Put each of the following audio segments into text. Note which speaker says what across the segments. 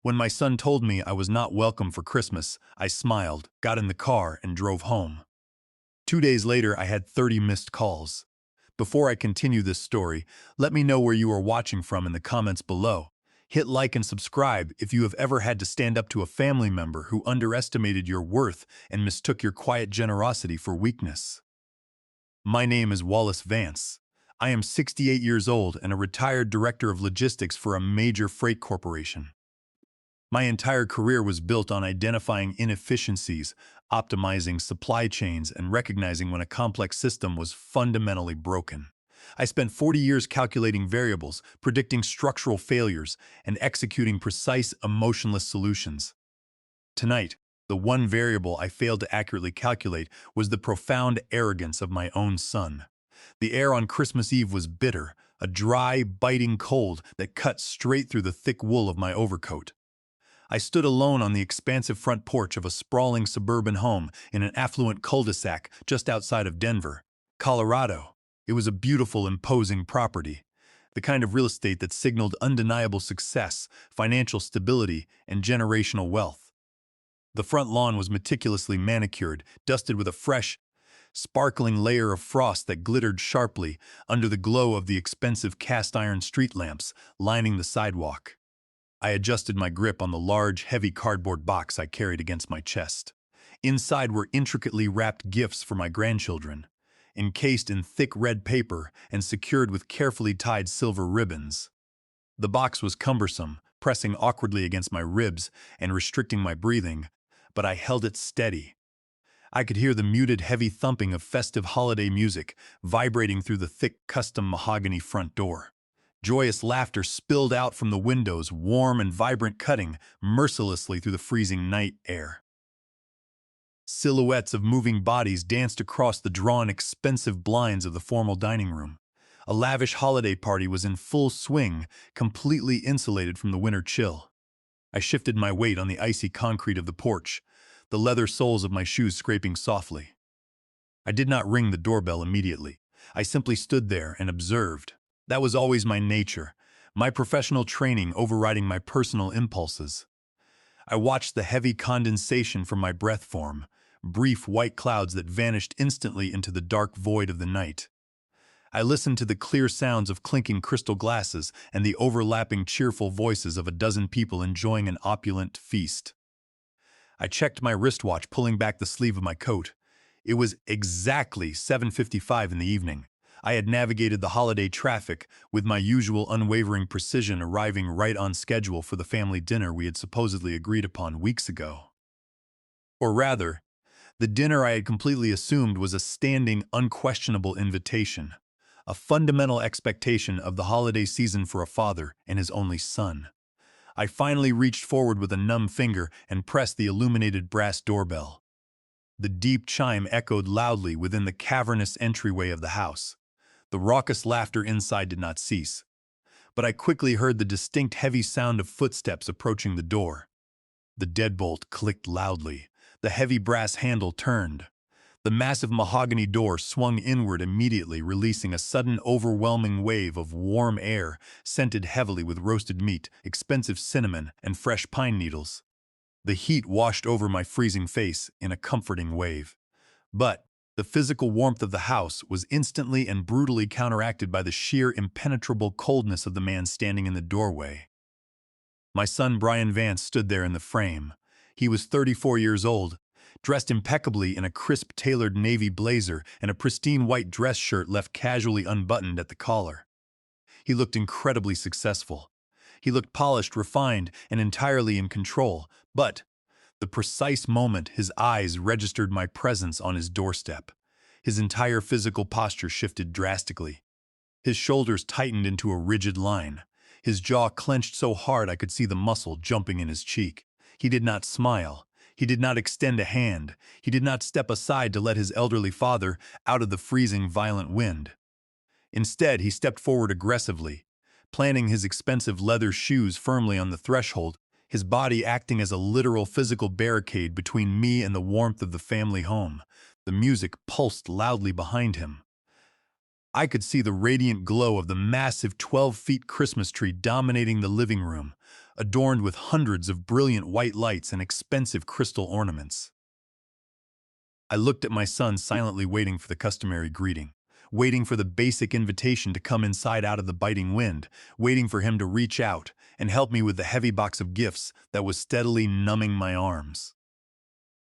Speaker 1: When my son told me I was not welcome for Christmas, I smiled, got in the car, and drove home. 2 days later, I had 30 missed calls. Before I continue this story, let me know where you are watching from in the comments below. Hit like and subscribe if you have ever had to stand up to a family member who underestimated your worth and mistook your quiet generosity for weakness. My name is Wallace Vance. I am 68 years old and a retired director of logistics for a major freight corporation. My entire career was built on identifying inefficiencies, optimizing supply chains, and recognizing when a complex system was fundamentally broken. I spent 40 years calculating variables, predicting structural failures, and executing precise, emotionless solutions. Tonight, the one variable I failed to accurately calculate was the profound arrogance of my own son. The air on Christmas Eve was bitter, a dry, biting cold that cut straight through the thick wool of my overcoat. I stood alone on the expansive front porch of a sprawling suburban home in an affluent cul-de-sac just outside of Denver, Colorado. It was a beautiful, imposing property, the kind of real estate that signaled undeniable success, financial stability, and generational wealth. The front lawn was meticulously manicured, dusted with a fresh, sparkling layer of frost that glittered sharply under the glow of the expensive cast-iron street lamps lining the sidewalk. I adjusted my grip on the large, heavy cardboard box I carried against my chest. Inside were intricately wrapped gifts for my grandchildren, encased in thick red paper and secured with carefully tied silver ribbons. The box was cumbersome, pressing awkwardly against my ribs and restricting my breathing, but I held it steady. I could hear the muted, heavy thumping of festive holiday music vibrating through the thick, custom mahogany front door. Joyous laughter spilled out from the windows, warm and vibrant, cutting mercilessly through the freezing night air. Silhouettes of moving bodies danced across the drawn, expensive blinds of the formal dining room. A lavish holiday party was in full swing, completely insulated from the winter chill. I shifted my weight on the icy concrete of the porch, the leather soles of my shoes scraping softly. I did not ring the doorbell immediately. I simply stood there and observed. That was always my nature, my professional training overriding my personal impulses. I watched the heavy condensation from my breath form, brief white clouds that vanished instantly into the dark void of the night. I listened to the clear sounds of clinking crystal glasses and the overlapping cheerful voices of a dozen people enjoying an opulent feast. I checked my wristwatch, pulling back the sleeve of my coat. It was exactly 7:55 in the evening. I had navigated the holiday traffic with my usual unwavering precision, arriving right on schedule for the family dinner we had supposedly agreed upon weeks ago. Or rather, the dinner I had completely assumed was a standing, unquestionable invitation, a fundamental expectation of the holiday season for a father and his only son. I finally reached forward with a numb finger and pressed the illuminated brass doorbell. The deep chime echoed loudly within the cavernous entryway of the house. The raucous laughter inside did not cease, but I quickly heard the distinct heavy sound of footsteps approaching the door. The deadbolt clicked loudly. The heavy brass handle turned. The massive mahogany door swung inward immediately, releasing a sudden overwhelming wave of warm air, scented heavily with roasted meat, expensive cinnamon, and fresh pine needles. The heat washed over my freezing face in a comforting wave. But the physical warmth of the house was instantly and brutally counteracted by the sheer impenetrable coldness of the man standing in the doorway. My son Brian Vance stood there in the frame. He was 34 years old, dressed impeccably in a crisp tailored navy blazer and a pristine white dress shirt left casually unbuttoned at the collar. He looked incredibly successful. He looked polished, refined, and entirely in control, but the precise moment his eyes registered my presence on his doorstep, his entire physical posture shifted drastically. His shoulders tightened into a rigid line. His jaw clenched so hard I could see the muscle jumping in his cheek. He did not smile. He did not extend a hand. He did not step aside to let his elderly father out of the freezing, violent wind. Instead, he stepped forward aggressively, planting his expensive leather shoes firmly on the threshold, his body acting as a literal physical barricade between me and the warmth of the family home. The music pulsed loudly behind him. I could see the radiant glow of the massive 12-foot Christmas tree dominating the living room, adorned with hundreds of brilliant white lights and expensive crystal ornaments. I looked at my son silently waiting for the customary greeting, waiting for the basic invitation to come inside out of the biting wind, waiting for him to reach out and help me with the heavy box of gifts that was steadily numbing my arms.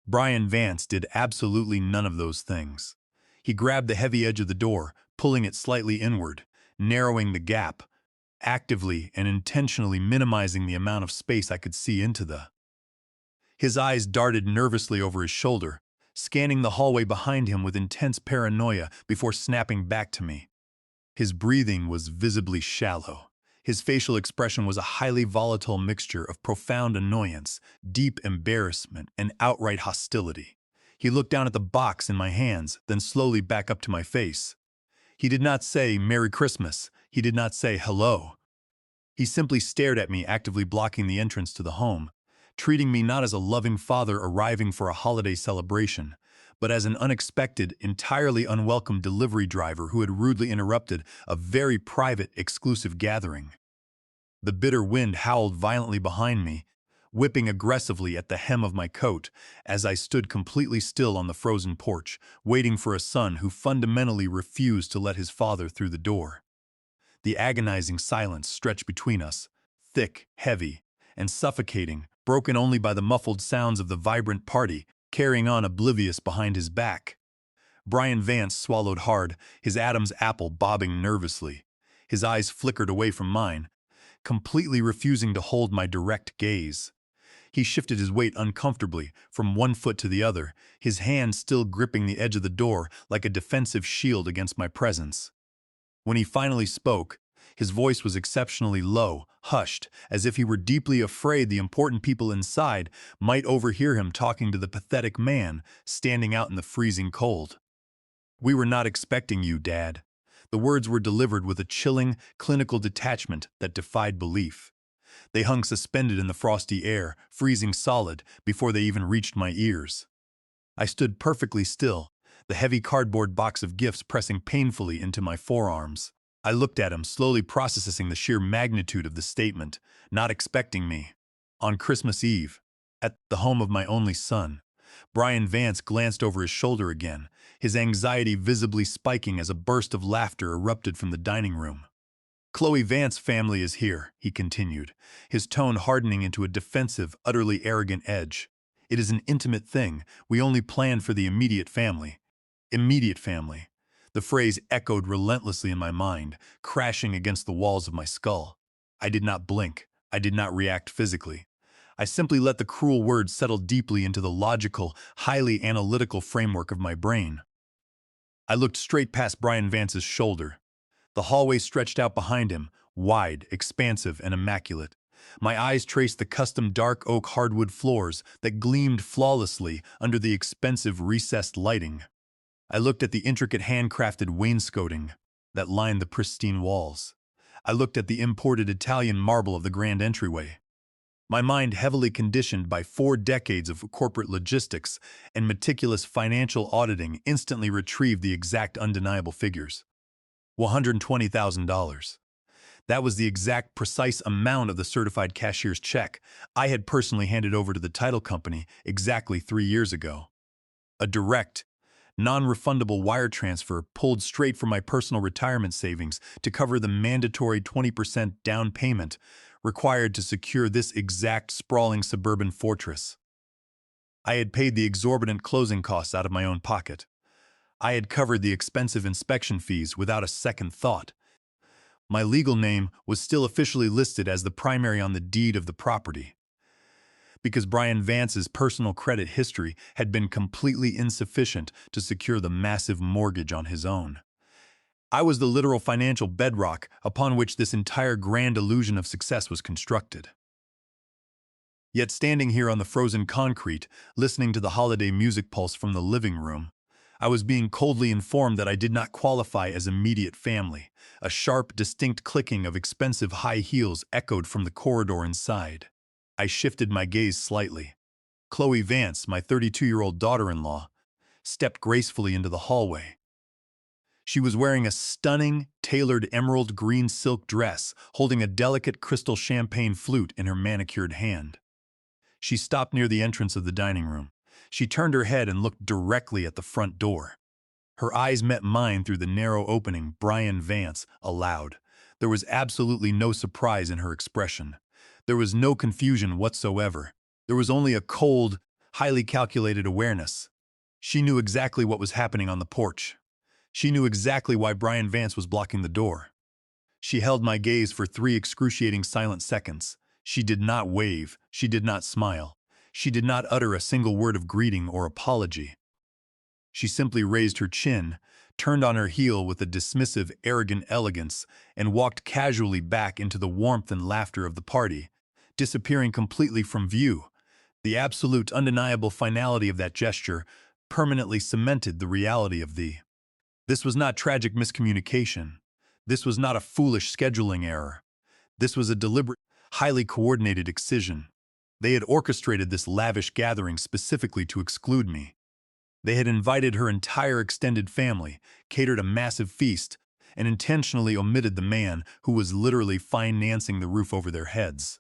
Speaker 1: Brian Vance did absolutely none of those things. He grabbed the heavy edge of the door, pulling it slightly inward, narrowing the gap, actively and intentionally minimizing the amount of space I could see into the. His eyes darted nervously over his shoulder, scanning the hallway behind him with intense paranoia before snapping back to me. His breathing was visibly shallow. His facial expression was a highly volatile mixture of profound annoyance, deep embarrassment, and outright hostility. He looked down at the box in my hands, then slowly back up to my face. He did not say, "Merry Christmas." He did not say, "Hello." He simply stared at me, actively blocking the entrance to the home, treating me not as a loving father arriving for a holiday celebration, but as an unexpected, entirely unwelcome delivery driver who had rudely interrupted a very private, exclusive gathering. The bitter wind howled violently behind me, whipping aggressively at the hem of my coat as I stood completely still on the frozen porch, waiting for a son who fundamentally refused to let his father through the door. The agonizing silence stretched between us, thick, heavy, and suffocating, broken only by the muffled sounds of the vibrant party carrying on oblivious behind his back. Brian Vance swallowed hard, his Adam's apple bobbing nervously. His eyes flickered away from mine, completely refusing to hold my direct gaze. He shifted his weight uncomfortably from one foot to the other, his hand still gripping the edge of the door like a defensive shield against my presence. When he finally spoke, his voice was exceptionally low, hushed, as if he were deeply afraid the important people inside might overhear him talking to the pathetic man standing out in the freezing cold. "We were not expecting you, Dad." The words were delivered with a chilling, clinical detachment that defied belief. They hung suspended in the frosty air, freezing solid, before they even reached my ears. I stood perfectly still, the heavy cardboard box of gifts pressing painfully into my forearms. I looked at him, slowly processing the sheer magnitude of the statement, not expecting me. On Christmas Eve, at the home of my only son, Brian Vance glanced over his shoulder again, his anxiety visibly spiking as a burst of laughter erupted from the dining room. "Chloe Vance's family is here," he continued, his tone hardening into a defensive, utterly arrogant edge. "It is an intimate thing. We only planned for the immediate family." Immediate family. The phrase echoed relentlessly in my mind, crashing against the walls of my skull. I did not blink. I did not react physically. I simply let the cruel words settle deeply into the logical, highly analytical framework of my brain. I looked straight past Brian Vance's shoulder. The hallway stretched out behind him, wide, expansive, and immaculate. My eyes traced the custom dark oak hardwood floors that gleamed flawlessly under the expensive recessed lighting. I looked at the intricate handcrafted wainscoting that lined the pristine walls. I looked at the imported Italian marble of the grand entryway. My mind, heavily conditioned by 4 decades of corporate logistics and meticulous financial auditing, instantly retrieved the exact undeniable figures. $120,000. That was the exact precise amount of the certified cashier's check I had personally handed over to the title company exactly 3 years ago. A direct, non-refundable wire transfer pulled straight from my personal retirement savings to cover the mandatory 20% down payment required to secure this exact sprawling suburban fortress. I had paid the exorbitant closing costs out of my own pocket. I had covered the expensive inspection fees without a second thought. My legal name was still officially listed as the primary on the deed of the property. Because Brian Vance's personal credit history had been completely insufficient to secure the massive mortgage on his own. I was the literal financial bedrock upon which this entire grand illusion of success was constructed. Yet standing here on the frozen concrete, listening to the holiday music pulse from the living room, I was being coldly informed that I did not qualify as immediate family. A sharp, distinct clicking of expensive high heels echoed from the corridor inside. I shifted my gaze slightly. Chloe Vance, my 32-year-old daughter-in-law, stepped gracefully into the hallway. She was wearing a stunning, tailored emerald green silk dress, holding a delicate crystal champagne flute in her manicured hand. She stopped near the entrance of the dining room. She turned her head and looked directly at the front door. Her eyes met mine through the narrow opening. "Brian Vance," aloud. There was absolutely no surprise in her expression. There was no confusion whatsoever. There was only a cold, highly calculated awareness. She knew exactly what was happening on the porch. She knew exactly why Brian Vance was blocking the door. She held my gaze for 3 excruciating silent seconds. She did not wave. She did not smile. She did not utter a single word of greeting or apology. She simply raised her chin, turned on her heel with a dismissive, arrogant elegance, and walked casually back into the warmth and laughter of the party, disappearing completely from view. The absolute, undeniable finality of that gesture permanently cemented the reality of the. This was not tragic miscommunication. This was not a foolish scheduling error. This was a deliberate, highly coordinated excision. They had orchestrated this lavish gathering specifically to exclude me. They had invited her entire extended family, catered a massive feast, and intentionally omitted the man who was literally financing the roof over their heads.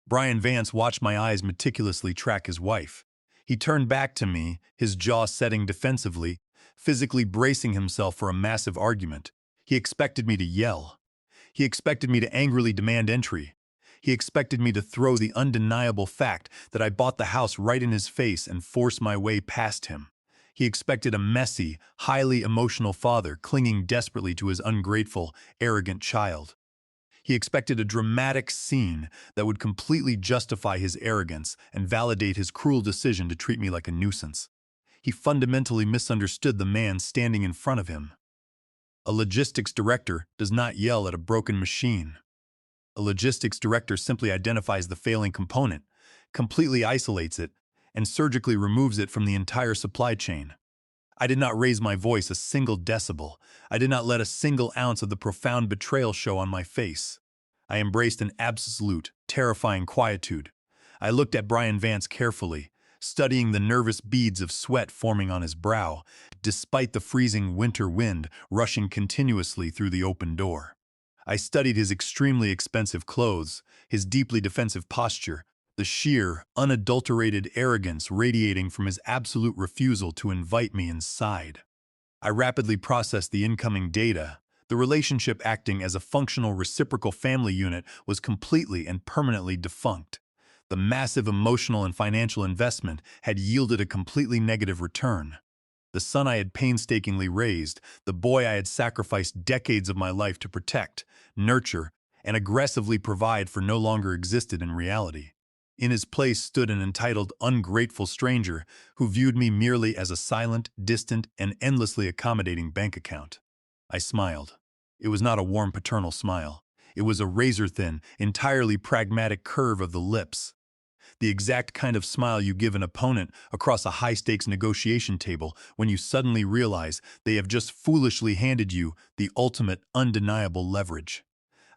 Speaker 1: Brian Vance watched my eyes meticulously track his wife. He turned back to me, his jaw setting defensively, physically bracing himself for a massive argument. He expected me to yell. He expected me to angrily demand entry. He expected me to throw the undeniable fact that I bought the house right in his face and force my way past him. He expected a messy, highly emotional father clinging desperately to his ungrateful, arrogant child. He expected a dramatic scene that would completely justify his arrogance and validate his cruel decision to treat me like a nuisance. He fundamentally misunderstood the man standing in front of him. A logistics director does not yell at a broken machine. A logistics director simply identifies the failing component, completely isolates it, and surgically removes it from the entire supply chain. I did not raise my voice a single decibel. I did not let a single ounce of the profound betrayal show on my face. I embraced an absolute, terrifying quietude. I looked at Brian Vance carefully, studying the nervous beads of sweat forming on his brow, despite the freezing winter wind rushing continuously through the open door. I studied his extremely expensive clothes, his deeply defensive posture, the sheer, unadulterated arrogance radiating from his absolute refusal to invite me inside. I rapidly processed the incoming data. The relationship acting as a functional reciprocal family unit was completely and permanently defunct. The massive emotional and financial investment had yielded a completely negative return. The son I had painstakingly raised, the boy I had sacrificed decades of my life to protect, nurture, and aggressively provide for no longer existed in reality. In his place stood an entitled, ungrateful stranger who viewed me merely as a silent, distant, and endlessly accommodating bank account. I smiled. It was not a warm paternal smile. It was a razor-thin, entirely pragmatic curve of the lips. The exact kind of smile you give an opponent across a high-stakes negotiation table when you suddenly realize they have just foolishly handed you the ultimate, undeniable leverage.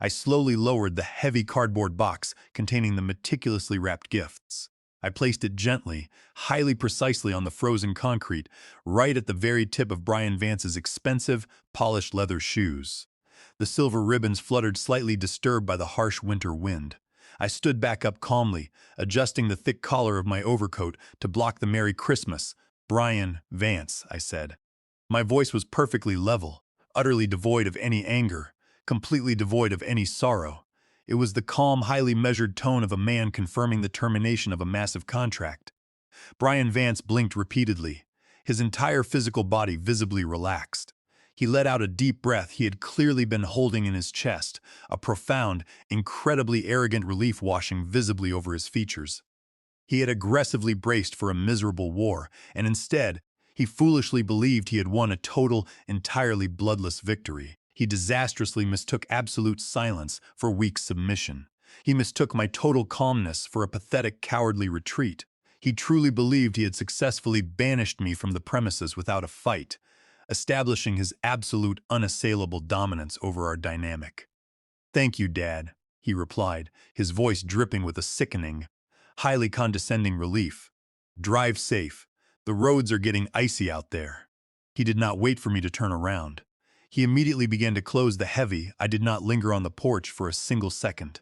Speaker 1: I slowly lowered the heavy cardboard box containing the meticulously wrapped gifts. I placed it gently, highly precisely on the frozen concrete, right at the very tip of Brian Vance's expensive, polished leather shoes. The silver ribbons fluttered slightly disturbed by the harsh winter wind. I stood back up calmly, adjusting the thick collar of my overcoat to block the "Merry Christmas, Brian Vance," I said. My voice was perfectly level, utterly devoid of any anger, completely devoid of any sorrow. It was the calm, highly measured tone of a man confirming the termination of a massive contract. Brian Vance blinked repeatedly, his entire physical body visibly relaxed. He let out a deep breath he had clearly been holding in his chest, a profound, incredibly arrogant relief washing visibly over his features. He had aggressively braced for a miserable war, and instead, he foolishly believed he had won a total, entirely bloodless victory. He disastrously mistook absolute silence for weak submission. He mistook my total calmness for a pathetic, cowardly retreat. He truly believed he had successfully banished me from the premises without a fight, establishing his absolute, unassailable dominance over our dynamic. "Thank you, Dad," he replied, his voice dripping with a sickening, highly condescending relief. "Drive safe. The roads are getting icy out there." He did not wait for me to turn around. He immediately began to close the heavy. I did not linger on the porch for a single second.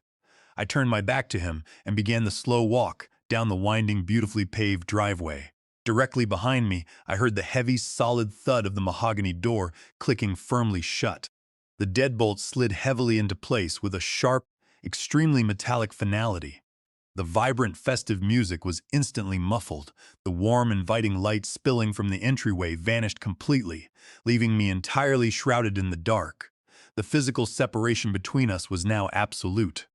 Speaker 1: I turned my back to him and began the slow walk down the winding, beautifully paved driveway. Directly behind me, I heard the heavy, solid thud of the mahogany door clicking firmly shut. The deadbolt slid heavily into place with a sharp, extremely metallic finality. The vibrant, festive music was instantly muffled. The warm, inviting light spilling from the entryway vanished completely, leaving me entirely shrouded in the dark. The physical separation between us was now absolute.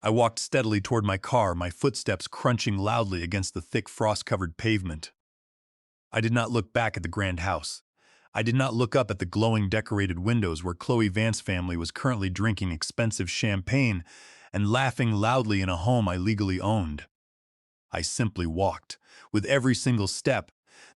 Speaker 1: I walked steadily toward my car, my footsteps crunching loudly against the thick frost-covered pavement. I did not look back at the grand house. I did not look up at the glowing decorated windows where Chloe Vance's family was currently drinking expensive champagne and laughing loudly in a home I legally owned. I simply walked. With every single step,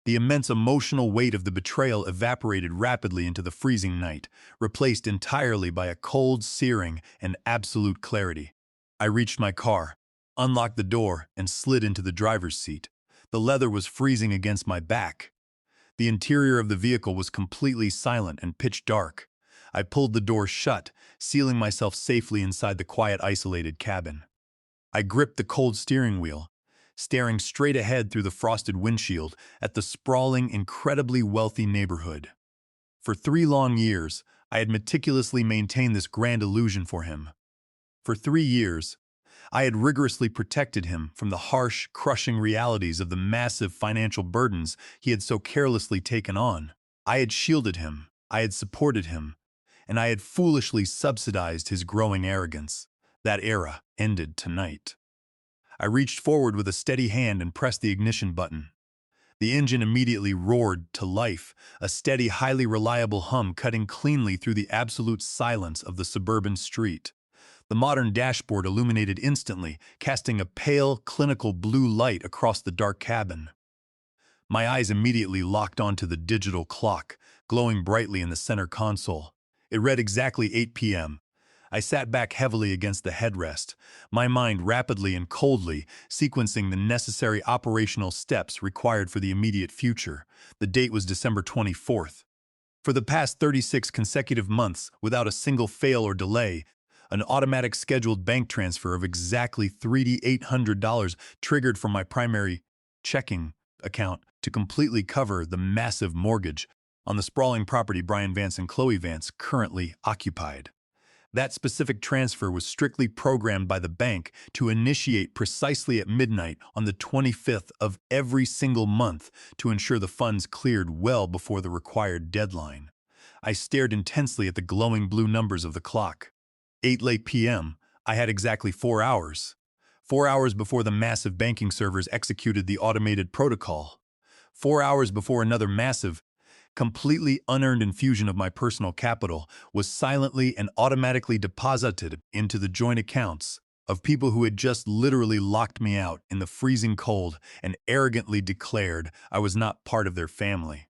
Speaker 1: the immense emotional weight of the betrayal evaporated rapidly into the freezing night, replaced entirely by a cold, searing, and absolute clarity. I reached my car, unlocked the door, and slid into the driver's seat. The leather was freezing against my back. The interior of the vehicle was completely silent and pitch dark. I pulled the door shut, sealing myself safely inside the quiet, isolated cabin. I gripped the cold steering wheel, staring straight ahead through the frosted windshield at the sprawling, incredibly wealthy neighborhood. For 3 long years, I had meticulously maintained this grand illusion for him. For 3 years, I had rigorously protected him from the harsh, crushing realities of the massive financial burdens he had so carelessly taken on. I had shielded him, I had supported him, and I had foolishly subsidized his growing arrogance. That era ended tonight. I reached forward with a steady hand and pressed the ignition button. The engine immediately roared to life, a steady, highly reliable hum cutting cleanly through the absolute silence of the suburban street. The modern dashboard illuminated instantly, casting a pale, clinical blue light across the dark cabin. My eyes immediately locked onto the digital clock, glowing brightly in the center console. It read exactly 8 p.m. I sat back heavily against the headrest, my mind rapidly and coldly sequencing the necessary operational steps required for the immediate future. The date was December 24th. For the past 36 consecutive months, without a single fail or delay, an automatic scheduled bank transfer of exactly $3,800 triggered from my primary checking account to completely cover the massive mortgage on the sprawling property Brian Vance and Chloe Vance currently occupied. That specific transfer was strictly programmed by the bank to initiate precisely at midnight on the 25th of every single month to ensure the funds cleared well before the required deadline. I stared intensely at the glowing blue numbers of the clock. 8 late p.m., I had exactly 4 hours. 4 hours before the massive banking servers executed the automated protocol. 4 hours before another massive, completely unearned infusion of my personal capital was silently and automatically deposited into the joint accounts of people who had just literally locked me out in the freezing cold and arrogantly declared I was not part of their family.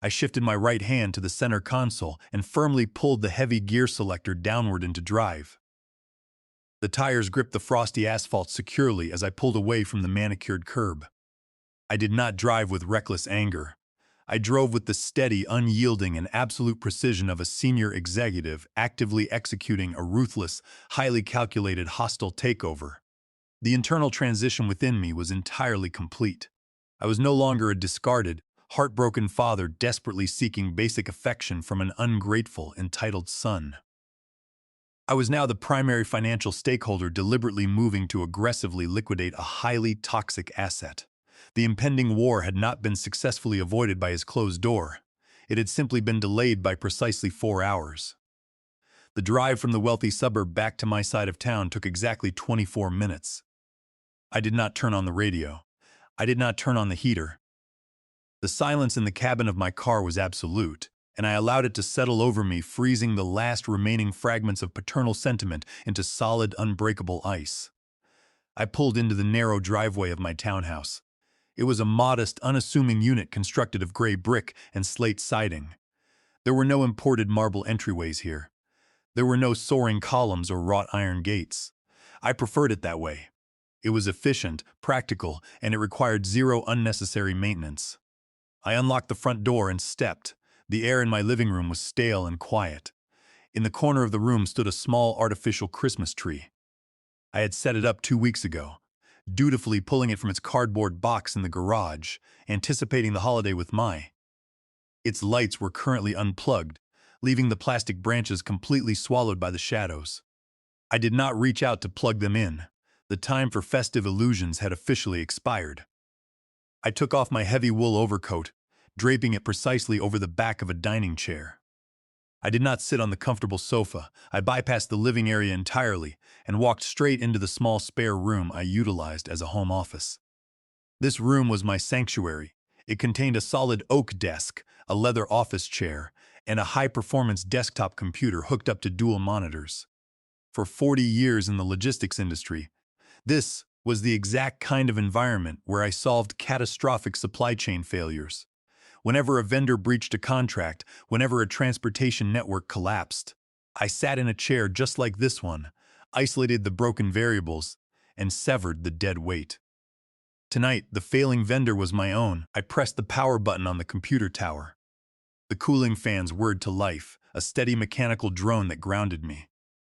Speaker 1: I shifted my right hand to the center console and firmly pulled the heavy gear selector downward into drive. The tires gripped the frosty asphalt securely as I pulled away from the manicured curb. I did not drive with reckless anger. I drove with the steady, unyielding, and absolute precision of a senior executive actively executing a ruthless, highly calculated hostile takeover. The internal transition within me was entirely complete. I was no longer a discarded, heartbroken father desperately seeking basic affection from an ungrateful, entitled son. I was now the primary financial stakeholder deliberately moving to aggressively liquidate a highly toxic asset. The impending war had not been successfully avoided by his closed door. It had simply been delayed by precisely 4 hours. The drive from the wealthy suburb back to my side of town took exactly 24 minutes. I did not turn on the radio. I did not turn on the heater. The silence in the cabin of my car was absolute, and I allowed it to settle over me, freezing the last remaining fragments of paternal sentiment into solid, unbreakable ice. I pulled into the narrow driveway of my townhouse. It was a modest, unassuming unit constructed of gray brick and slate siding. There were no imported marble entryways here. There were no soaring columns or wrought iron gates. I preferred it that way. It was efficient, practical, and it required zero unnecessary maintenance. I unlocked the front door and stepped. The air in my living room was stale and quiet. In the corner of the room stood a small artificial Christmas tree. I had set it up 2 weeks ago, dutifully pulling it from its cardboard box in the garage, anticipating the holiday with my. Its lights were currently unplugged, leaving the plastic branches completely swallowed by the shadows. I did not reach out to plug them in. The time for festive illusions had officially expired. I took off my heavy wool overcoat, draping it precisely over the back of a dining chair. I did not sit on the comfortable sofa. I bypassed the living area entirely and walked straight into the small spare room I utilized as a home office. This room was my sanctuary. It contained a solid oak desk, a leather office chair, and a high-performance desktop computer hooked up to dual monitors. For 40 years in the logistics industry, this was the exact kind of environment where I solved catastrophic supply chain failures. Whenever a vendor breached a contract, whenever a transportation network collapsed, I sat in a chair just like this one, isolated the broken variables, and severed the dead weight. Tonight, the failing vendor was my own. I pressed the power button on the computer tower. The cooling fans whirred to life, a steady mechanical drone that grounded me.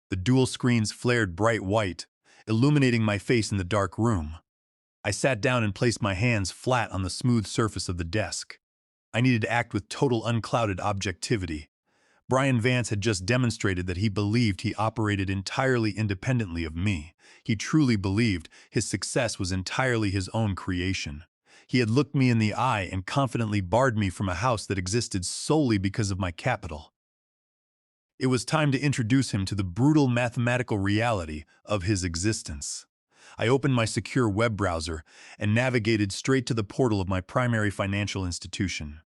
Speaker 1: The dual screens flared bright white, illuminating my face in the dark room. I sat down and placed my hands flat on the smooth surface of the desk. I needed to act with total unclouded objectivity. Brian Vance had just demonstrated that he believed he operated entirely independently of me. He truly believed his success was entirely his own creation. He had looked me in the eye and confidently barred me from a house that existed solely because of my capital. It was time to introduce him to the brutal mathematical reality of his existence. I opened my secure web browser and navigated straight to the portal of my primary financial institution.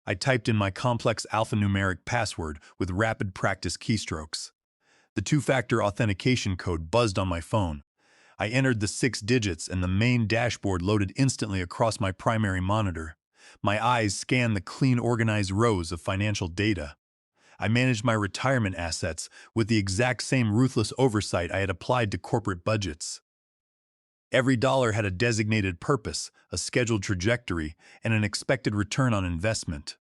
Speaker 1: I typed in my complex alphanumeric password with rapid practice keystrokes. The two-factor authentication code buzzed on my phone. I entered the 6 digits and the main dashboard loaded instantly across my primary monitor. My eyes scanned the clean, organized rows of financial data. I managed my retirement assets with the exact same ruthless oversight I had applied to corporate budgets. Every dollar had a designated purpose, a scheduled trajectory, and an expected return on investment.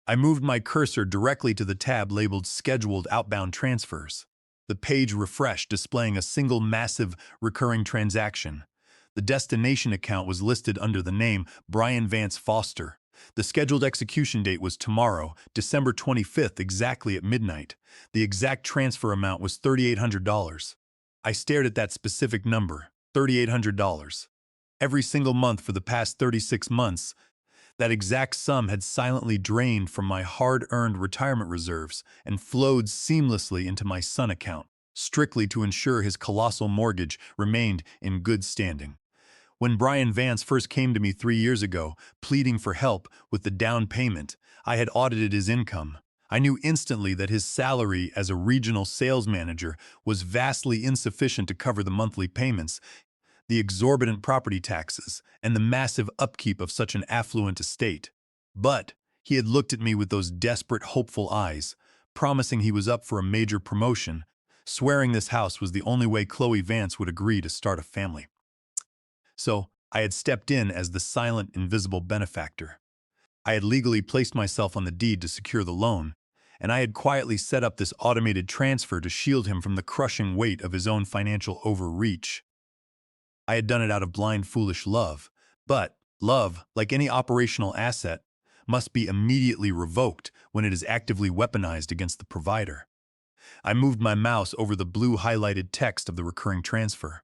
Speaker 1: I moved my cursor directly to the tab labeled Scheduled Outbound Transfers. The page refreshed, displaying a single massive recurring transaction. The destination account was listed under the name Brian Vance Foster. The scheduled execution date was tomorrow, December 25th, exactly at midnight. The exact transfer amount was $3,800. I stared at that specific number, $3,800. Every single month for the past 36 months, that exact sum had silently drained from my hard-earned retirement reserves and flowed seamlessly into my son account, strictly to ensure his colossal mortgage remained in good standing. When Brian Vance first came to me 3 years ago, pleading for help with the down payment, I had audited his income. I knew instantly that his salary as a regional sales manager was vastly insufficient to cover the monthly payments, the exorbitant property taxes, and the massive upkeep of such an affluent estate. But he had looked at me with those desperate, hopeful eyes, promising he was up for a major promotion, swearing this house was the only way Chloe Vance would agree to start a family. So I had stepped in as the silent, invisible benefactor. I had legally placed myself on the deed to secure the loan, and I had quietly set up this automated transfer to shield him from the crushing weight of his own financial overreach. I had done it out of blind, foolish love, but love, like any operational asset, must be immediately revoked when it is actively weaponized against the provider. I moved my mouse over the blue highlighted text of the recurring transfer.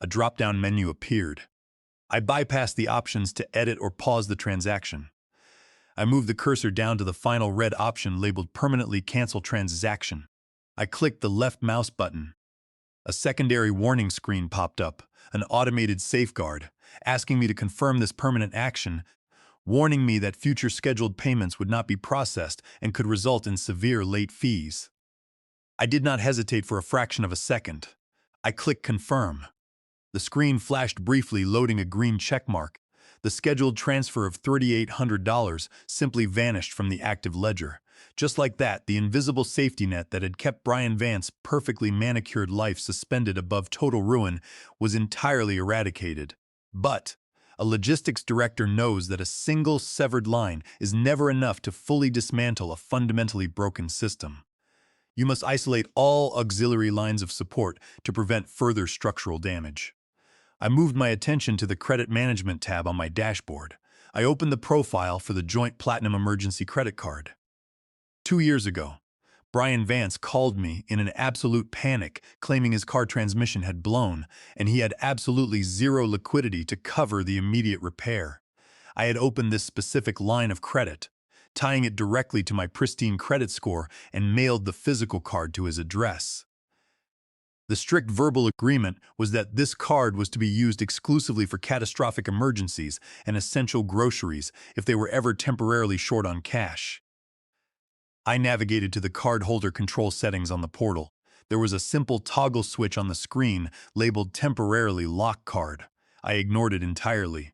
Speaker 1: A drop-down menu appeared. I bypassed the options to edit or pause the transaction. I moved the cursor down to the final red option labeled Permanently Cancel Transaction. I clicked the left mouse button. A secondary warning screen popped up, an automated safeguard, asking me to confirm this permanent action, warning me that future scheduled payments would not be processed and could result in severe late fees. I did not hesitate for a fraction of a second. I clicked Confirm. The screen flashed briefly, loading a green checkmark. The scheduled transfer of $3,800 simply vanished from the active ledger. Just like that, the invisible safety net that had kept Brian Vance's perfectly manicured life suspended above total ruin was entirely eradicated. But A logistics director knows that a single severed line is never enough to fully dismantle a fundamentally broken system. You must isolate all auxiliary lines of support to prevent further structural damage. I moved my attention to the Credit Management tab on my dashboard. I opened the profile for the Joint Platinum Emergency Credit Card. 2 years ago, Brian Vance called me in an absolute panic, claiming his car transmission had blown, and he had absolutely zero liquidity to cover the immediate repair. I had opened this specific line of credit, tying it directly to my pristine credit score, and mailed the physical card to his address. The strict verbal agreement was that this card was to be used exclusively for catastrophic emergencies and essential groceries if they were ever temporarily short on cash. I navigated to the cardholder control settings on the portal. There was a simple toggle switch on the screen labeled Temporarily Lock Card. I ignored it entirely.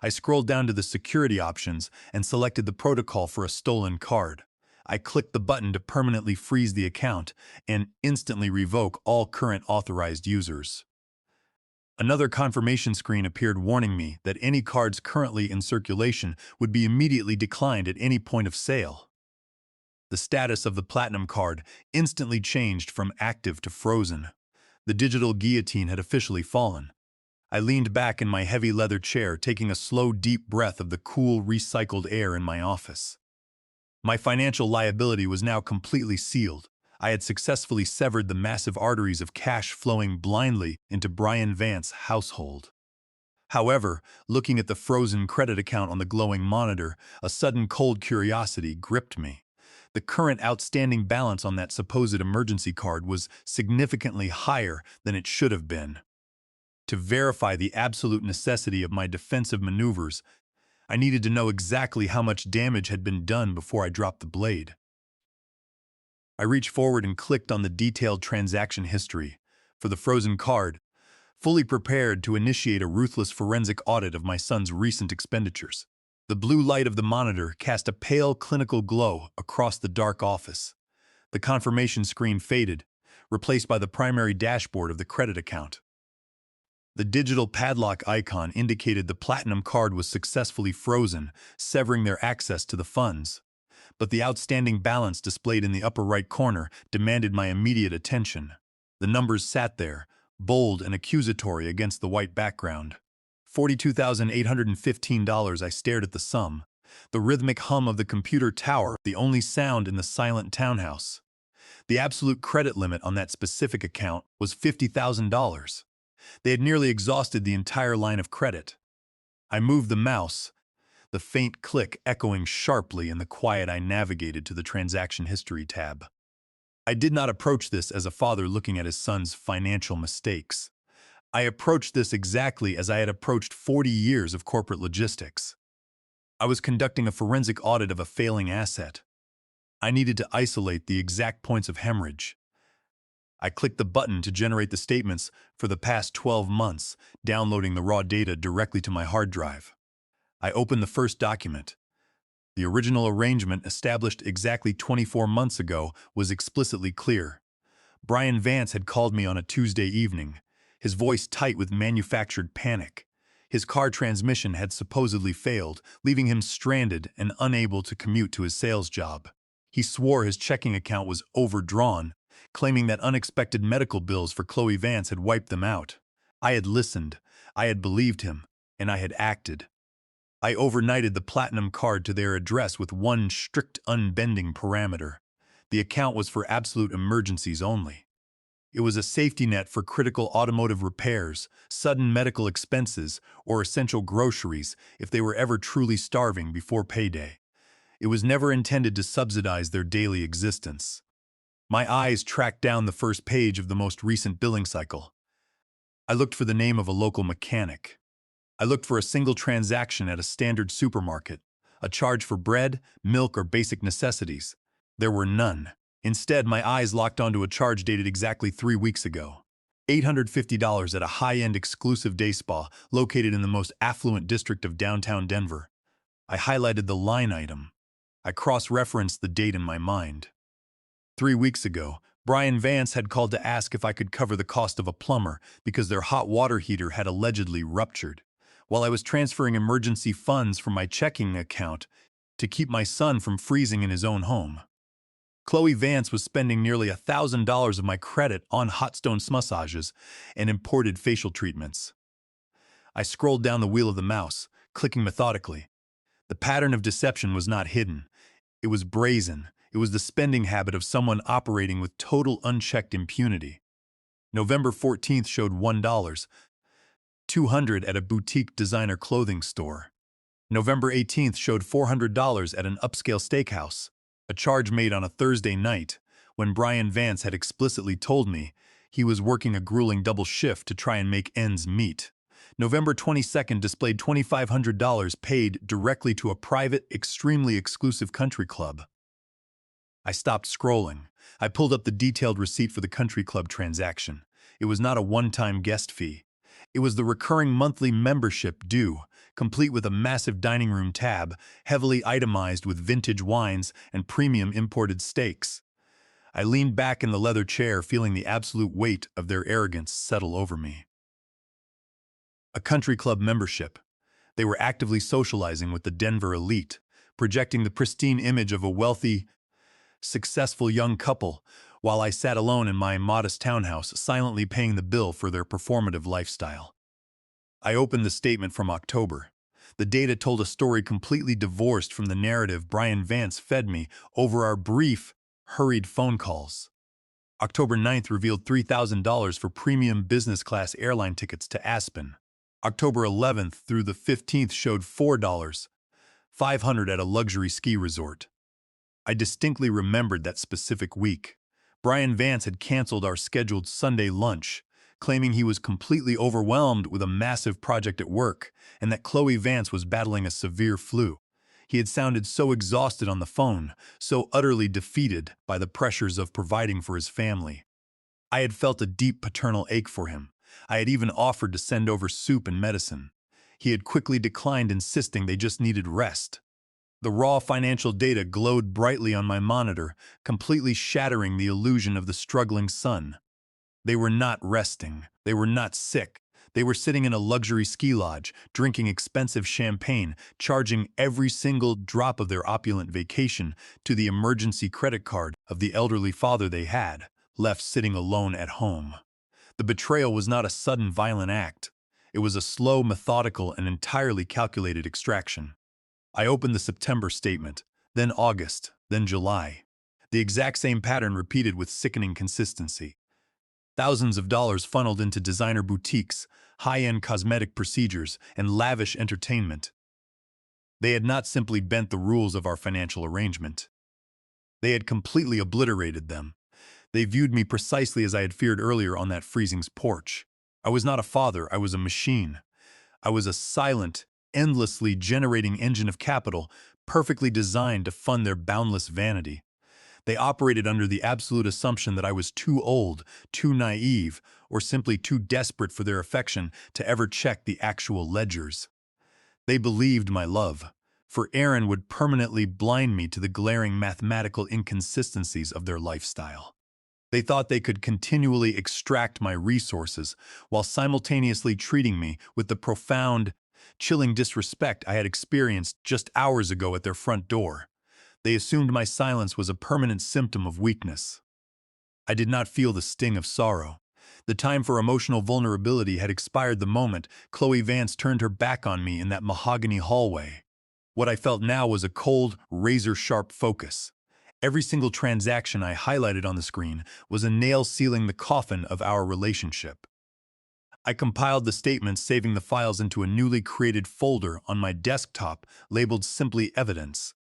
Speaker 1: I scrolled down to the security options and selected the protocol for a stolen card. I clicked the button to permanently freeze the account and instantly revoke all current authorized users. Another confirmation screen appeared warning me that any cards currently in circulation would be immediately declined at any point of sale. The status of the Platinum card instantly changed from active to frozen. The digital guillotine had officially fallen. I leaned back in my heavy leather chair, taking a slow, deep breath of the cool, recycled air in my office. My financial liability was now completely sealed. I had successfully severed the massive arteries of cash flowing blindly into Brian Vance's household. However, looking at the frozen credit account on the glowing monitor, a sudden cold curiosity gripped me. The current outstanding balance on that supposed emergency card was significantly higher than it should have been. To verify the absolute necessity of my defensive maneuvers, I needed to know exactly how much damage had been done before I dropped the blade. I reached forward and clicked on the detailed transaction history for the frozen card, fully prepared to initiate a ruthless forensic audit of my son's recent expenditures. The blue light of the monitor cast a pale, clinical glow across the dark office. The confirmation screen faded, replaced by the primary dashboard of the credit account. The digital padlock icon indicated the Platinum card was successfully frozen, severing their access to the funds. But the outstanding balance displayed in the upper right corner demanded my immediate attention. The numbers sat there, bold and accusatory against the white background. $42,815. I stared at the sum. The rhythmic hum of the computer tower, the only sound in the silent townhouse. The absolute credit limit on that specific account was $50,000. They had nearly exhausted the entire line of credit. I moved the mouse, the faint click echoing sharply in the quiet. I navigated to the transaction history tab. I did not approach this as a father looking at his son's financial mistakes. I approached this exactly as I had approached 40 years of corporate logistics. I was conducting a forensic audit of a failing asset. I needed to isolate the exact points of hemorrhage. I clicked the button to generate the statements for the past 12 months, downloading the raw data directly to my hard drive. I opened the first document. The original arrangement, established exactly 24 months ago, was explicitly clear. Brian Vance had called me on a Tuesday evening, his voice tight with manufactured panic. His car transmission had supposedly failed, leaving him stranded and unable to commute to his sales job. He swore his checking account was overdrawn, claiming that unexpected medical bills for Chloe Vance had wiped them out. I had listened, I had believed him, and I had acted. I overnighted the Platinum card to their address with one strict, unbending parameter. The account was for absolute emergencies only. It was a safety net for critical automotive repairs, sudden medical expenses, or essential groceries if they were ever truly starving before payday. It was never intended to subsidize their daily existence. My eyes tracked down the first page of the most recent billing cycle. I looked for the name of a local mechanic. I looked for a single transaction at a standard supermarket, a charge for bread, milk, or basic necessities. There were none. Instead, my eyes locked onto a charge dated exactly 3 weeks ago. $850 at a high-end exclusive day spa located in the most affluent district of downtown Denver. I highlighted the line item. I cross-referenced the date in my mind. 3 weeks ago, Brian Vance had called to ask if I could cover the cost of a plumber because their hot water heater had allegedly ruptured. while I was transferring emergency funds from my checking account to keep my son from freezing in his own home. Chloe Vance was spending nearly $1,000 of my credit on hot stone massages and imported facial treatments. I scrolled down the wheel of the mouse, clicking methodically. The pattern of deception was not hidden. It was brazen. It was the spending habit of someone operating with total unchecked impunity. November 14th showed $1, $200 at a boutique designer clothing store. November 18th showed $400 at an upscale steakhouse, a charge made on a Thursday night when Brian Vance had explicitly told me he was working a grueling double shift to try and make ends meet. November 22nd displayed $2,500 paid directly to a private, extremely exclusive country club. I stopped scrolling. I pulled up the detailed receipt for the country club transaction. It was not a one-time guest fee. It was the recurring monthly membership due, complete with a massive dining room tab, heavily itemized with vintage wines and premium imported steaks. I leaned back in the leather chair, feeling the absolute weight of their arrogance settle over me. A country club membership. They were actively socializing with the Denver elite, projecting the pristine image of a wealthy, successful young couple, while I sat alone in my modest townhouse, silently paying the bill for their performative lifestyle. I opened the statement from October. The data told a story completely divorced from the narrative Brian Vance fed me over our brief, hurried phone calls. October 9th revealed $3,000 for premium business class airline tickets to Aspen. October 11th through the 15th showed $4, $500 at a luxury ski resort. I distinctly remembered that specific week. Brian Vance had canceled our scheduled Sunday lunch, claiming he was completely overwhelmed with a massive project at work and that Chloe Vance was battling a severe flu. He had sounded so exhausted on the phone, so utterly defeated by the pressures of providing for his family. I had felt a deep paternal ache for him. I had even offered to send over soup and medicine. He had quickly declined, insisting they just needed rest. The raw financial data glowed brightly on my monitor, completely shattering the illusion of the struggling son. They were not resting. They were not sick. They were sitting in a luxury ski lodge, drinking expensive champagne, charging every single drop of their opulent vacation to the emergency credit card of the elderly father they had, left sitting alone at home. The betrayal was not a sudden violent act. It was a slow, methodical, and entirely calculated extraction. I opened the September statement, then August, then July. The exact same pattern repeated with sickening consistency. Thousands of dollars funneled into designer boutiques, high-end cosmetic procedures, and lavish entertainment. They had not simply bent the rules of our financial arrangement. They had completely obliterated them. They viewed me precisely as I had feared earlier on that freezing porch. I was not a father, I was a machine. I was a silent, endlessly generating engine of capital, perfectly designed to fund their boundless vanity. They operated under the absolute assumption that I was too old, too naive, or simply too desperate for their affection to ever check the actual ledgers. They believed my love, for Aaron would permanently blind me to the glaring mathematical inconsistencies of their lifestyle. They thought they could continually extract my resources while simultaneously treating me with the profound, chilling disrespect I had experienced just hours ago at their front door. They assumed my silence was a permanent symptom of weakness. I did not feel the sting of sorrow. The time for emotional vulnerability had expired the moment Chloe Vance turned her back on me in that mahogany hallway. What I felt now was a cold, razor-sharp focus. Every single transaction I highlighted on the screen was a nail sealing the coffin of our relationship. I compiled the statements, saving the files into a newly created folder on my desktop labeled simply Evidence.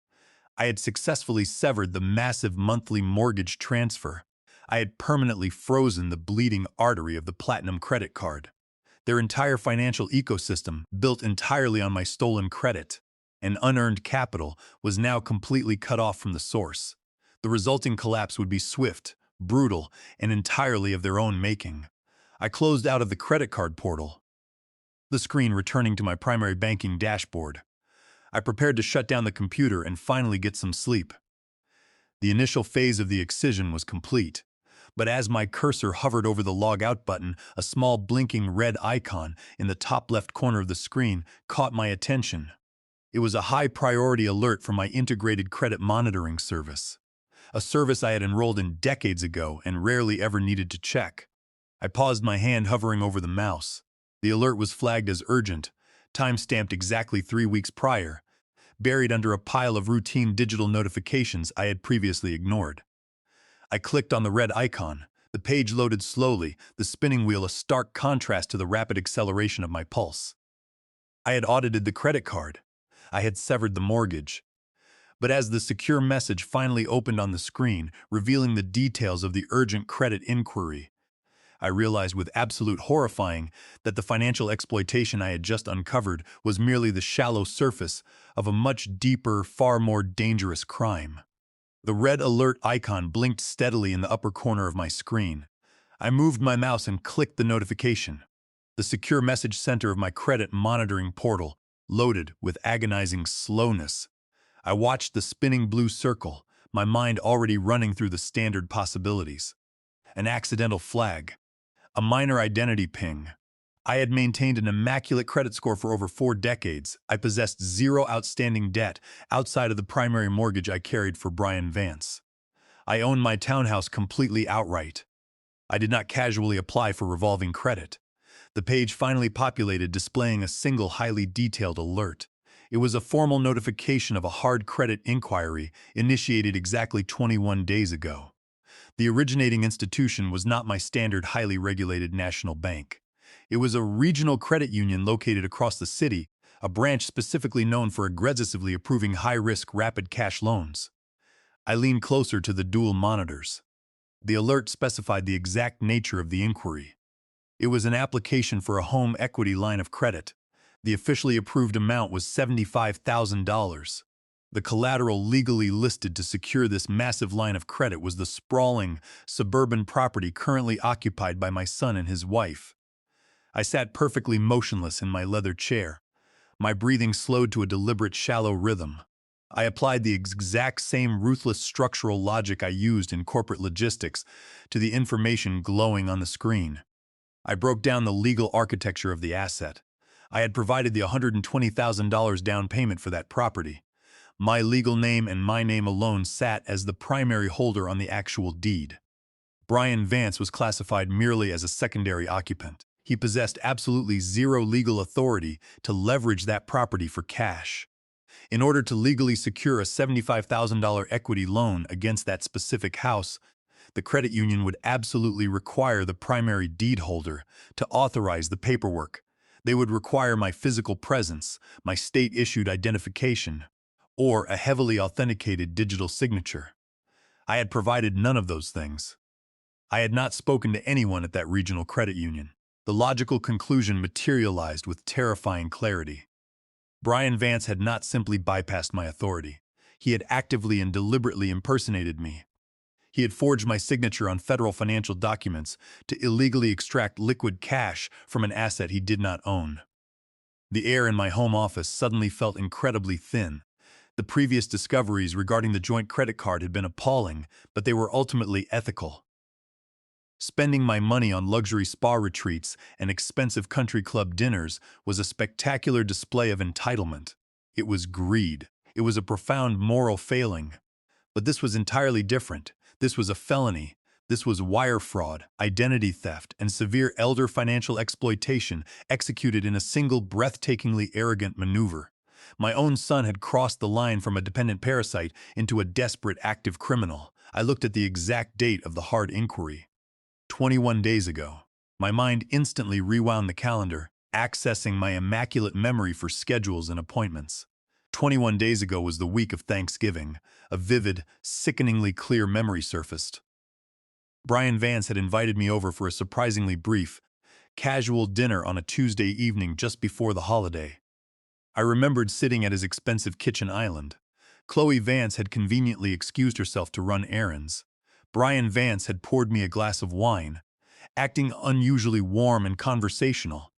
Speaker 1: I had successfully severed the massive monthly mortgage transfer. I had permanently frozen the bleeding artery of the Platinum credit card. Their entire financial ecosystem, built entirely on my stolen credit and unearned capital, was now completely cut off from the source. The resulting collapse would be swift, brutal, and entirely of their own making. I closed out of the credit card portal, the screen returning to my primary banking dashboard. I prepared to shut down the computer and finally get some sleep. The initial phase of the excision was complete. But as my cursor hovered over the log out button, a small blinking red icon in the top left corner of the screen caught my attention. It was a high priority alert from my integrated credit monitoring service, a service I had enrolled in decades ago and rarely ever needed to check. I paused, my hand hovering over the mouse. The alert was flagged as urgent, time-stamped exactly 3 weeks prior, buried under a pile of routine digital notifications I had previously ignored. I clicked on the red icon. The page loaded slowly, the spinning wheel a stark contrast to the rapid acceleration of my pulse. I had audited the credit card. I had severed the mortgage. But as the secure message finally opened on the screen, revealing the details of the urgent credit inquiry, I realized with absolute horrifying that the financial exploitation I had just uncovered was merely the shallow surface of a much deeper, far more dangerous crime. The red alert icon blinked steadily in the upper corner of my screen. I moved my mouse and clicked the notification. The secure message center of my credit monitoring portal loaded with agonizing slowness. I watched the spinning blue circle, my mind already running through the standard possibilities. An accidental flag. A minor identity ping. I had maintained an immaculate credit score for over 4 decades. I possessed zero outstanding debt outside of the primary mortgage I carried for Brian Vance. I owned my townhouse completely outright. I did not casually apply for revolving credit. The page finally populated, displaying a single highly detailed alert. It was a formal notification of a hard credit inquiry initiated exactly 21 days ago. The originating institution was not my standard highly regulated national bank. It was a regional credit union located across the city, a branch specifically known for aggressively approving high-risk rapid cash loans. I leaned closer to the dual monitors. The alert specified the exact nature of the inquiry. It was an application for a home equity line of credit. The officially approved amount was $75,000. The collateral legally listed to secure this massive line of credit was the sprawling, suburban property currently occupied by my son and his wife. I sat perfectly motionless in my leather chair. My breathing slowed to a deliberate, shallow rhythm. I applied the exact same ruthless structural logic I used in corporate logistics to the information glowing on the screen. I broke down the legal architecture of the asset. I had provided the $120,000 down payment for that property. My legal name and my name alone sat as the primary holder on the actual deed. Brian Vance was classified merely as a secondary occupant. He possessed absolutely zero legal authority to leverage that property for cash. In order to legally secure a $75,000 equity loan against that specific house, the credit union would absolutely require the primary deed holder to authorize the paperwork. They would require my physical presence, my state-issued identification, or a heavily authenticated digital signature. I had provided none of those things. I had not spoken to anyone at that regional credit union. The logical conclusion materialized with terrifying clarity. Brian Vance had not simply bypassed my authority. He had actively and deliberately impersonated me. He had forged my signature on federal financial documents to illegally extract liquid cash from an asset he did not own. The air in my home office suddenly felt incredibly thin. The previous discoveries regarding the joint credit card had been appalling, but they were ultimately ethical. Spending my money on luxury spa retreats and expensive country club dinners was a spectacular display of entitlement. It was greed. It was a profound moral failing. But this was entirely different. This was a felony. This was wire fraud, identity theft, and severe elder financial exploitation executed in a single breathtakingly arrogant maneuver. My own son had crossed the line from a dependent parasite into a desperate active criminal. I looked at the exact date of the hard inquiry. 21 days ago. My mind instantly rewound the calendar, accessing my immaculate memory for schedules and appointments. 21 days ago was the week of Thanksgiving. A vivid, sickeningly clear memory surfaced. Brian Vance had invited me over for a surprisingly brief, casual dinner on a Tuesday evening just before the holiday. I remembered sitting at his expensive kitchen island. Chloe Vance had conveniently excused herself to run errands. Brian Vance had poured me a glass of wine, acting unusually warm and conversational.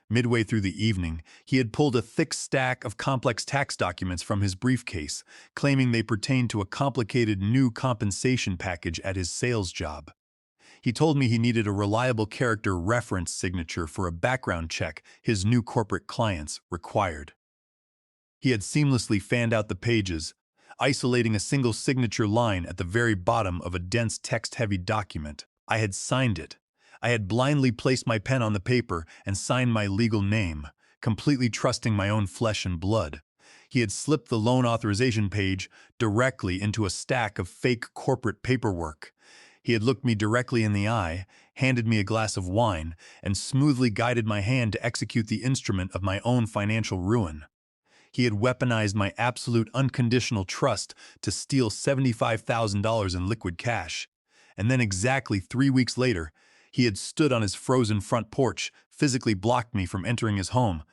Speaker 1: Midway through the evening, he had pulled a thick stack of complex tax documents from his briefcase, claiming they pertained to a complicated new compensation package at his sales job. He told me he needed a reliable character reference signature for a background check his new corporate clients required. He had seamlessly fanned out the pages, isolating a single signature line at the very bottom of a dense text-heavy document. I had signed it. I had blindly placed my pen on the paper and signed my legal name, completely trusting my own flesh and blood. He had slipped the loan authorization page directly into a stack of fake corporate paperwork. He had looked me directly in the eye, handed me a glass of wine, and smoothly guided my hand to execute the instrument of my own financial ruin. He had weaponized my absolute unconditional trust to steal $75,000 in liquid cash. And then exactly 3 weeks later, he had stood on his frozen front porch, physically blocked me from entering his home,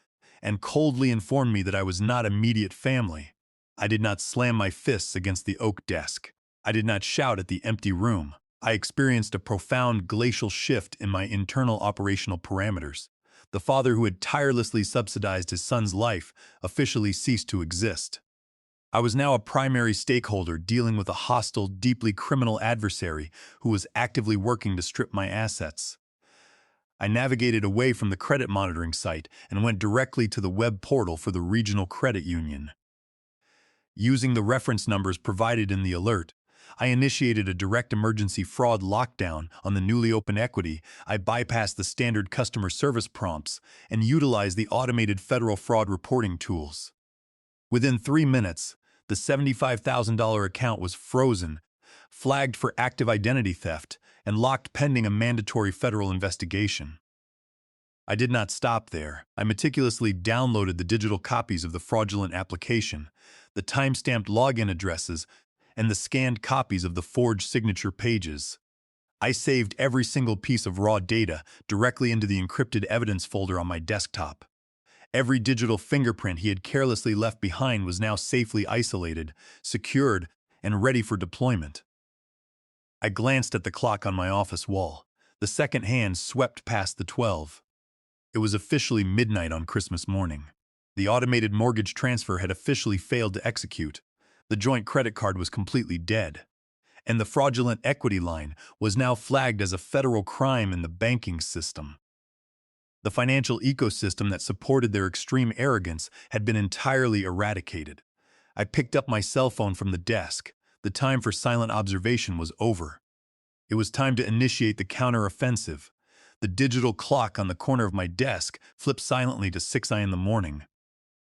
Speaker 1: and coldly informed me that I was not immediate family. I did not slam my fists against the oak desk. I did not shout at the empty room. I experienced a profound glacial shift in my internal operational parameters. The father who had tirelessly subsidized his son's life officially ceased to exist. I was now a primary stakeholder dealing with a hostile, deeply criminal adversary who was actively working to strip my assets. I navigated away from the credit monitoring site and went directly to the web portal for the regional credit union. Using the reference numbers provided in the alert, I initiated a direct emergency fraud lockdown on the newly opened equity. I bypassed the standard customer service prompts and utilized the automated federal fraud reporting tools. Within 3 minutes, the $75,000 account was frozen, flagged for active identity theft, and locked pending a mandatory federal investigation. I did not stop there. I meticulously downloaded the digital copies of the fraudulent application, the time-stamped login addresses, and the scanned copies of the forged signature pages. I saved every single piece of raw data directly into the encrypted evidence folder on my desktop. Every digital fingerprint he had carelessly left behind was now safely isolated, secured, and ready for deployment. I glanced at the clock on my office wall. The second hand swept past the 12. It was officially midnight on Christmas morning. The automated mortgage transfer had officially failed to execute. The joint credit card was completely dead. And the fraudulent equity line was now flagged as a federal crime in the banking system. The financial ecosystem that supported their extreme arrogance had been entirely eradicated. I picked up my cell phone from the desk. The time for silent observation was over. It was time to initiate the counter-offensive. The digital clock on the corner of my desk flipped silently to 6 a.m. in the morning.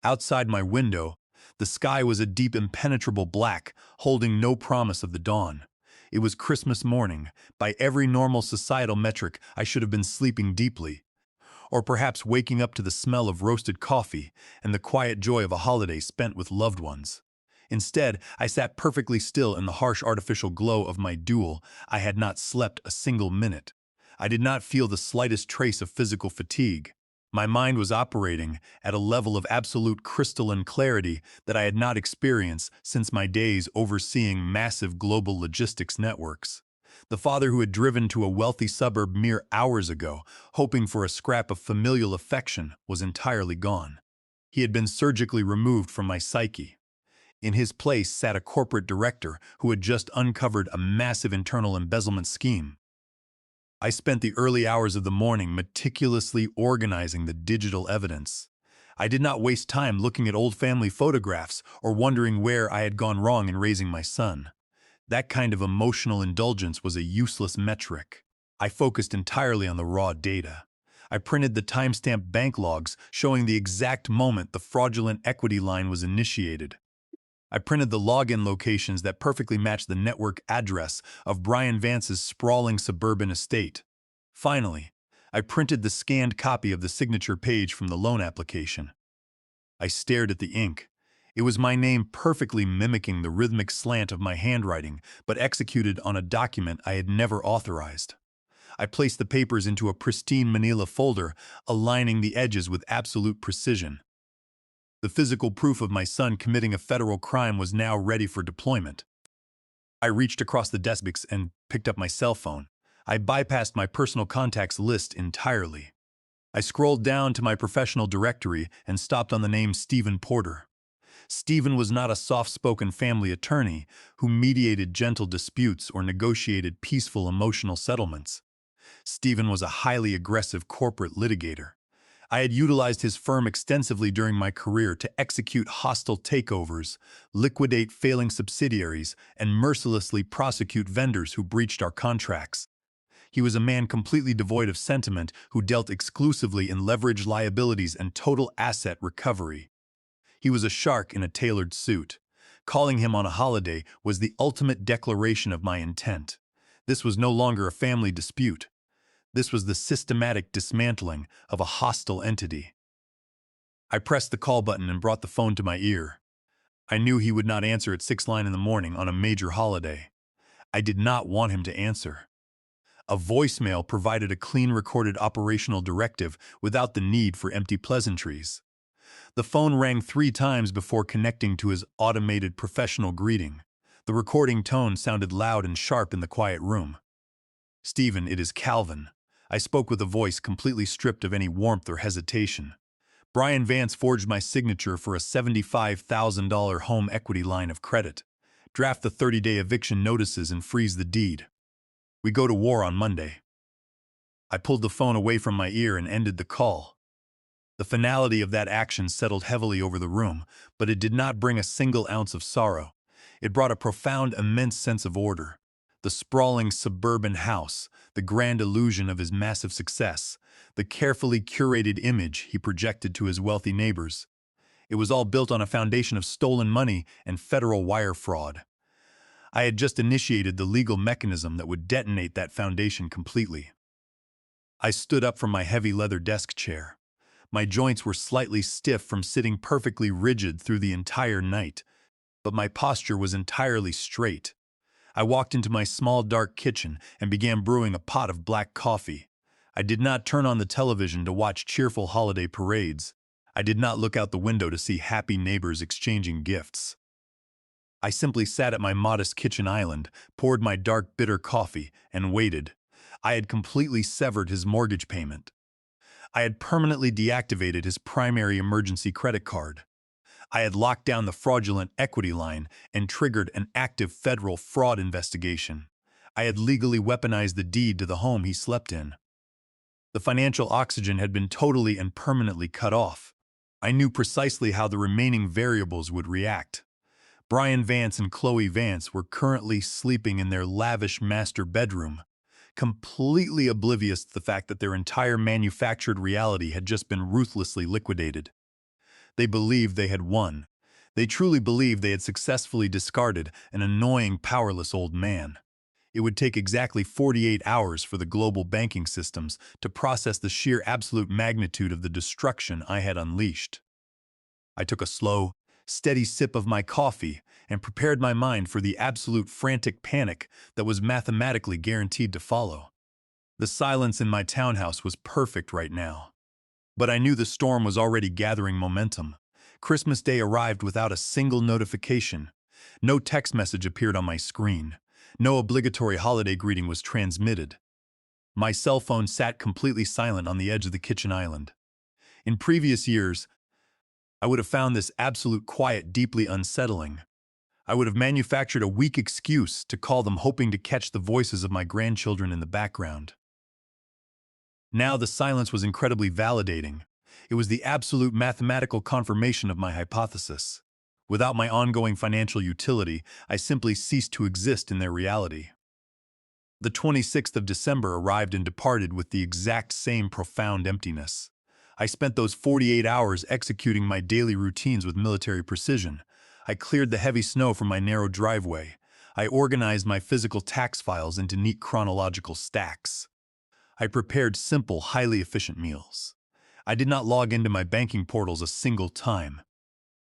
Speaker 1: Outside my window, the sky was a deep, impenetrable black, holding no promise of the dawn. It was Christmas morning. By every normal societal metric, I should have been sleeping deeply, or perhaps waking up to the smell of roasted coffee and the quiet joy of a holiday spent with loved ones. Instead, I sat perfectly still in the harsh artificial glow of my duel. I had not slept a single minute. I did not feel the slightest trace of physical fatigue. My mind was operating at a level of absolute crystalline clarity that I had not experienced since my days overseeing massive global logistics networks. The father who had driven to a wealthy suburb mere hours ago, hoping for a scrap of familial affection, was entirely gone. He had been surgically removed from my psyche. In his place sat a corporate director who had just uncovered a massive internal embezzlement scheme. I spent the early hours of the morning meticulously organizing the digital evidence. I did not waste time looking at old family photographs or wondering where I had gone wrong in raising my son. That kind of emotional indulgence was a useless metric. I focused entirely on the raw data. I printed the timestamped bank logs showing the exact moment the fraudulent equity line was initiated. I printed the login locations that perfectly matched the network address of Brian Vance's sprawling suburban estate. Finally, I printed the scanned copy of the signature page from the loan application. I stared at the ink. It was my name perfectly mimicking the rhythmic slant of my handwriting, but executed on a document I had never authorized. I placed the papers into a pristine manila folder, aligning the edges with absolute precision. The physical proof of my son committing a federal crime was now ready for deployment. I reached across the desk and picked up my cell phone. I bypassed my personal contacts list entirely. I scrolled down to my professional directory and stopped on the name Stephen Porter. Stephen was not a soft-spoken family attorney who mediated gentle disputes or negotiated peaceful emotional settlements. Stephen was a highly aggressive corporate litigator. I had utilized his firm extensively during my career to execute hostile takeovers, liquidate failing subsidiaries, and mercilessly prosecute vendors who breached our contracts. He was a man completely devoid of sentiment who dealt exclusively in leveraged liabilities and total asset recovery. He was a shark in a tailored suit. Calling him on a holiday was the ultimate declaration of my intent. This was no longer a family dispute. This was the systematic dismantling of a hostile entity. I pressed the call button and brought the phone to my ear. I knew he would not answer at 6 in the morning on a major holiday. I did not want him to answer. A voicemail provided a clean recorded operational directive without the need for empty pleasantries. The phone rang 3 times before connecting to his automated professional greeting. The recording tone sounded loud and sharp in the quiet room. "Stephen, it is Calvin." I spoke with a voice completely stripped of any warmth or hesitation. "Brian Vance forged my signature for a $75,000 home equity line of credit. Draft the 30-day eviction notices and freeze the deed. We go to war on Monday." I pulled the phone away from my ear and ended the call. The finality of that action settled heavily over the room, but it did not bring a single ounce of sorrow. It brought a profound, immense sense of order. The sprawling suburban house, the grand illusion of his massive success, the carefully curated image he projected to his wealthy neighbors. It was all built on a foundation of stolen money and federal wire fraud. I had just initiated the legal mechanism that would detonate that foundation completely. I stood up from my heavy leather desk chair. My joints were slightly stiff from sitting perfectly rigid through the entire night, but my posture was entirely straight. I walked into my small dark kitchen and began brewing a pot of black coffee. I did not turn on the television to watch cheerful holiday parades. I did not look out the window to see happy neighbors exchanging gifts. I simply sat at my modest kitchen island, poured my dark, bitter coffee, and waited. I had completely severed his mortgage payment. I had permanently deactivated his primary emergency credit card. I had locked down the fraudulent equity line and triggered an active federal fraud investigation. I had legally weaponized the deed to the home he slept in. The financial oxygen had been totally and permanently cut off. I knew precisely how the remaining variables would react. Brian Vance and Chloe Vance were currently sleeping in their lavish master bedroom, completely oblivious to the fact that their entire manufactured reality had just been ruthlessly liquidated. They believed they had won. They truly believed they had successfully discarded an annoying, powerless old man. It would take exactly 48 hours for the global banking systems to process the sheer absolute magnitude of the destruction I had unleashed. I took a slow, steady sip of my coffee and prepared my mind for the absolute frantic panic that was mathematically guaranteed to follow. The silence in my townhouse was perfect right now. But I knew the storm was already gathering momentum. Christmas Day arrived without a single notification. No text message appeared on my screen. No obligatory holiday greeting was transmitted. My cell phone sat completely silent on the edge of the kitchen island. In previous years, I would have found this absolute quiet deeply unsettling. I would have manufactured a weak excuse to call them, hoping to catch the voices of my grandchildren in the background. Now the silence was incredibly validating. It was the absolute mathematical confirmation of my hypothesis. Without my ongoing financial utility, I simply ceased to exist in their reality. The 26th of December arrived and departed with the exact same profound emptiness. I spent those 48 hours executing my daily routines with military precision. I cleared the heavy snow from my narrow driveway. I organized my physical tax files into neat chronological stacks. I prepared simple, highly efficient meals. I did not log into my banking portals a single time.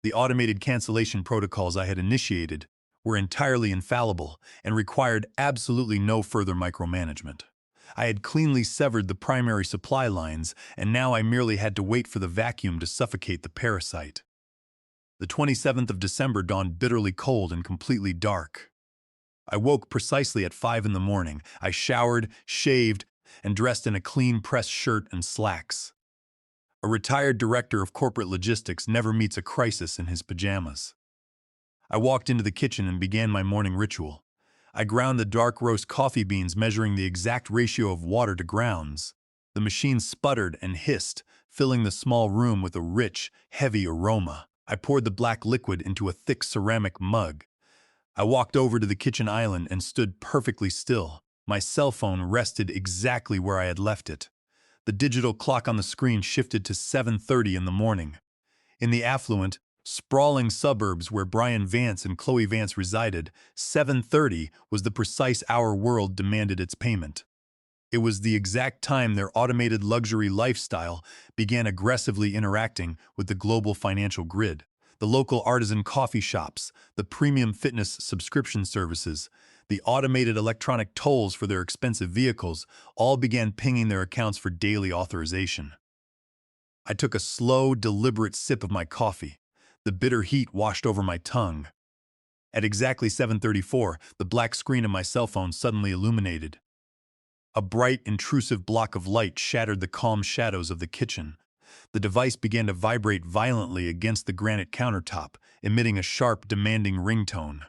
Speaker 1: The automated cancellation protocols I had initiated were entirely infallible and required absolutely no further micromanagement. I had cleanly severed the primary supply lines, and now I merely had to wait for the vacuum to suffocate the parasite. The 27th of December dawned bitterly cold and completely dark. I woke precisely at 5 in the morning. I showered, shaved, and dressed in a clean pressed shirt and slacks. A retired director of corporate logistics never meets a crisis in his pajamas. I walked into the kitchen and began my morning ritual. I ground the dark roast coffee beans, measuring the exact ratio of water to grounds. The machine sputtered and hissed, filling the small room with a rich, heavy aroma. I poured the black liquid into a thick ceramic mug. I walked over to the kitchen island and stood perfectly still. My cell phone rested exactly where I had left it. The digital clock on the screen shifted to 7:30 in the morning. In the affluent, sprawling suburbs where Brian Vance and Chloe Vance resided, 7:30 was the precise hour world demanded its payment. It was the exact time their automated luxury lifestyle began aggressively interacting with the global financial grid. The local artisan coffee shops, the premium fitness subscription services, the automated electronic tolls for their expensive vehicles all began pinging their accounts for daily authorization. I took a slow, deliberate sip of my coffee. The bitter heat washed over my tongue. At exactly 7:34, the black screen of my cell phone suddenly illuminated. A bright, intrusive block of light shattered the calm shadows of the kitchen. The device began to vibrate violently against the granite countertop, emitting a sharp, demanding ringtone.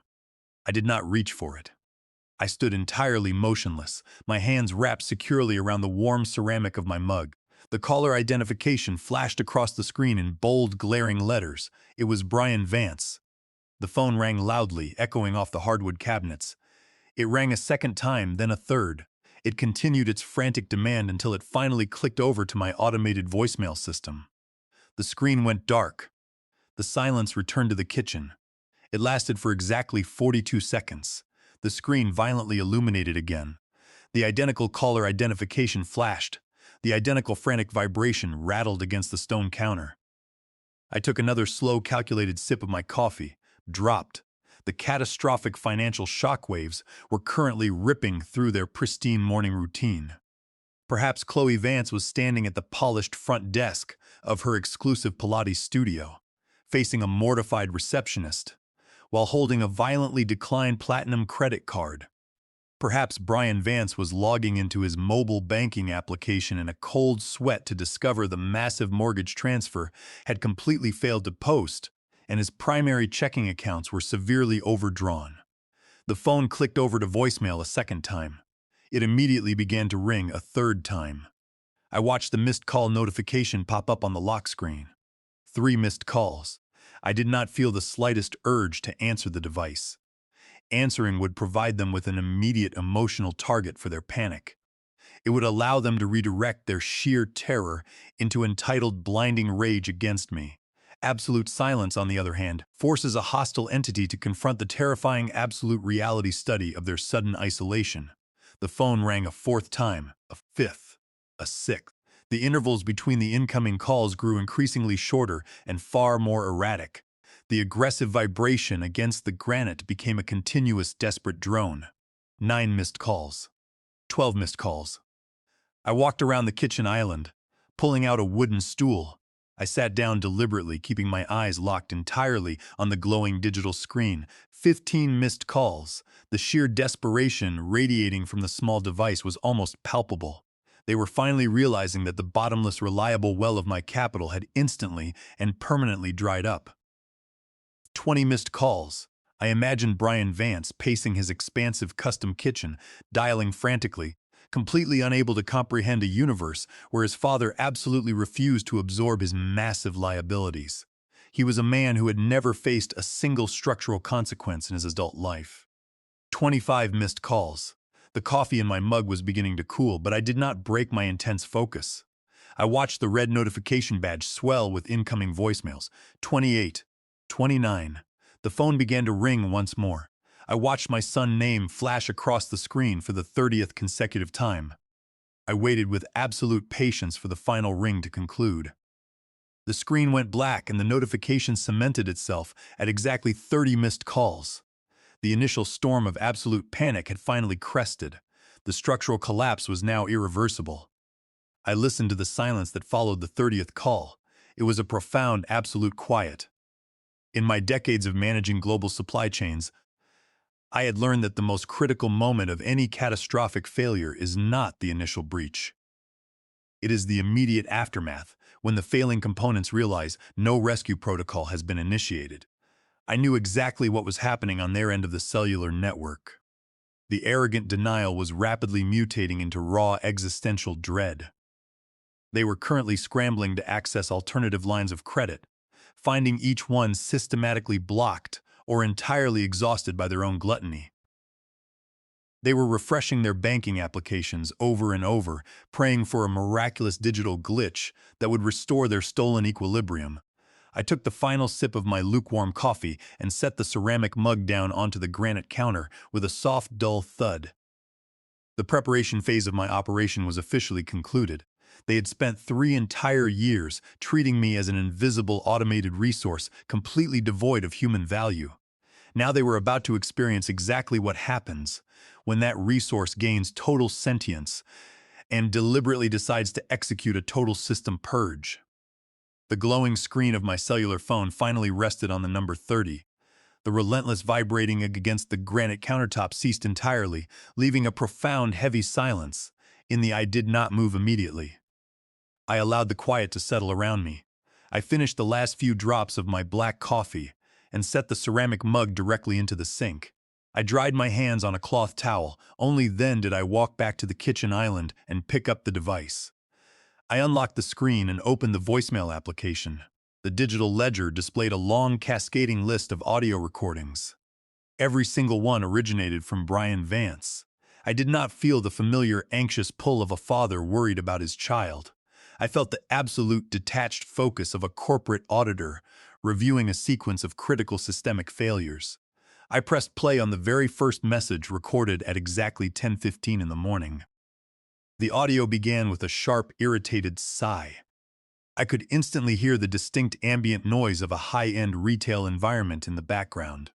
Speaker 1: I did not reach for it. I stood entirely motionless, my hands wrapped securely around the warm ceramic of my mug. The caller identification flashed across the screen in bold, glaring letters. It was Brian Vance. The phone rang loudly, echoing off the hardwood cabinets. It rang a second time, then a third. It continued its frantic demand until it finally clicked over to my automated voicemail system. The screen went dark. The silence returned to the kitchen. It lasted for exactly 42 seconds. The screen violently illuminated again. The identical caller identification flashed. The identical frantic vibration rattled against the stone counter. I took another slow, calculated sip of my coffee, dropped. The catastrophic financial shockwaves were currently ripping through their pristine morning routine. Perhaps Chloe Vance was standing at the polished front desk of her exclusive Pilates studio, facing a mortified receptionist, while holding a violently declined platinum credit card. Perhaps Brian Vance was logging into his mobile banking application in a cold sweat to discover the massive mortgage transfer had completely failed to post, and his primary checking accounts were severely overdrawn. The phone clicked over to voicemail a second time. It immediately began to ring a third time. I watched the missed call notification pop up on the lock screen. 3 missed calls. I did not feel the slightest urge to answer the device. Answering would provide them with an immediate emotional target for their panic. It would allow them to redirect their sheer terror into entitled blinding rage against me. Absolute silence, on the other hand, forces a hostile entity to confront the terrifying absolute reality study of their sudden isolation. The phone rang a fourth time, a fifth, a sixth. The intervals between the incoming calls grew increasingly shorter and far more erratic. The aggressive vibration against the granite became a continuous, desperate drone. 9 missed calls. 12 missed calls. I walked around the kitchen island, pulling out a wooden stool. I sat down deliberately, keeping my eyes locked entirely on the glowing digital screen. 15 missed calls. The sheer desperation radiating from the small device was almost palpable. They were finally realizing that the bottomless, reliable well of my capital had instantly and permanently dried up. 20 missed calls. I imagined Brian Vance pacing his expansive custom kitchen, dialing frantically, completely unable to comprehend a universe where his father absolutely refused to absorb his massive liabilities. He was a man who had never faced a single structural consequence in his adult life. 25 missed calls. The coffee in my mug was beginning to cool, but I did not break my intense focus. I watched the red notification badge swell with incoming voicemails. 28. 29. The phone began to ring once more. I watched my son's name flash across the screen for the 30th consecutive time. I waited with absolute patience for the final ring to conclude. The screen went black and the notification cemented itself at exactly 30 missed calls. The initial storm of absolute panic had finally crested. The structural collapse was now irreversible. I listened to the silence that followed the 30th call. It was a profound, absolute quiet. In my decades of managing global supply chains, I had learned that the most critical moment of any catastrophic failure is not the initial breach. It is the immediate aftermath, when the failing components realize no rescue protocol has been initiated. I knew exactly what was happening on their end of the cellular network. The arrogant denial was rapidly mutating into raw existential dread. They were currently scrambling to access alternative lines of credit, finding each one systematically blocked or entirely exhausted by their own gluttony. They were refreshing their banking applications over and over, praying for a miraculous digital glitch that would restore their stolen equilibrium. I took the final sip of my lukewarm coffee and set the ceramic mug down onto the granite counter with a soft, dull thud. The preparation phase of my operation was officially concluded. They had spent 3 entire years treating me as an invisible automated resource completely devoid of human value. Now they were about to experience exactly what happens when that resource gains total sentience and deliberately decides to execute a total system purge. The glowing screen of my cellular phone finally rested on the number 30. The relentless vibrating against the granite countertop ceased entirely, leaving a profound, heavy silence. I did not move immediately. I allowed the quiet to settle around me. I finished the last few drops of my black coffee and set the ceramic mug directly into the sink. I dried my hands on a cloth towel. Only then did I walk back to the kitchen island and pick up the device. I unlocked the screen and opened the voicemail application. The digital ledger displayed a long, cascading list of audio recordings. Every single one originated from Brian Vance. I did not feel the familiar, anxious pull of a father worried about his child. I felt the absolute detached focus of a corporate auditor reviewing a sequence of critical systemic failures. I pressed play on the very first message recorded at exactly 10:15 in the morning. The audio began with a sharp, irritated sigh. I could instantly hear the distinct ambient noise of a high-end retail environment in the background.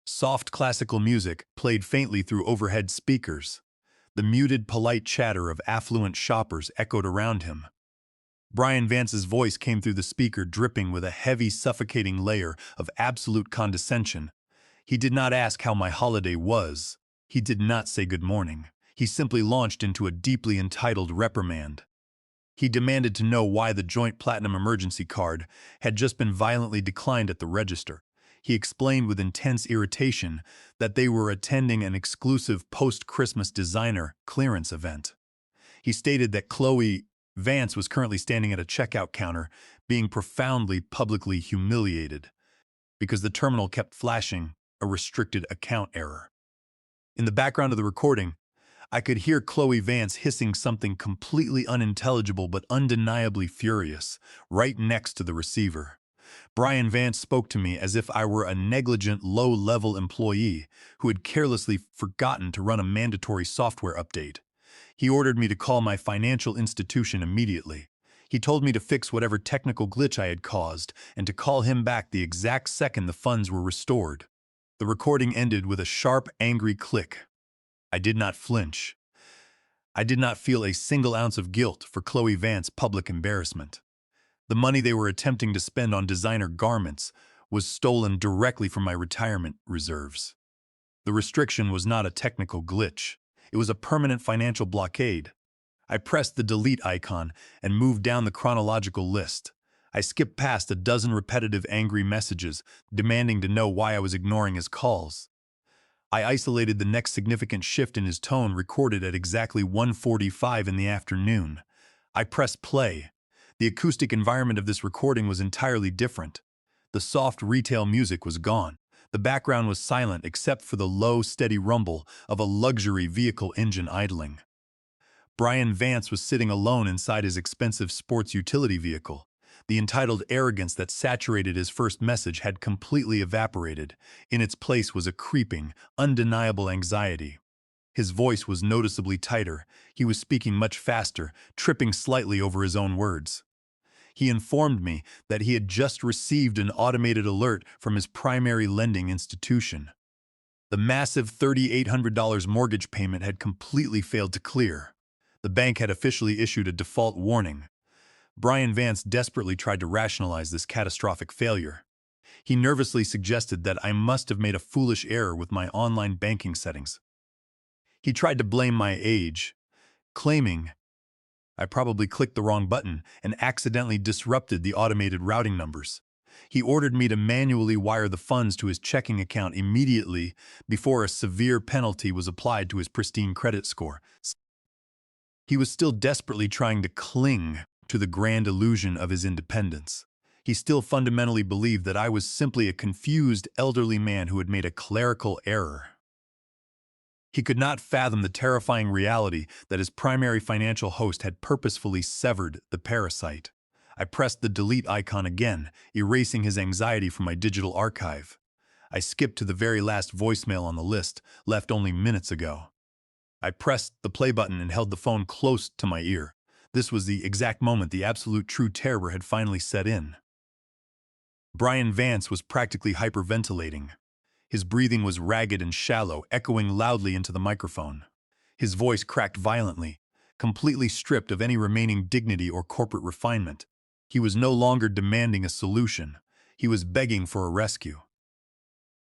Speaker 1: Soft classical music played faintly through overhead speakers. The muted, polite chatter of affluent shoppers echoed around him. Brian Vance's voice came through the speaker, dripping with a heavy, suffocating layer of absolute condescension. He did not ask how my holiday was. He did not say good morning. He simply launched into a deeply entitled reprimand. He demanded to know why the Joint Platinum Emergency Card had just been violently declined at the register. He explained with intense irritation that they were attending an exclusive post-Christmas designer clearance event. He stated that Chloe Vance was currently standing at a checkout counter, being profoundly publicly humiliated because the terminal kept flashing a restricted account error. In the background of the recording, I could hear Chloe Vance hissing something completely unintelligible but undeniably furious, right next to the receiver. Brian Vance spoke to me as if I were a negligent, low-level employee who had carelessly forgotten to run a mandatory software update. He ordered me to call my financial institution immediately. He told me to fix whatever technical glitch I had caused and to call him back the exact second the funds were restored. The recording ended with a sharp, angry click. I did not flinch. I did not feel a single ounce of guilt for Chloe Vance's public embarrassment. The money they were attempting to spend on designer garments was stolen directly from my retirement reserves. The restriction was not a technical glitch. It was a permanent financial blockade. I pressed the delete icon and moved down the chronological list. I skipped past a dozen repetitive angry messages demanding to know why I was ignoring his calls. I isolated the next significant shift in his tone recorded at exactly 1:45 in the afternoon. I pressed play. The acoustic environment of this recording was entirely different. The soft retail music was gone. The background was silent except for the low, steady rumble of a luxury vehicle engine idling. Brian Vance was sitting alone inside his expensive sports utility vehicle. The entitled arrogance that saturated his first message had completely evaporated. In its place was a creeping, undeniable anxiety. His voice was noticeably tighter. He was speaking much faster, tripping slightly over his own words. He informed me that he had just received an automated alert from his primary lending institution. The massive $3,800 mortgage payment had completely failed to clear. The bank had officially issued a default warning. Brian Vance desperately tried to rationalize this catastrophic failure. He nervously suggested that I must have made a foolish error with my online banking settings. He tried to blame my age, claiming I probably clicked the wrong button and accidentally disrupted the automated routing numbers. He ordered me to manually wire the funds to his checking account immediately before a severe penalty was applied to his pristine credit score. He was still desperately trying to cling to the grand illusion of his independence. He still fundamentally believed that I was simply a confused elderly man who had made a clerical error. He could not fathom the terrifying reality that his primary financial host had purposefully severed the parasite. I pressed the delete icon again, erasing his anxiety from my digital archive. I skipped to the very last voicemail on the list, left only minutes ago. I pressed the play button and held the phone close to my ear. This was the exact moment the absolute true terror had finally set in. Brian Vance was practically hyperventilating. His breathing was ragged and shallow, echoing loudly into the microphone. His voice cracked violently, completely stripped of any remaining dignity or corporate refinement. He was no longer demanding a solution. He was begging for a rescue.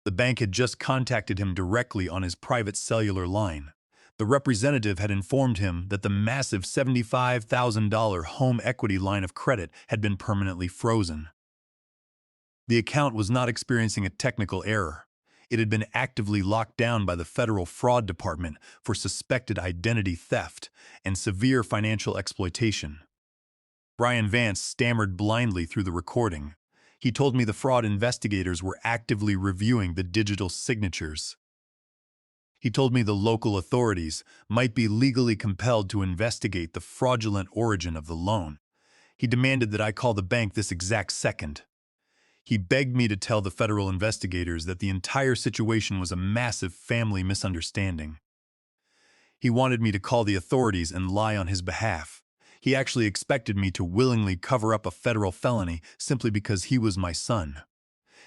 Speaker 1: The bank had just contacted him directly on his private cellular line. The representative had informed him that the massive $75,000 home equity line of credit had been permanently frozen. The account was not experiencing a technical error. It had been actively locked down by the Federal Fraud Department for suspected identity theft and severe financial exploitation. Brian Vance stammered blindly through the recording. He told me the fraud investigators were actively reviewing the digital signatures. He told me the local authorities might be legally compelled to investigate the fraudulent origin of the loan. He demanded that I call the bank this exact second. He begged me to tell the federal investigators that the entire situation was a massive family misunderstanding. He wanted me to call the authorities and lie on his behalf. He actually expected me to willingly cover up a federal felony simply because he was my son.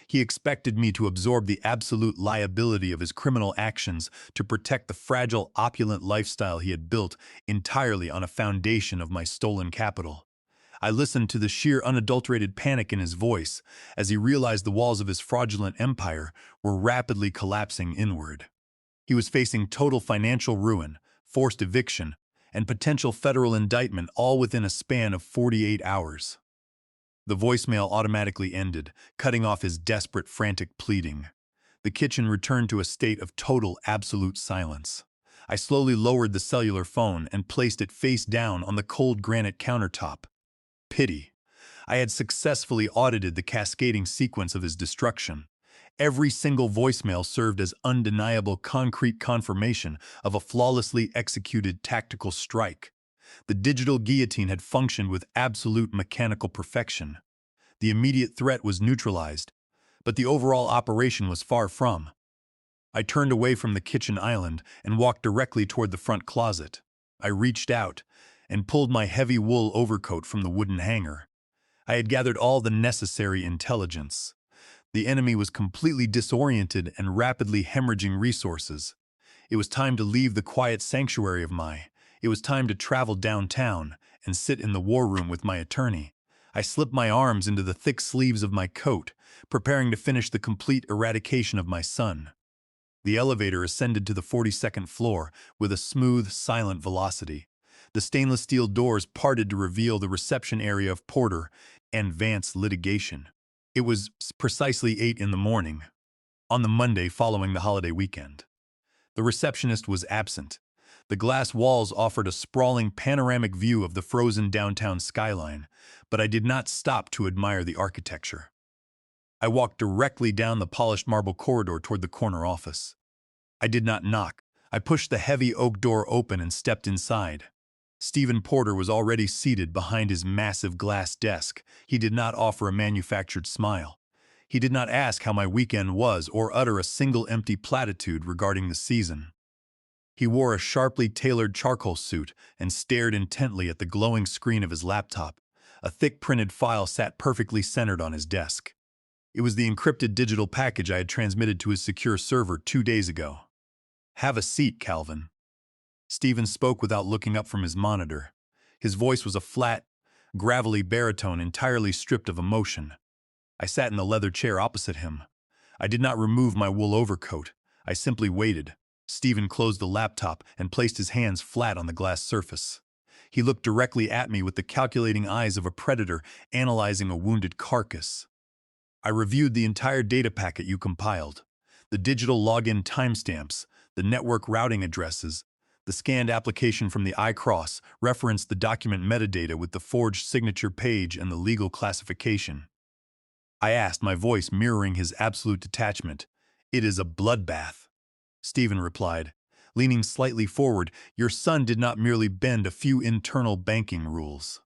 Speaker 1: He expected me to absorb the absolute liability of his criminal actions to protect the fragile, opulent lifestyle he had built entirely on a foundation of my stolen capital. I listened to the sheer unadulterated panic in his voice as he realized the walls of his fraudulent empire were rapidly collapsing inward. He was facing total financial ruin, forced eviction, and potential federal indictment all within a span of 48 hours. The voicemail automatically ended, cutting off his desperate, frantic pleading. The kitchen returned to a state of total, absolute silence. I slowly lowered the cellular phone and placed it face down on the cold granite countertop. Pity. I had successfully audited the cascading sequence of his destruction. Every single voicemail served as undeniable concrete confirmation of a flawlessly executed tactical strike. The digital guillotine had functioned with absolute mechanical perfection. The immediate threat was neutralized, but the overall operation was far from. I turned away from the kitchen island and walked directly toward the front closet. I reached out and pulled my heavy wool overcoat from the wooden hanger. I had gathered all the necessary intelligence. The enemy was completely disoriented and rapidly hemorrhaging resources. It was time to leave the quiet sanctuary of my. It was time to travel downtown and sit in the war room with my attorney. I slipped my arms into the thick sleeves of my coat, preparing to finish the complete eradication of my son. The elevator ascended to the 42nd floor with a smooth, silent velocity. The stainless steel doors parted to reveal the reception area of Porter and Vance litigation. It was precisely 8 in the morning, on the Monday following the holiday weekend. The receptionist was absent. The glass walls offered a sprawling panoramic view of the frozen downtown skyline, but I did not stop to admire the architecture. I walked directly down the polished marble corridor toward the corner office. I did not knock. I pushed the heavy oak door open and stepped inside. Stephen Porter was already seated behind his massive glass desk. He did not offer a manufactured smile. He did not ask how my weekend was or utter a single empty platitude regarding the season. He wore a sharply tailored charcoal suit and stared intently at the glowing screen of his laptop. A thick printed file sat perfectly centered on his desk. It was the encrypted digital package I had transmitted to his secure server 2 days ago. "Have a seat, Calvin." Stephen spoke without looking up from his monitor. His voice was a flat, gravelly baritone entirely stripped of emotion. I sat in the leather chair opposite him. I did not remove my wool overcoat. I simply waited. Stephen closed the laptop and placed his hands flat on the glass surface. He looked directly at me with the calculating eyes of a predator analyzing a wounded carcass. I reviewed the entire data packet you compiled. The digital login timestamps, the network routing addresses, the scanned application from the iCross referenced the document metadata with the forged signature page and the legal classification. I asked, my voice mirroring his absolute detachment. "It is a bloodbath." Stephen replied, leaning slightly forward, "Your son did not merely bend a few internal banking rules.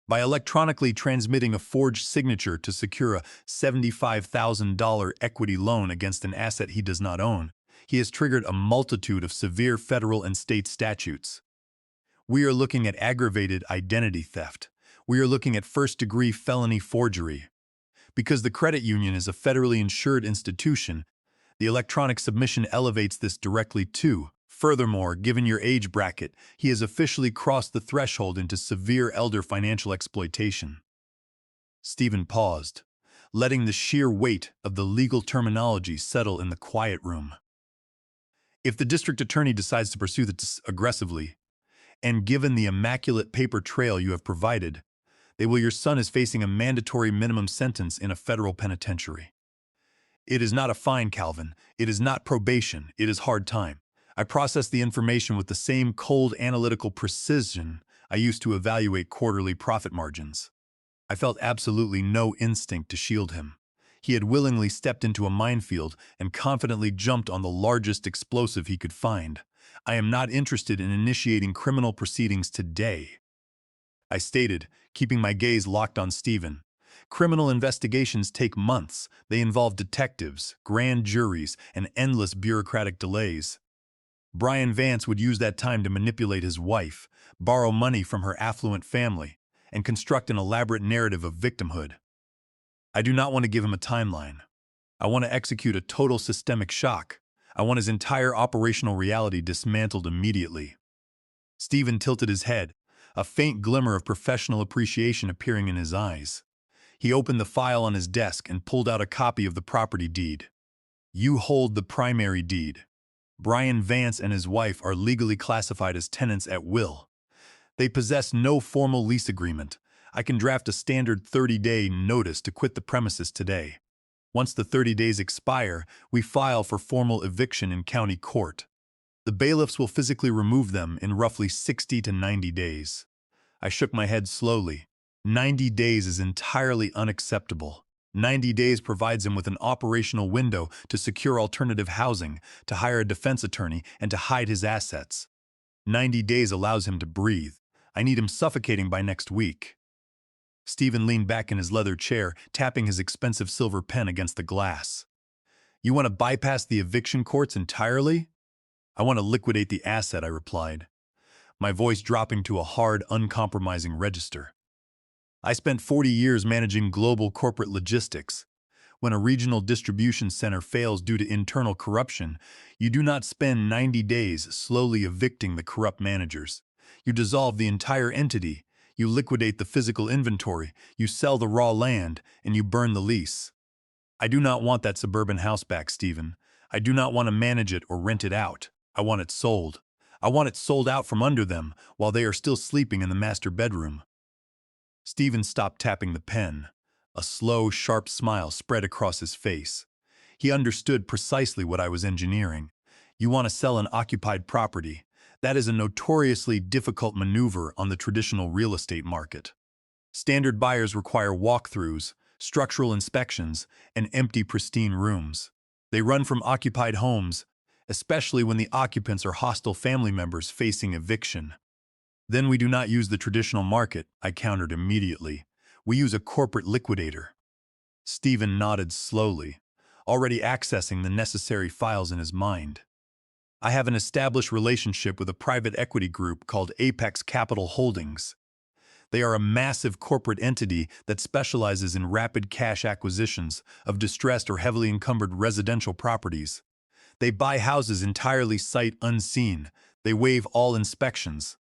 Speaker 1: By electronically transmitting a forged signature to secure a $75,000 equity loan against an asset he does not own, he has triggered a multitude of severe federal and state statutes. We are looking at aggravated identity theft. We are looking at first-degree felony forgery. Because the credit union is a federally insured institution, the electronic submission elevates this directly to. Furthermore, given your age bracket, he has officially crossed the threshold into severe elder financial exploitation." Stephen paused, letting the sheer weight of the legal terminology settle in the quiet room. "If the district attorney decides to pursue this aggressively, and given the immaculate paper trail you have provided, your son is facing a mandatory minimum sentence in a federal penitentiary. It is not a fine, Calvin. It is not probation. It is hard time. I process the information with the same cold analytical precision I used to evaluate quarterly profit margins." I felt absolutely no instinct to shield him. He had willingly stepped into a minefield and confidently jumped on the largest explosive he could find. "I am not interested in initiating criminal proceedings today," I stated, keeping my gaze locked on Stephen. "Criminal investigations take months. They involve detectives, grand juries, and endless bureaucratic delays. Brian Vance would use that time to manipulate his wife, borrow money from her affluent family, and construct an elaborate narrative of victimhood. I do not want to give him a timeline. I want to execute a total systemic shock. I want his entire operational reality dismantled immediately." Stephen tilted his head, a faint glimmer of professional appreciation appearing in his eyes. He opened the file on his desk and pulled out a copy of the property deed. "You hold the primary deed. Brian Vance and his wife are legally classified as tenants at will. They possess no formal lease agreement. I can draft a standard 30-day notice to quit the premises today. Once the 30 days expire, we file for formal eviction in county court. The bailiffs will physically remove them in roughly 60 to 90 days. I shook my head slowly. 90 days is entirely unacceptable. 90 days provides him with an operational window to secure alternative housing, to hire a defense attorney, and to hide his assets. 90 days allows him to breathe. I need him suffocating by next week." Stephen leaned back in his leather chair, tapping his expensive silver pen against the glass. "You want to bypass the eviction courts entirely?" "I want to liquidate the asset," I replied, my voice dropping to a hard, uncompromising register. "I spent 40 years managing global corporate logistics. When a regional distribution center fails due to internal corruption, you do not spend 90 days slowly evicting the corrupt managers. You dissolve the entire entity, you liquidate the physical inventory, you sell the raw land, and you burn the lease. I do not want that suburban house back, Stephen. I do not want to manage it or rent it out. I want it sold. I want it sold out from under them while they are still sleeping in the master bedroom." Stephen stopped tapping the pen. A slow, sharp smile spread across his face. He understood precisely what I was engineering. You want to sell an occupied property. That is a notoriously difficult maneuver on the traditional real estate market. Standard buyers require walkthroughs, structural inspections, and empty, pristine rooms. They run from occupied homes, especially when the occupants are hostile family members facing eviction. "Then we do not use the traditional market," I countered immediately. "We use a corporate liquidator." Stephen nodded slowly, already accessing the necessary files in his mind. "I have an established relationship with a private equity group called Apex Capital Holdings. They are a massive corporate entity that specializes in rapid cash acquisitions of distressed or heavily encumbered residential properties. They buy houses entirely sight unseen. They waive all inspections.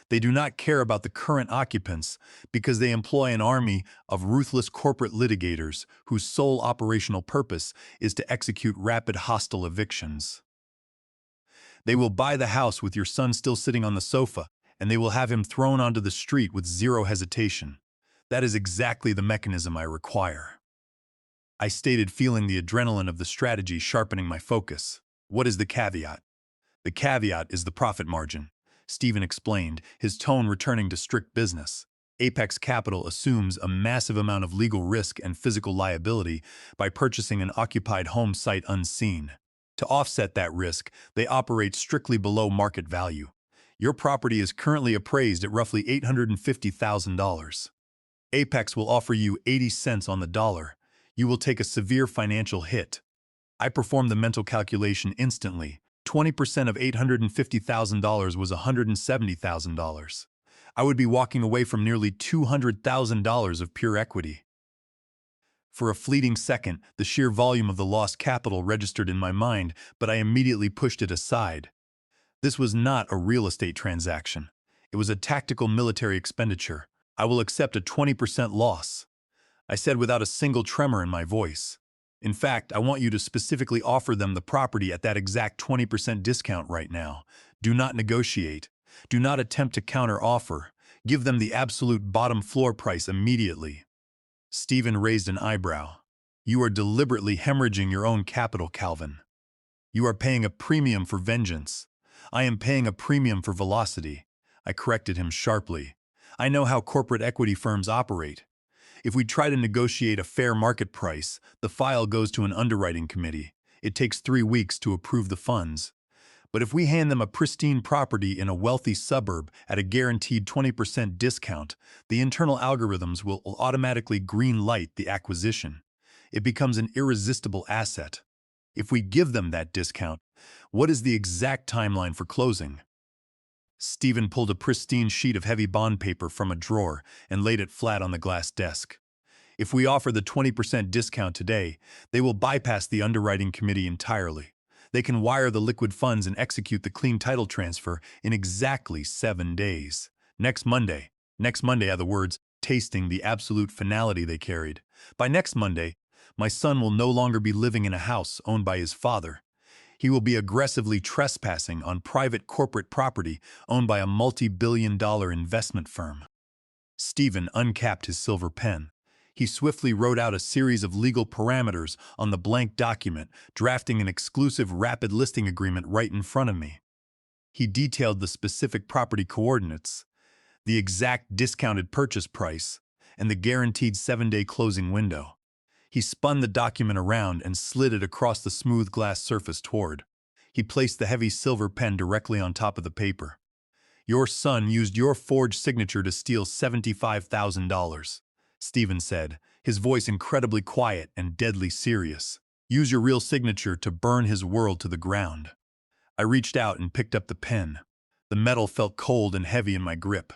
Speaker 1: They do not care about the current occupants because they employ an army of ruthless corporate litigators whose sole operational purpose is to execute rapid hostile evictions. They will buy the house with your son still sitting on the sofa and they will have him thrown onto the street with zero hesitation. That is exactly the mechanism I require. I stated, feeling the adrenaline of the strategy sharpening my focus. What is the caveat? The caveat is the profit margin, Stephen explained, his tone returning to strict business. Apex Capital assumes a massive amount of legal risk and physical liability by purchasing an occupied home sight unseen. To offset that risk, they operate strictly below market value. Your property is currently appraised at roughly $850,000. Apex will offer you 80 cents on the dollar. You will take a severe financial hit. I performed the mental calculation instantly. 20% of $850,000 was $170,000. I would be walking away from nearly $200,000 of pure equity. For a fleeting second, the sheer volume of the lost capital registered in my mind, but I immediately pushed it aside. This was not a real estate transaction. It was a tactical military expenditure. I will accept a 20% loss, I said without a single tremor in my voice. In fact, I want you to specifically offer them the property at that exact 20% discount right now. Do not negotiate. Do not attempt to counter-offer. Give them the absolute bottom floor price immediately. Stephen raised an eyebrow. You are deliberately hemorrhaging your own capital, Calvin. You are paying a premium for vengeance. I am paying a premium for velocity. I corrected him sharply. I know how corporate equity firms operate. If we try to negotiate a fair market price, the file goes to an underwriting committee. It takes 3 weeks to approve the funds. But if we hand them a pristine property in a wealthy suburb at a guaranteed 20% discount, the internal algorithms will automatically green light the acquisition. It becomes an irresistible asset. If we give them that discount, what is the exact timeline for closing? Stephen pulled a pristine sheet of heavy bond paper from a drawer and laid it flat on the glass desk. If we offer the 20% discount today, they will bypass the underwriting committee entirely. They can wire the liquid funds and execute the clean title transfer in exactly 7 days. Next Monday are the words, tasting the absolute finality they carried. By next Monday, my son will no longer be living in a house owned by his father. He will be aggressively trespassing on private corporate property owned by a multi-billion-dollar investment firm. Stephen uncapped his silver pen. He swiftly wrote out a series of legal parameters on the blank document, drafting an exclusive rapid listing agreement right in front of me. He detailed the specific property coordinates, the exact discounted purchase price, and the guaranteed 7-day closing window. He spun the document around and slid it across the smooth glass surface toward. He placed the heavy silver pen directly on top of the paper. Your son used your forged signature to steal $75,000, Stephen said, his voice incredibly quiet and deadly serious. Use your real signature to burn his world to the ground. I reached out and picked up the pen. The metal felt cold and heavy in my grip.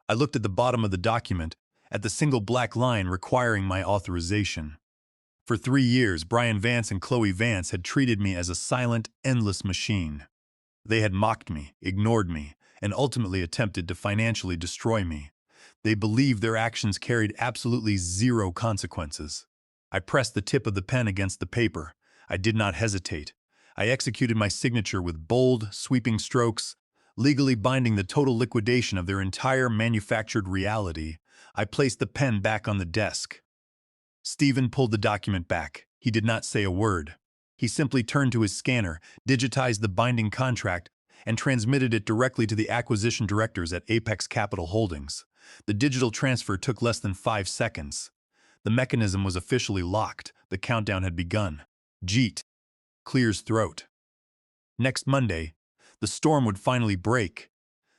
Speaker 1: I looked at the bottom of the document, at the single black line requiring my authorization. For 3 years, Brian Vance and Chloe Vance had treated me as a silent, endless machine. They had mocked me, ignored me, and ultimately attempted to financially destroy me. They believed their actions carried absolutely zero consequences. I pressed the tip of the pen against the paper. I did not hesitate. I executed my signature with bold, sweeping strokes, legally binding the total liquidation of their entire manufactured reality. I placed the pen back on the desk. Stephen pulled the document back. He did not say a word. He simply turned to his scanner, digitized the binding contract, and transmitted it directly to the acquisition directors at Apex Capital Holdings. The digital transfer took less than 5 seconds. The mechanism was officially locked. The countdown had begun. Jeet. Clear's throat. Next Monday, the storm would finally break.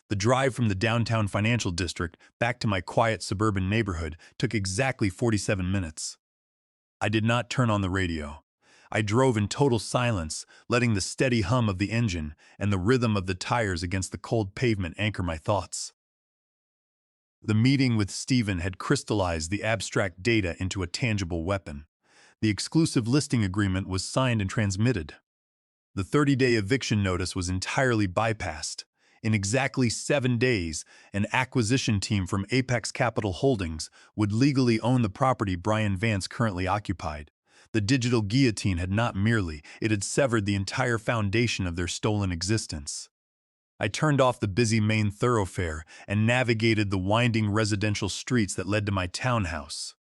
Speaker 1: The drive from the downtown financial district back to my quiet suburban neighborhood took exactly 47 minutes. I did not turn on the radio. I drove in total silence, letting the steady hum of the engine and the rhythm of the tires against the cold pavement anchor my thoughts. The meeting with Stephen had crystallized the abstract data into a tangible weapon. The exclusive listing agreement was signed and transmitted. The 30-day eviction notice was entirely bypassed. In exactly 7 days, an acquisition team from Apex Capital Holdings would legally own the property Brian Vance currently occupied. The digital guillotine had not merely, it had severed the entire foundation of their stolen existence. I turned off the busy main thoroughfare and navigated the winding residential streets that led to my townhouse.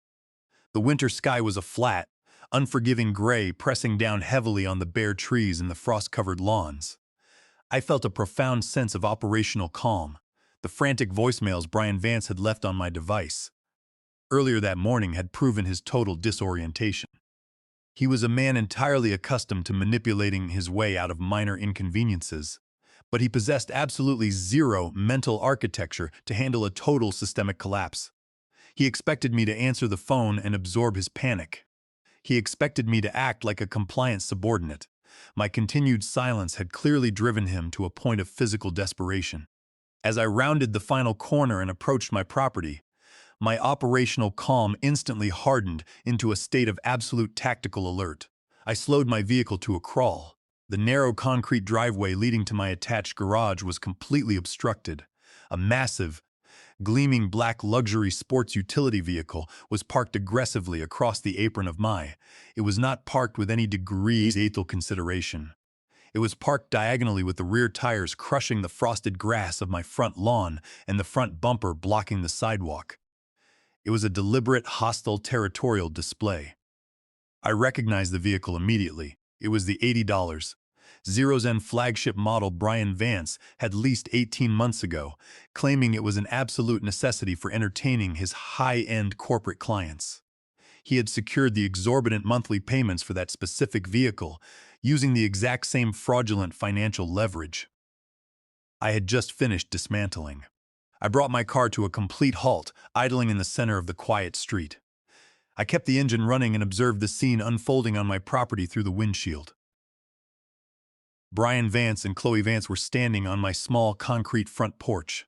Speaker 1: The winter sky was a flat, unforgiving gray pressing down heavily on the bare trees and the frost-covered lawns. I felt a profound sense of operational calm. The frantic voicemails Brian Vance had left on my device earlier that morning had proven his total disorientation. He was a man entirely accustomed to manipulating his way out of minor inconveniences, but he possessed absolutely zero mental architecture to handle a total systemic collapse. He expected me to answer the phone and absorb his panic. He expected me to act like a compliant subordinate. My continued silence had clearly driven him to a point of physical desperation. As I rounded the final corner and approached my property, my operational calm instantly hardened into a state of absolute tactical alert. I slowed my vehicle to a crawl. The narrow concrete driveway leading to my attached garage was completely obstructed. A massive, gleaming black luxury sports utility vehicle was parked aggressively across the apron of my. It was not parked with any degree of ethel consideration. It was parked diagonally with the rear tires crushing the frosted grass of my front lawn and the front bumper blocking the sidewalk. It was a deliberate, hostile, territorial display. I recognized the vehicle immediately. It was the $80 Zero-Zen flagship model Brian Vance had leased 18 months ago, claiming it was an absolute necessity for entertaining his high-end corporate clients. He had secured the exorbitant monthly payments for that specific vehicle, using the exact same fraudulent financial leverage I had just finished dismantling. I brought my car to a complete halt, idling in the center of the quiet street. I kept the engine running and observed the scene unfolding on my property through the windshield. Brian Vance and Chloe Vance were standing on my small concrete front porch.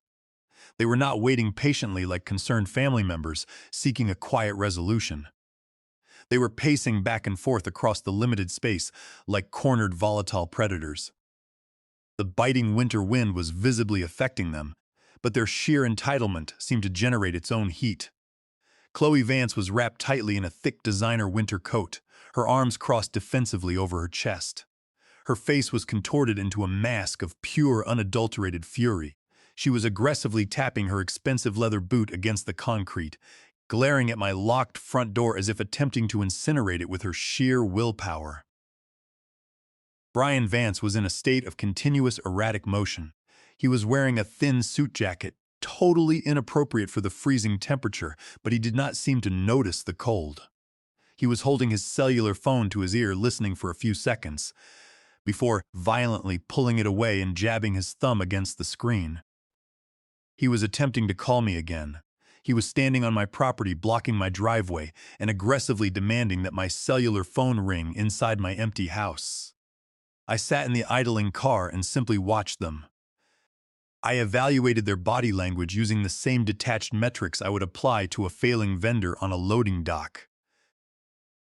Speaker 1: They were not waiting patiently like concerned family members seeking a quiet resolution. They were pacing back and forth across the limited space like cornered volatile predators. The biting winter wind was visibly affecting them, but their sheer entitlement seemed to generate its own heat. Chloe Vance was wrapped tightly in a thick designer winter coat, her arms crossed defensively over her chest. Her face was contorted into a mask of pure, unadulterated fury. She was aggressively tapping her expensive leather boot against the concrete, glaring at my locked front door as if attempting to incinerate it with her sheer willpower. Brian Vance was in a state of continuous erratic motion. He was wearing a thin suit jacket, totally inappropriate for the freezing temperature, but he did not seem to notice the cold. He was holding his cellular phone to his ear, listening for a few seconds, before violently pulling it away and jabbing his thumb against the screen. He was attempting to call me again. He was standing on my property, blocking my driveway, and aggressively demanding that my cellular phone ring inside my empty house. I sat in the idling car and simply watched them. I evaluated their body language using the same detached metrics I would apply to a failing vendor on a loading dock.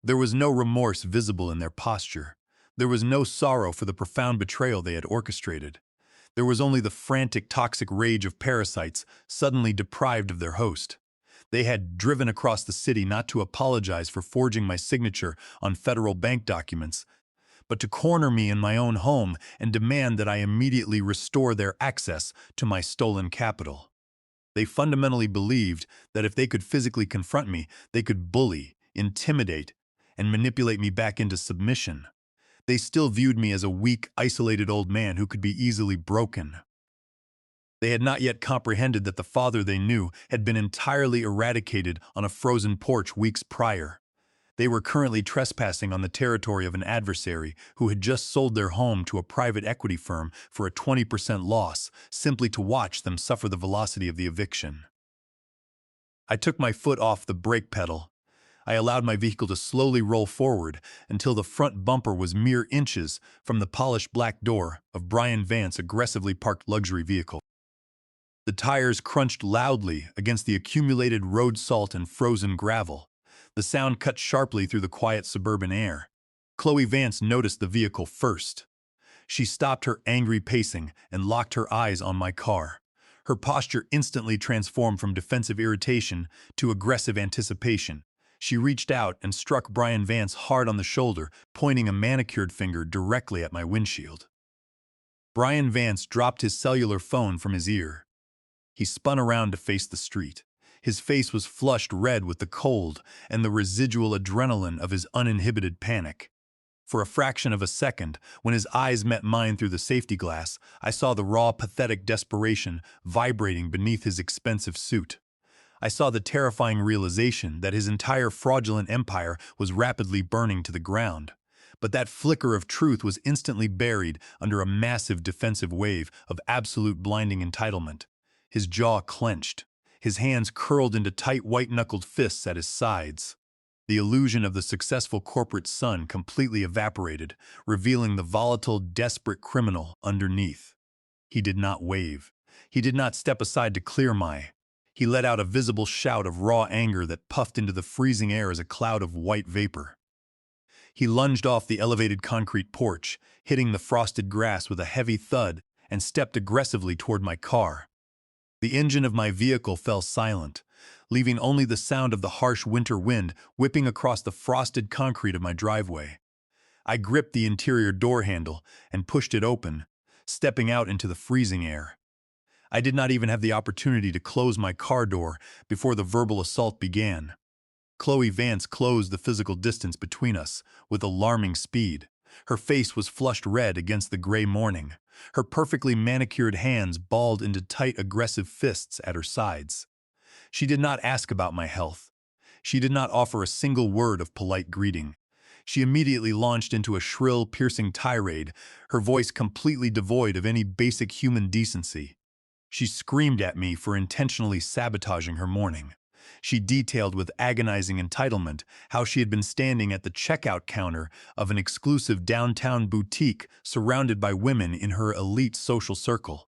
Speaker 1: There was no remorse visible in their posture. There was no sorrow for the profound betrayal they had orchestrated. There was only the frantic, toxic rage of parasites suddenly deprived of their host. They had driven across the city not to apologize for forging my signature on federal bank documents, but to corner me in my own home and demand that I immediately restore their access to my stolen capital. They fundamentally believed that if they could physically confront me, they could bully, intimidate, and manipulate me back into submission. They still viewed me as a weak, isolated old man who could be easily broken. They had not yet comprehended that the father they knew had been entirely eradicated on a frozen porch weeks prior. They were currently trespassing on the territory of an adversary who had just sold their home to a private equity firm for a 20% loss, simply to watch them suffer the velocity of the eviction. I took my foot off the brake pedal. I allowed my vehicle to slowly roll forward until the front bumper was mere inches from the polished black door of Brian Vance's aggressively parked luxury vehicle. The tires crunched loudly against the accumulated road salt and frozen gravel. The sound cut sharply through the quiet suburban air. Chloe Vance noticed the vehicle first. She stopped her angry pacing and locked her eyes on my car. Her posture instantly transformed from defensive irritation to aggressive anticipation. She reached out and struck Brian Vance hard on the shoulder, pointing a manicured finger directly at my windshield. Brian Vance dropped his cellular phone from his ear. He spun around to face the street. His face was flushed red with the cold and the residual adrenaline of his uninhibited panic. For a fraction of a second, when his eyes met mine through the safety glass, I saw the raw, pathetic desperation vibrating beneath his expensive suit. I saw the terrifying realization that his entire fraudulent empire was rapidly burning to the ground. But that flicker of truth was instantly buried under a massive defensive wave of absolute blinding entitlement. His jaw clenched. His hands curled into tight white-knuckled fists at his sides. The illusion of the successful corporate sun completely evaporated, revealing the volatile, desperate criminal underneath. He did not wave. He did not step aside to clear my. He let out a visible shout of raw anger that puffed into the freezing air as a cloud of white vapor. He lunged off the elevated concrete porch, hitting the frosted grass with a heavy thud, and stepped aggressively toward my car. The engine of my vehicle fell silent, leaving only the sound of the harsh winter wind whipping across the frosted concrete of my driveway. I gripped the interior door handle and pushed it open, stepping out into the freezing air. I did not even have the opportunity to close my car door before the verbal assault began. Chloe Vance closed the physical distance between us with alarming speed. Her face was flushed red against the gray morning. Her perfectly manicured hands balled into tight, aggressive fists at her sides. She did not ask about my health. She did not offer a single word of polite greeting. She immediately launched into a shrill, piercing tirade, her voice completely devoid of any basic human decency. She screamed at me for intentionally sabotaging her morning. She detailed with agonizing entitlement how she had been standing at the checkout counter of an exclusive downtown boutique surrounded by women in her elite social circle.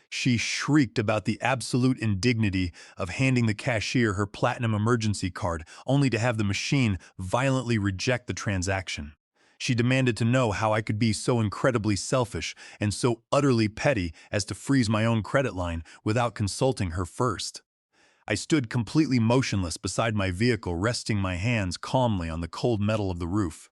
Speaker 1: She shrieked about the absolute indignity of handing the cashier her platinum emergency card only to have the machine violently reject the transaction. She demanded to know how I could be so incredibly selfish and so utterly petty as to freeze my own credit line without consulting her first. I stood completely motionless beside my vehicle, resting my hands calmly on the cold metal of the roof.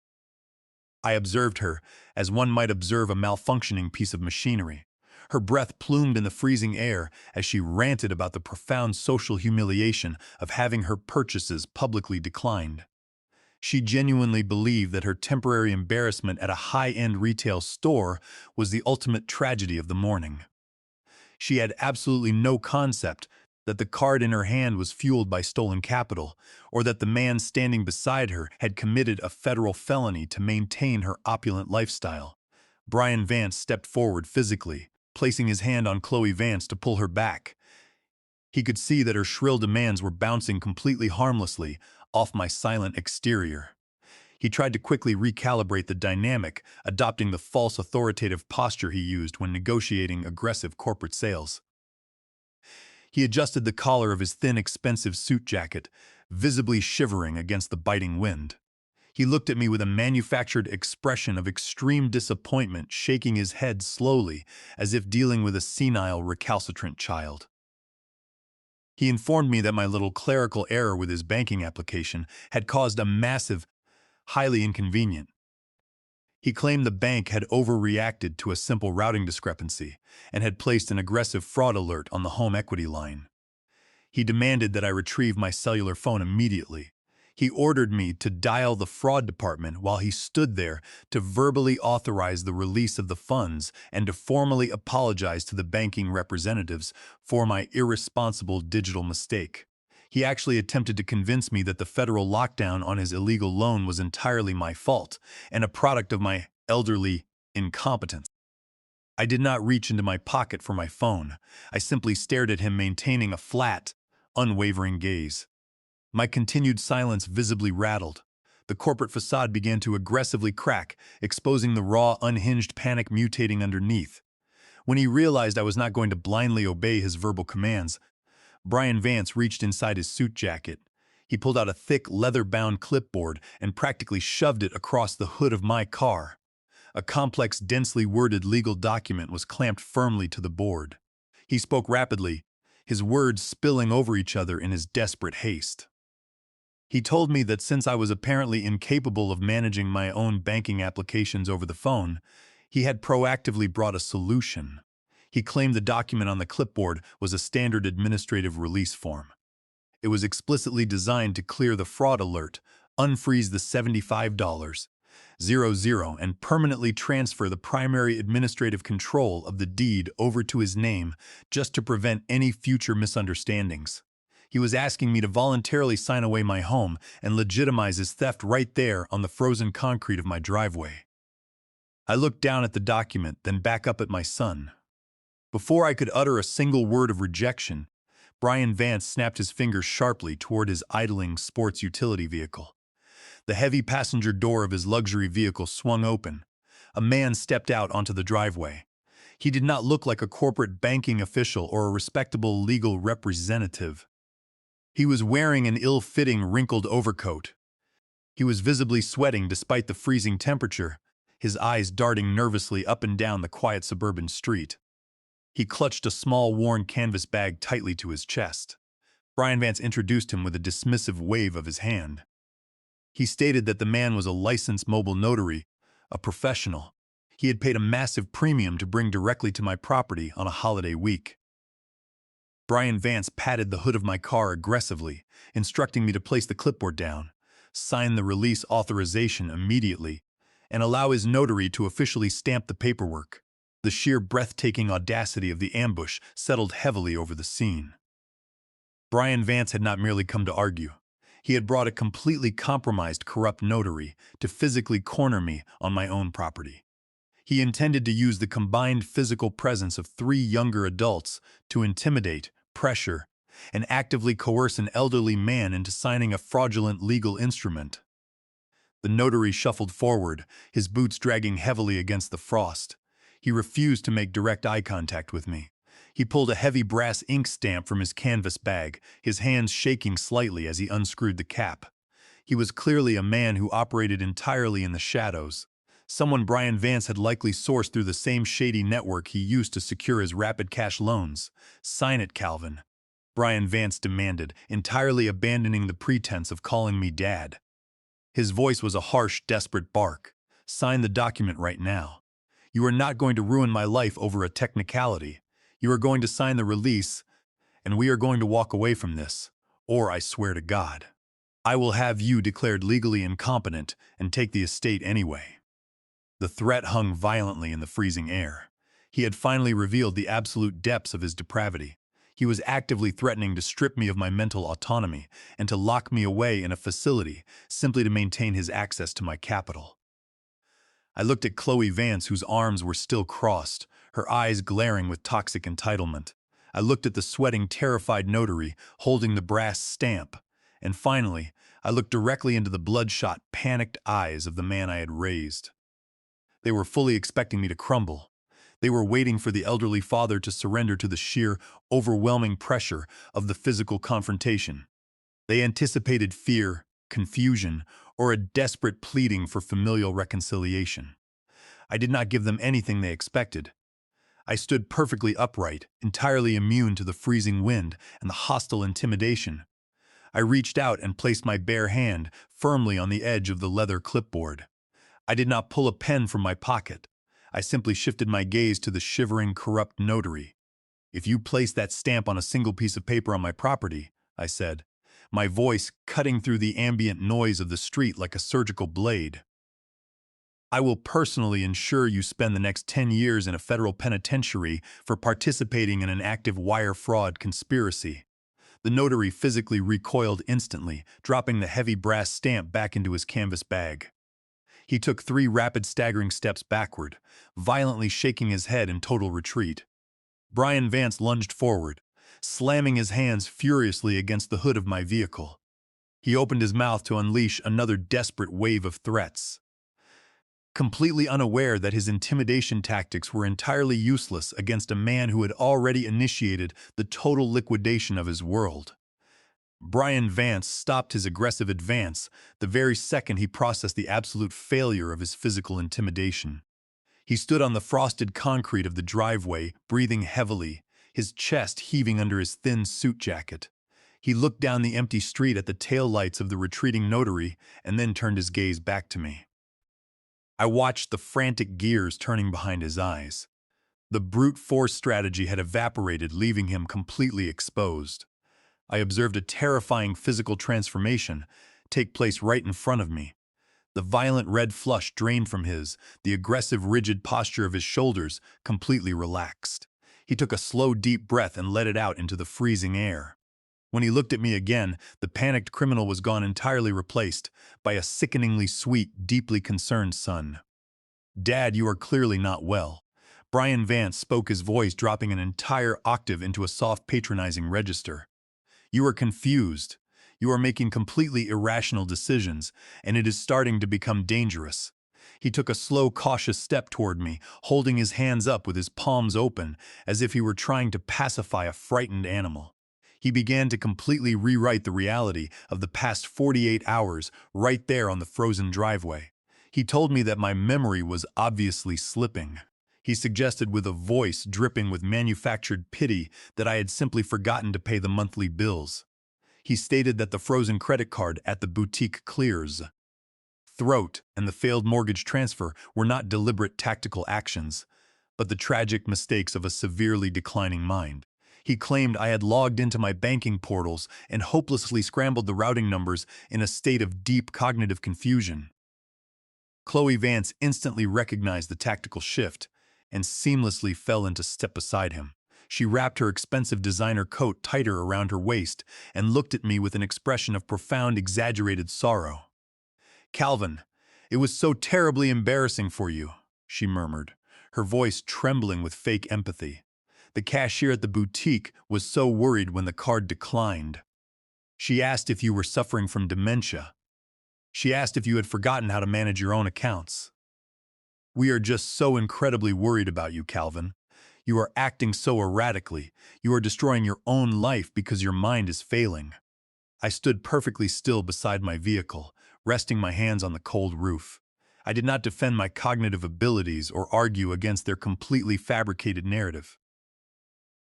Speaker 1: I observed her as one might observe a malfunctioning piece of machinery. Her breath plumed in the freezing air as she ranted about the profound social humiliation of having her purchases publicly declined. She genuinely believed that her temporary embarrassment at a high-end retail store was the ultimate tragedy of the morning. She had absolutely no concept that the card in her hand was fueled by stolen capital, or that the man standing beside her had committed a federal felony to maintain her opulent lifestyle. Brian Vance stepped forward physically, placing his hand on Chloe Vance to pull her back. He could see that her shrill demands were bouncing completely harmlessly off my silent exterior. He tried to quickly recalibrate the dynamic, adopting the false authoritative posture he used when negotiating aggressive corporate sales. He adjusted the collar of his thin, expensive suit jacket, visibly shivering against the biting wind. He looked at me with a manufactured expression of extreme disappointment, shaking his head slowly, as if dealing with a senile, recalcitrant child. He informed me that my little clerical error with his banking application had caused a massive, highly inconvenient. He claimed the bank had overreacted to a simple routing discrepancy and had placed an aggressive fraud alert on the home equity line. He demanded that I retrieve my cellular phone immediately. He ordered me to dial the fraud department while he stood there to verbally authorize the release of the funds and to formally apologize to the banking representatives for my irresponsible digital mistake. He actually attempted to convince me that the federal lockdown on his illegal loan was entirely my fault and a product of my elderly incompetence. I did not reach into my pocket for my phone. I simply stared at him, maintaining a flat, unwavering gaze. My continued silence visibly rattled. The corporate facade began to aggressively crack, exposing the raw, unhinged panic mutating underneath. When he realized I was not going to blindly obey his verbal commands, Brian Vance reached inside his suit jacket. He pulled out a thick, leather-bound clipboard and practically shoved it across the hood of my car. A complex, densely worded legal document was clamped firmly to the board. He spoke rapidly, his words spilling over each other in his desperate haste. He told me that since I was apparently incapable of managing my own banking applications over the phone, He had proactively brought a solution. He claimed the document on the clipboard was a standard administrative release form. It was explicitly designed to clear the fraud alert, unfreeze the $75,000, and permanently transfer the primary administrative control of the deed over to his name just to prevent any future misunderstandings. He was asking me to voluntarily sign away my home and legitimize his theft right there on the frozen concrete of my driveway. I looked down at the document, then back up at my son. Before I could utter a single word of rejection, Brian Vance snapped his fingers sharply toward his idling sports utility vehicle. The heavy passenger door of his luxury vehicle swung open. A man stepped out onto the driveway. He did not look like a corporate banking official or a respectable legal representative. He was wearing an ill-fitting, wrinkled overcoat. He was visibly sweating despite the freezing temperature, his eyes darting nervously up and down the quiet suburban street. He clutched a small, worn canvas bag tightly to his chest. Brian Vance introduced him with a dismissive wave of his hand. He stated that the man was a licensed mobile notary, a professional. He had paid a massive premium to bring directly to my property on a holiday week. Brian Vance patted the hood of my car aggressively, instructing me to place the clipboard down, sign the release authorization immediately, and allow his notary to officially stamp the paperwork. The sheer breathtaking audacity of the ambush settled heavily over the scene. Brian Vance had not merely come to argue. He had brought a completely compromised, corrupt notary to physically corner me on my own property. He intended to use the combined physical presence of 3 younger adults to intimidate, pressure, and actively coerce an elderly man into signing a fraudulent legal instrument. The notary shuffled forward, his boots dragging heavily against the frost. He refused to make direct eye contact with me. He pulled a heavy brass ink stamp from his canvas bag, his hands shaking slightly as he unscrewed the cap. He was clearly a man who operated entirely in the shadows. Someone Brian Vance had likely sourced through the same shady network he used to secure his rapid cash loans. "Sign it, Calvin," Brian Vance demanded, entirely abandoning the pretense of calling me Dad. His voice was a harsh, desperate bark. "Sign the document right now. You are not going to ruin my life over a technicality. You are going to sign the release, and we are going to walk away from this, or I swear to God, I will have you declared legally incompetent and take the estate anyway." The threat hung violently in the freezing air. He had finally revealed the absolute depths of his depravity. He was actively threatening to strip me of my mental autonomy and to lock me away in a facility simply to maintain his access to my capital. I looked at Chloe Vance, whose arms were still crossed, her eyes glaring with toxic entitlement. I looked at the sweating, terrified notary holding the brass stamp. And finally, I looked directly into the bloodshot, panicked eyes of the man I had raised. They were fully expecting me to crumble. They were waiting for the elderly father to surrender to the sheer, overwhelming pressure of the physical confrontation. They anticipated fear, confusion, or a desperate pleading for familial reconciliation. I did not give them anything they expected. I stood perfectly upright, entirely immune to the freezing wind and the hostile intimidation. I reached out and placed my bare hand firmly on the edge of the leather clipboard. I did not pull a pen from my pocket. I simply shifted my gaze to the shivering, corrupt notary. "If you place that stamp on a single piece of paper on my property," I said, my voice cutting through the ambient noise of the street like a surgical blade, "I will personally ensure you spend the next 10 years in a federal penitentiary for participating in an active wire fraud conspiracy." The notary physically recoiled instantly, dropping the heavy brass stamp back into his canvas bag. He took 3 rapid, staggering steps backward, violently shaking his head in total retreat. Brian Vance lunged forward, slamming his hands furiously against the hood of my vehicle. He opened his mouth to unleash another desperate wave of threats. Completely unaware that his intimidation tactics were entirely useless against a man who had already initiated the total liquidation of his world, Brian Vance stopped his aggressive advance the very second he processed the absolute failure of his physical intimidation. He stood on the frosted concrete of the driveway, breathing heavily, his chest heaving under his thin suit jacket. He looked down the empty street at the taillights of the retreating notary and then turned his gaze back to me. I watched the frantic gears turning behind his eyes. The brute force strategy had evaporated, leaving him completely exposed. I observed a terrifying physical transformation take place right in front of me. The violent red flush drained from the aggressive rigid posture of his shoulders completely relaxed. He took a slow, deep breath and let it out into the freezing air. When he looked at me again, the panicked criminal was gone, entirely replaced by a sickeningly sweet, deeply concerned son. "Dad, you are clearly not well." Brian Vance spoke, his voice dropping an entire octave into a soft, patronizing register. "You are confused. You are making completely irrational decisions, and it is starting to become dangerous." He took a slow, cautious step toward me, holding his hands up with his palms open, as if he were trying to pacify a frightened animal. He began to completely rewrite the reality of the past 48 hours right there on the frozen driveway. He told me that my memory was obviously slipping. He suggested with a voice dripping with manufactured pity that I had simply forgotten to pay the monthly bills. He stated that the frozen credit card at the boutique Clear's throat and the failed mortgage transfer were not deliberate tactical actions, but the tragic mistakes of a severely declining mind. He claimed I had logged into my banking portals and hopelessly scrambled the routing numbers in a state of deep cognitive confusion. Chloe Vance instantly recognized the tactical shift and seamlessly fell into step beside him. She wrapped her expensive designer coat tighter around her waist and looked at me with an expression of profound, exaggerated sorrow. "Calvin, it was so terribly embarrassing for you," she murmured, her voice trembling with fake empathy. "The cashier at the boutique was so worried when the card declined. She asked if you were suffering from dementia. She asked if you had forgotten how to manage your own accounts. We are just so incredibly worried about you, Calvin. You are acting so erratically. You are destroying your own life because your mind is failing." I stood perfectly still beside my vehicle, resting my hands on the cold roof. I did not defend my cognitive abilities or argue against their completely fabricated narrative.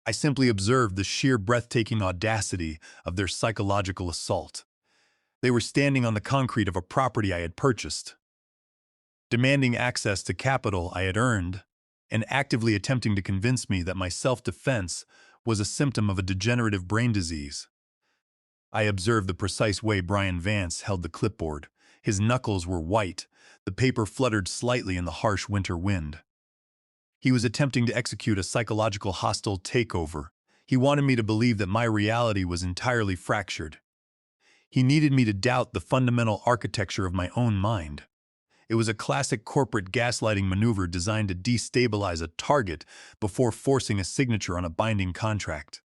Speaker 1: I simply observed the sheer breathtaking audacity of their psychological assault. They were standing on the concrete of a property I had purchased, demanding access to capital I had earned, and actively attempting to convince me that my self-defense was a symptom of a degenerative brain disease. I observed the precise way Brian Vance held the clipboard. His knuckles were white, the paper fluttered slightly in the harsh winter wind. He was attempting to execute a psychological hostile takeover. He wanted me to believe that my reality was entirely fractured. He needed me to doubt the fundamental architecture of my own mind. It was a classic corporate gaslighting maneuver designed to destabilize a target before forcing a signature on a binding contract.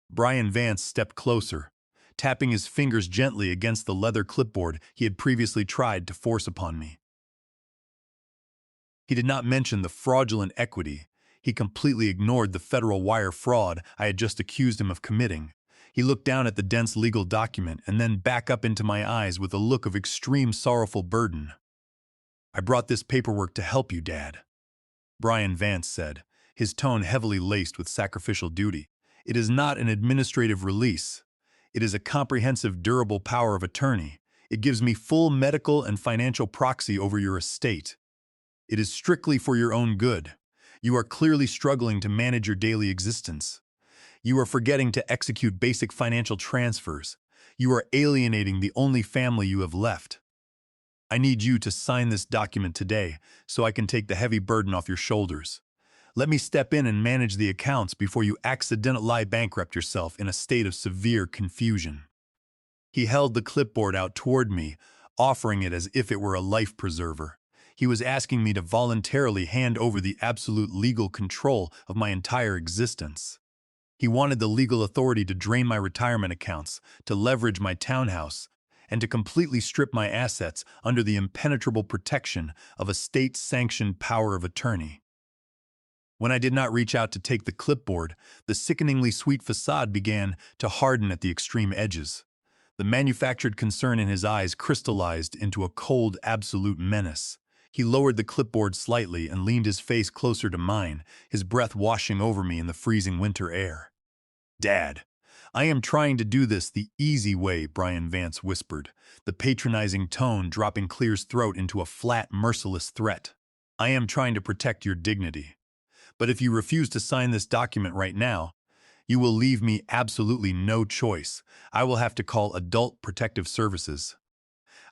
Speaker 1: Brian Vance stepped closer, tapping his fingers gently against the leather clipboard he had previously tried to force upon me. He did not mention the fraudulent equity. He completely ignored the federal wire fraud I had just accused him of committing. He looked down at the dense legal document and then back up into my eyes with a look of extreme sorrowful burden. "I brought this paperwork to help you, Dad," Brian Vance said, his tone heavily laced with sacrificial duty. "It is not an administrative release. It is a comprehensive, durable power of attorney. It gives me full medical and financial proxy over your estate. It is strictly for your own good. You are clearly struggling to manage your daily existence. You are forgetting to execute basic financial transfers. You are alienating the only family you have left. I need you to sign this document today so I can take the heavy burden off your shoulders. Let me step in and manage the accounts before you accidentally bankrupt yourself in a state of severe confusion." He held the clipboard out toward me, offering it as if it were a life preserver. He was asking me to voluntarily hand over the absolute legal control of my entire existence. He wanted the legal authority to drain my retirement accounts, to leverage my townhouse, and to completely strip my assets under the impenetrable protection of a state-sanctioned power of attorney. When I did not reach out to take the clipboard, the sickeningly sweet facade began to harden at the extreme edges. The manufactured concern in his eyes crystallized into a cold, absolute menace. He lowered the clipboard slightly and leaned his face closer to mine, his breath washing over me in the freezing winter air. "Dad, I am trying to do this the easy way, Brian Vance whispered, the patronizing tone dropping Clear's throat into a flat, merciless threat. I am trying to protect your dignity. But if you refuse to sign this document right now, you will leave me absolutely no choice. I will have to call Adult Protective Services.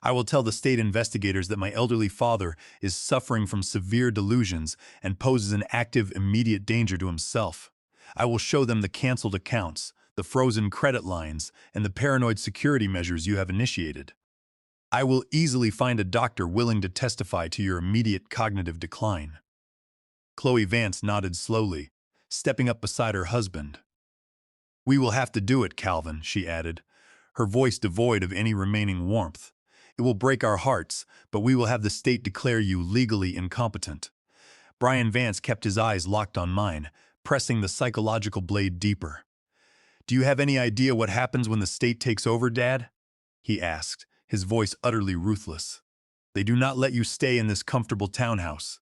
Speaker 1: I will tell the state investigators that my elderly father is suffering from severe delusions and poses an active, immediate danger to himself. I will show them the canceled accounts, the frozen credit lines, and the paranoid security measures you have initiated. I will easily find a doctor willing to testify to your immediate cognitive decline. Chloe Vance nodded slowly, stepping up beside her husband. We will have to do it, Calvin, she added, her voice devoid of any remaining warmth. It will break our hearts, but we will have the state declare you legally incompetent. Brian Vance kept his eyes locked on mine, pressing the psychological blade deeper. Do you have any idea what happens when the state takes over, Dad? He asked, his voice utterly ruthless. They do not let you stay in this comfortable townhouse.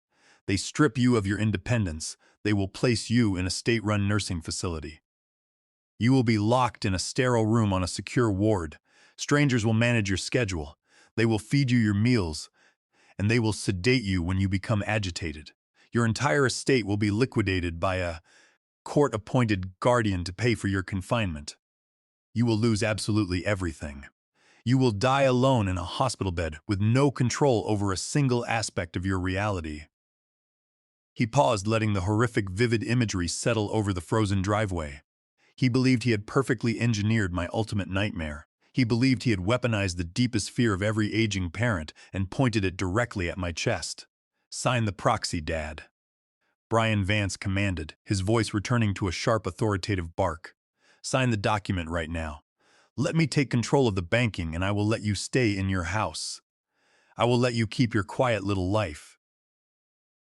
Speaker 1: They strip you of your independence. They will place you in a state-run nursing facility. You will be locked in a sterile room on a secure ward. Strangers will manage your schedule. They will feed you your meals, and they will sedate you when you become agitated. Your entire estate will be liquidated by a court-appointed guardian to pay for your confinement. You will lose absolutely everything. You will die alone in a hospital bed with no control over a single aspect of your reality. He paused, letting the horrific, vivid imagery settle over the frozen driveway. He believed he had perfectly engineered my ultimate nightmare. He believed he had weaponized the deepest fear of every aging parent and pointed it directly at my chest. Sign the proxy, Dad. Brian Vance commanded, his voice returning to a sharp, authoritative bark. Sign the document right now. Let me take control of the banking and I will let you stay in your house. I will let you keep your quiet little life.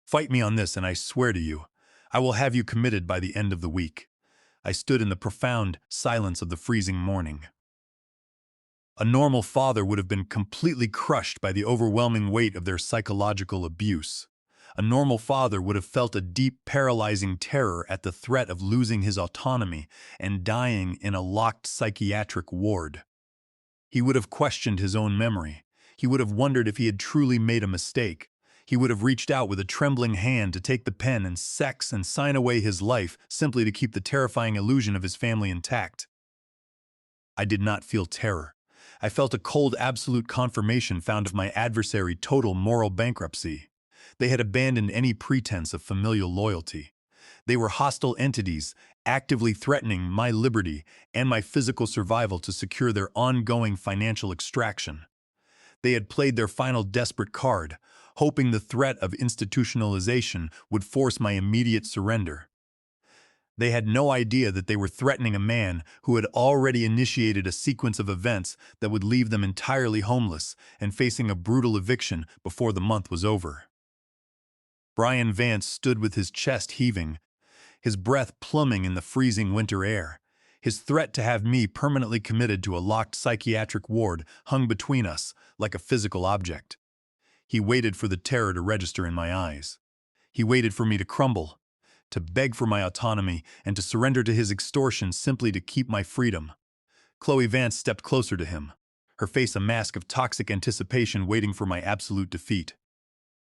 Speaker 1: Fight me on this and I swear to you, I will have you committed by the end of the week. I stood in the profound silence of the freezing morning. A normal father would have been completely crushed by the overwhelming weight of their psychological abuse. A normal father would have felt a deep, paralyzing terror at the threat of losing his autonomy and dying in a locked psychiatric ward. He would have questioned his own memory. He would have wondered if he had truly made a mistake. He would have reached out with a trembling hand to take the pen and sex and sign away his life simply to keep the terrifying illusion of his family intact. I did not feel terror. I felt a cold, absolute confirmation found of my adversary total moral bankruptcy. They had abandoned any pretense of familial loyalty. They were hostile entities, actively threatening my liberty and my physical survival to secure their ongoing financial extraction. They had played their final desperate card, hoping the threat of institutionalization would force my immediate surrender. They had no idea that they were threatening a man who had already initiated a sequence of events that would leave them entirely homeless and facing a brutal eviction before the month was over. Brian Vance stood with his chest heaving, his breath plummeting in the freezing winter air. His threat to have me permanently committed to a locked psychiatric ward hung between us like a physical object. He waited for the terror to register in my eyes. He waited for me to crumble, to beg for my autonomy, and to surrender to his extortion simply to keep my freedom. Chloe Vance stepped closer to him, her face a mask of toxic anticipation waiting for my absolute defeat.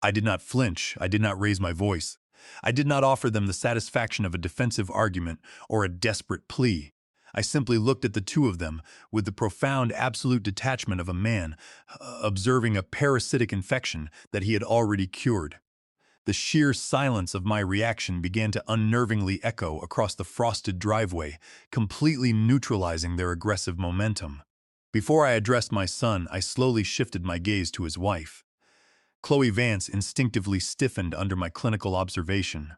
Speaker 1: I did not flinch. I did not raise my voice. I did not offer them the satisfaction of a defensive argument or a desperate plea. I simply looked at the two of them with the profound absolute detachment of a man observing a parasitic infection that he had already cured. The sheer silence of my reaction began to unnervingly echo across the frosted driveway, completely neutralizing their aggressive momentum. Before I addressed my son, I slowly shifted my gaze to his wife. Chloe Vance instinctively stiffened under my clinical observation.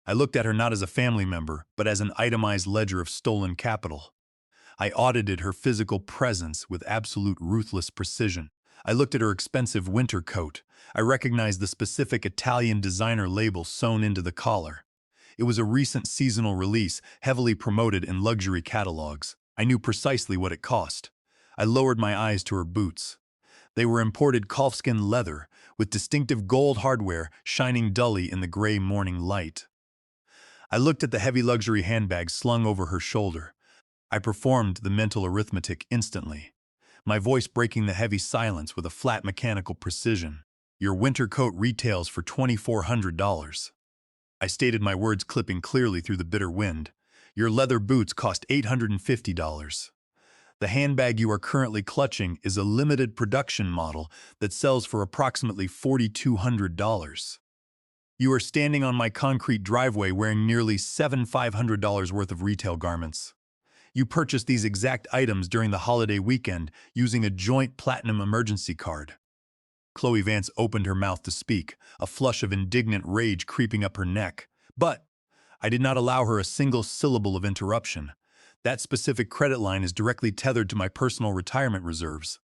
Speaker 1: I looked at her not as a family member, but as an itemized ledger of stolen capital. I audited her physical presence with absolute ruthless precision. I looked at her expensive winter coat. I recognized the specific Italian designer label sewn into the collar. It was a recent seasonal release, heavily promoted in luxury catalogs. I knew precisely what it cost. I lowered my eyes to her boots. They were imported calfskin leather, with distinctive gold hardware shining dully in the gray morning light. I looked at the heavy luxury handbag slung over her shoulder. I performed the mental arithmetic instantly, my voice breaking the heavy silence with a flat mechanical precision. Your winter coat retails for $2,400. I stated my words clipping clearly through the bitter wind. Your leather boots cost $850. The handbag you are currently clutching is a limited production model that sells for approximately $4,200. You are standing on my concrete driveway wearing nearly $7,500 worth of retail garments. You purchased these exact items during the holiday weekend using a joint platinum emergency card. Chloe Vance opened her mouth to speak, a flush of indignant rage creeping up her neck. But I did not allow her a single syllable of interruption. That specific credit line is directly tethered to my personal retirement reserves.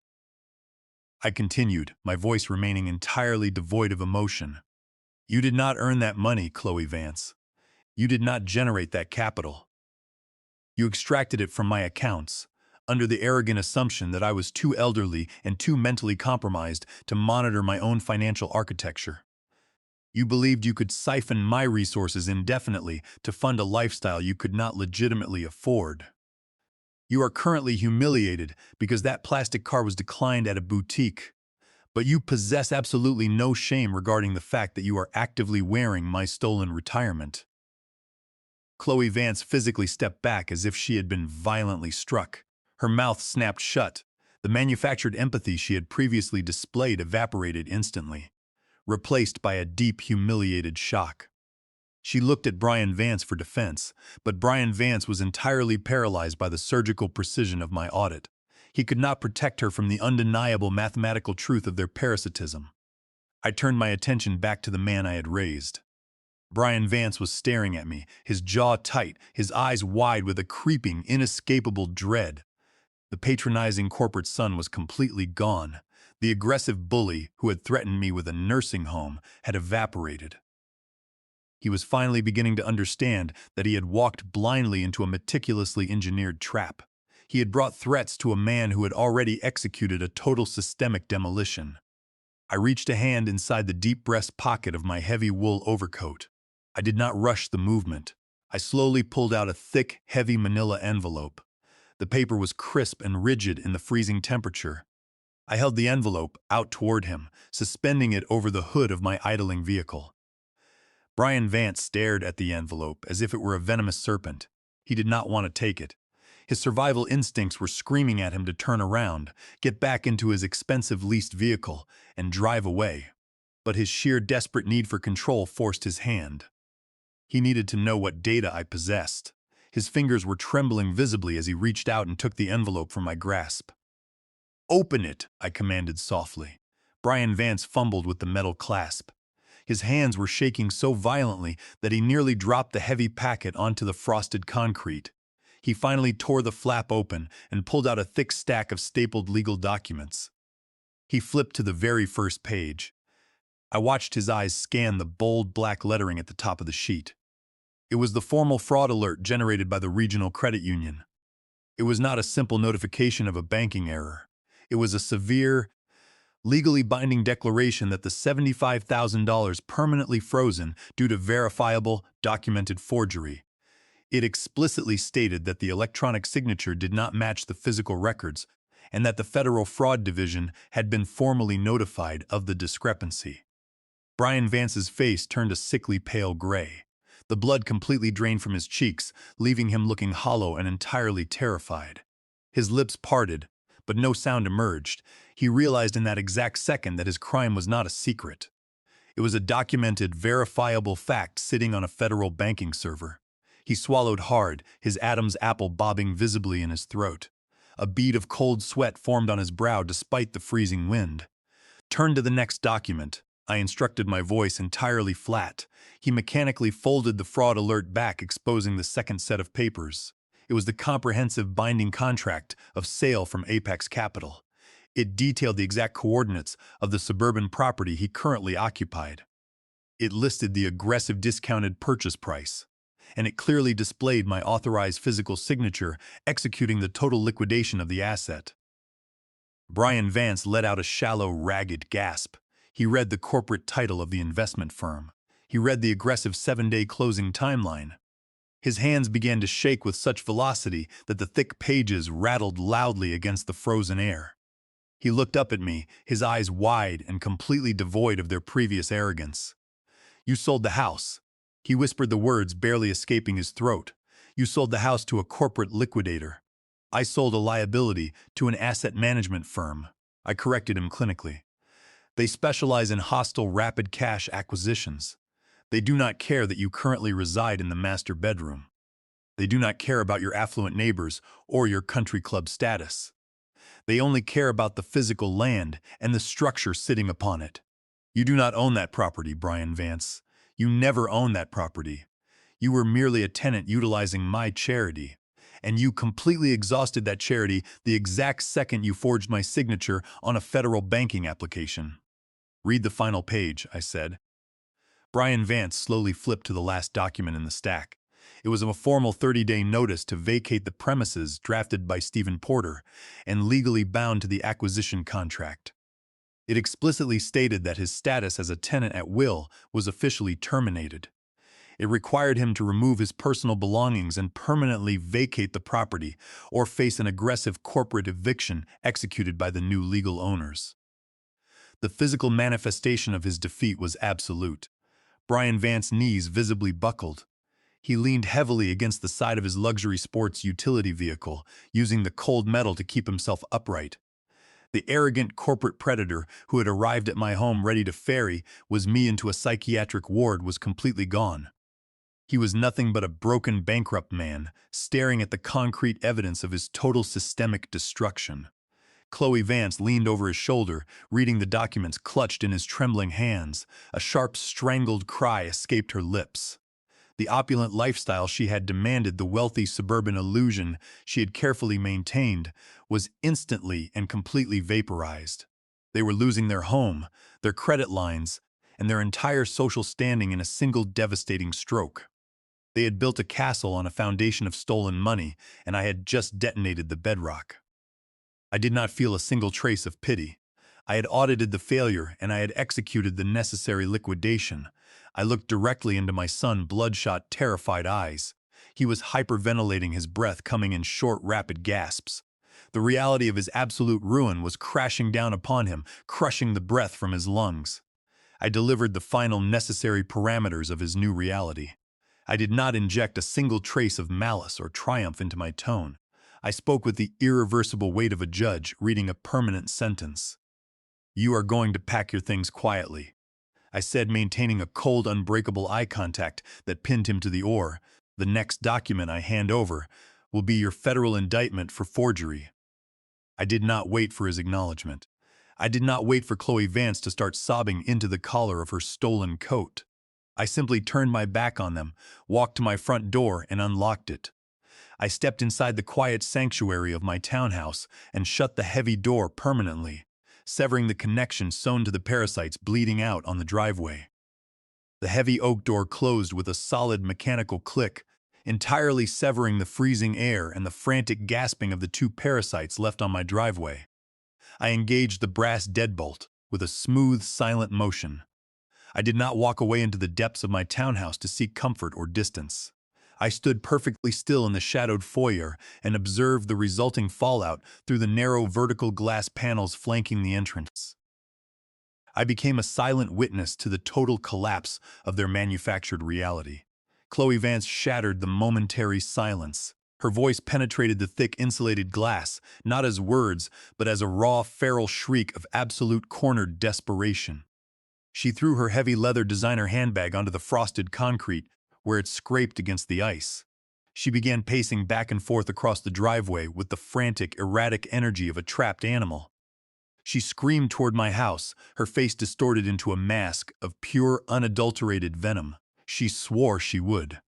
Speaker 1: I continued, my voice remaining entirely devoid of emotion. You did not earn that money, Chloe Vance. You did not generate that capital. You extracted it from my accounts, under the arrogant assumption that I was too elderly and too mentally compromised to monitor my own financial architecture. You believed you could siphon my resources indefinitely to fund a lifestyle you could not legitimately afford. You are currently humiliated because that plastic car was declined at a boutique, but you possess absolutely no shame regarding the fact that you are actively wearing my stolen retirement. Chloe Vance physically stepped back as if she had been violently struck. Her mouth snapped shut. The manufactured empathy she had previously displayed evaporated instantly, replaced by a deep, humiliated shock. She looked at Brian Vance for defense, but Brian Vance was entirely paralyzed by the surgical precision of my audit. He could not protect her from the undeniable mathematical truth of their parasitism. I turned my attention back to the man I had raised. Brian Vance was staring at me, his jaw tight, his eyes wide with a creeping, inescapable dread. The patronizing corporate son was completely gone. The aggressive bully who had threatened me with a nursing home had evaporated. He was finally beginning to understand that he had walked blindly into a meticulously engineered trap. He had brought threats to a man who had already executed a total systemic demolition. I reached a hand inside the deep breast pocket of my heavy wool overcoat. I did not rush the movement. I slowly pulled out a thick, heavy manila envelope. The paper was crisp and rigid in the freezing temperature. I held the envelope out toward him, suspending it over the hood of my idling vehicle. Brian Vance stared at the envelope as if it were a venomous serpent. He did not want to take it. His survival instincts were screaming at him to turn around, get back into his expensive leased vehicle, and drive away. But his sheer desperate need for control forced his hand. He needed to know what data I possessed. His fingers were trembling visibly as he reached out and took the envelope from my grasp. "Open it," I commanded softly. Brian Vance fumbled with the metal clasp. His hands were shaking so violently that he nearly dropped the heavy packet onto the frosted concrete. He finally tore the flap open and pulled out a thick stack of stapled legal documents. He flipped to the very first page. I watched his eyes scan the bold black lettering at the top of the sheet. It was the formal fraud alert generated by the regional credit union. It was not a simple notification of a banking error. It was a severe, legally binding declaration that the $75,000 permanently frozen due to verifiable, documented forgery. It explicitly stated that the electronic signature did not match the physical records and that the Federal Fraud Division had been formally notified of the discrepancy. Brian Vance's face turned a sickly pale gray. The blood completely drained from his cheeks, leaving him looking hollow and entirely terrified. His lips parted, but no sound emerged. He realized in that exact second that his crime was not a secret. It was a documented, verifiable fact sitting on a federal banking server. He swallowed hard, his Adam's apple bobbing visibly in his throat. A bead of cold sweat formed on his brow despite the freezing wind. "Turn to the next document," I instructed, my voice entirely flat. He mechanically folded the fraud alert back, exposing the second set of papers. It was the comprehensive binding contract of sale from Apex Capital. It detailed the exact coordinates of the suburban property he currently occupied. It listed the aggressive discounted purchase price, and it clearly displayed my authorized physical signature executing the total liquidation of the asset. Brian Vance let out a shallow, ragged gasp. He read the corporate title of the investment firm. He read the aggressive 7-day closing timeline. His hands began to shake with such velocity that the thick pages rattled loudly against the frozen air. He looked up at me, his eyes wide and completely devoid of their previous arrogance. "You sold the house." He whispered the words barely escaping his throat. "You sold the house to a corporate liquidator." "I sold a liability to an asset management firm," I corrected him clinically. "They specialize in hostile rapid cash acquisitions. They do not care that you currently reside in the master bedroom. They do not care about your affluent neighbors or your country club status. They only care about the physical land and the structure sitting upon it. You do not own that property, Brian Vance. You never owned that property. You were merely a tenant utilizing my charity. And you completely exhausted that charity the exact second you forged my signature on a federal banking application." "Read the final page," I said. Brian Vance slowly flipped to the last document in the stack. It was a formal 30-day notice to vacate the premises drafted by Stephen Porter and legally bound to the acquisition contract. It explicitly stated that his status as a tenant at will was officially terminated. It required him to remove his personal belongings and permanently vacate the property or face an aggressive corporate eviction executed by the new legal owners. The physical manifestation of his defeat was absolute. Brian Vance's knees visibly buckled. He leaned heavily against the side of his luxury sports utility vehicle, using the cold metal to keep himself upright. The arrogant corporate predator who had arrived at my home ready to ferry me into a psychiatric ward was completely gone. He was nothing but a broken, bankrupt man, staring at the concrete evidence of his total systemic destruction. Chloe Vance leaned over his shoulder, reading the documents clutched in his trembling hands. A sharp, strangled cry escaped her lips. The opulent lifestyle she had demanded, the wealthy suburban illusion she had carefully maintained, was instantly and completely vaporized. They were losing their home, their credit lines, and their entire social standing in a single devastating stroke. They had built a castle on a foundation of stolen money, and I had just detonated the bedrock. I did not feel a single trace of pity. I had audited the failure, and I had executed the necessary liquidation. I looked directly into my son's bloodshot, terrified eyes. He was hyperventilating, his breath coming in short, rapid gasps. The reality of his absolute ruin was crashing down upon him, crushing the breath from his lungs. I delivered the final necessary parameters of his new reality. I did not inject a single trace of malice or triumph into my tone. I spoke with the irreversible weight of a judge reading a permanent sentence. "You are going to pack your things quietly," I said, maintaining a cold, unbreakable eye contact that pinned him to the oar. "The next document I hand over will be your federal indictment for forgery." I did not wait for his acknowledgement. I did not wait for Chloe Vance to start sobbing into the collar of her stolen coat. I simply turned my back on them, walked to my front door, and unlocked it. I stepped inside the quiet sanctuary of my townhouse and shut the heavy door permanently, severing the connection sewn to the parasites bleeding out on the driveway. The heavy oak door closed with a solid mechanical click, entirely severing the freezing air and the frantic gasping of the two parasites left on my driveway. I engaged the brass deadbolt with a smooth, silent motion. I did not walk away into the depths of my townhouse to seek comfort or distance. I stood perfectly still in the shadowed foyer and observed the resulting fallout through the narrow vertical glass panels flanking the entrance. I became a silent witness to the total collapse of their manufactured reality. Chloe Vance shattered the momentary silence. Her voice penetrated the thick insulated glass, not as words, but as a raw, feral shriek of absolute cornered desperation. She threw her heavy leather designer handbag onto the frosted concrete, where it scraped against the ice. She began pacing back and forth across the driveway with the frantic, erratic energy of a trapped animal. She screamed toward my house, her face distorted into a mask of pure, unadulterated venom. She swore she would.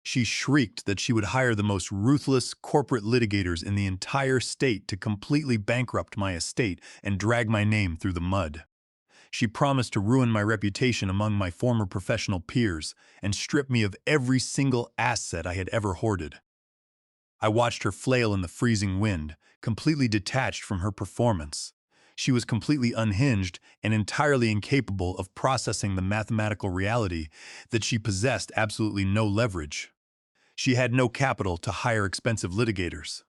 Speaker 1: She shrieked that she would hire the most ruthless corporate litigators in the entire state to completely bankrupt my estate and drag my name through the mud. She promised to ruin my reputation among my former professional peers and strip me of every single asset I had ever hoarded. I watched her flail in the freezing wind, completely detached from her performance. She was completely unhinged and entirely incapable of processing the mathematical reality that she possessed absolutely no leverage. She had no capital to hire expensive litigators.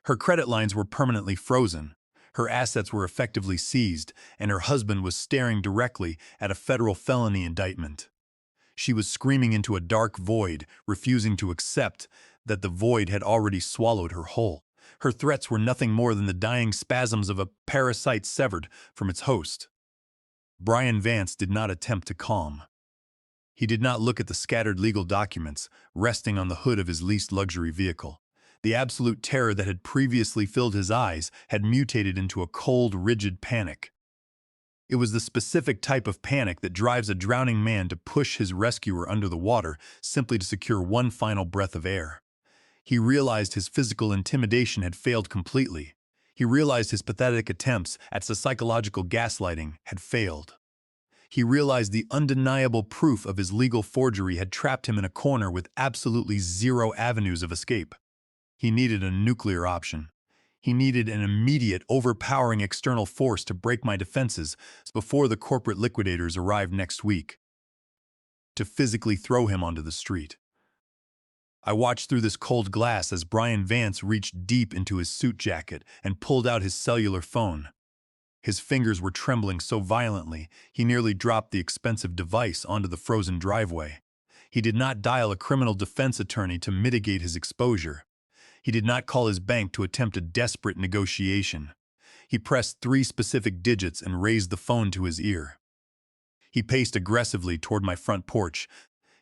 Speaker 1: Her credit lines were permanently frozen, her assets were effectively seized, and her husband was staring directly at a federal felony indictment. She was screaming into a dark void, refusing to accept that the void had already swallowed her whole. Her threats were nothing more than the dying spasms of a parasite severed from its host. Brian Vance did not attempt to calm. He did not look at the scattered legal documents resting on the hood of his leased luxury vehicle. The absolute terror that had previously filled his eyes had mutated into a cold, rigid panic. It was the specific type of panic that drives a drowning man to push his rescuer under the water simply to secure one final breath of air. He realized his physical intimidation had failed completely. He realized his pathetic attempts at psychological gaslighting had failed. He realized the undeniable proof of his legal forgery had trapped him in a corner with absolutely zero avenues of escape. He needed a nuclear option. He needed an immediate, overpowering external force to break my defenses before the corporate liquidators arrived next week, to physically throw him onto the street. I watched through this cold glass as Brian Vance reached deep into his suit jacket and pulled out his cellular phone. His fingers were trembling so violently, he nearly dropped the expensive device onto the frozen driveway. He did not dial a criminal defense attorney to mitigate his exposure. He did not call his bank to attempt a desperate negotiation. He pressed 3 specific digits and raised the phone to his ear. He paced aggressively toward my front porch,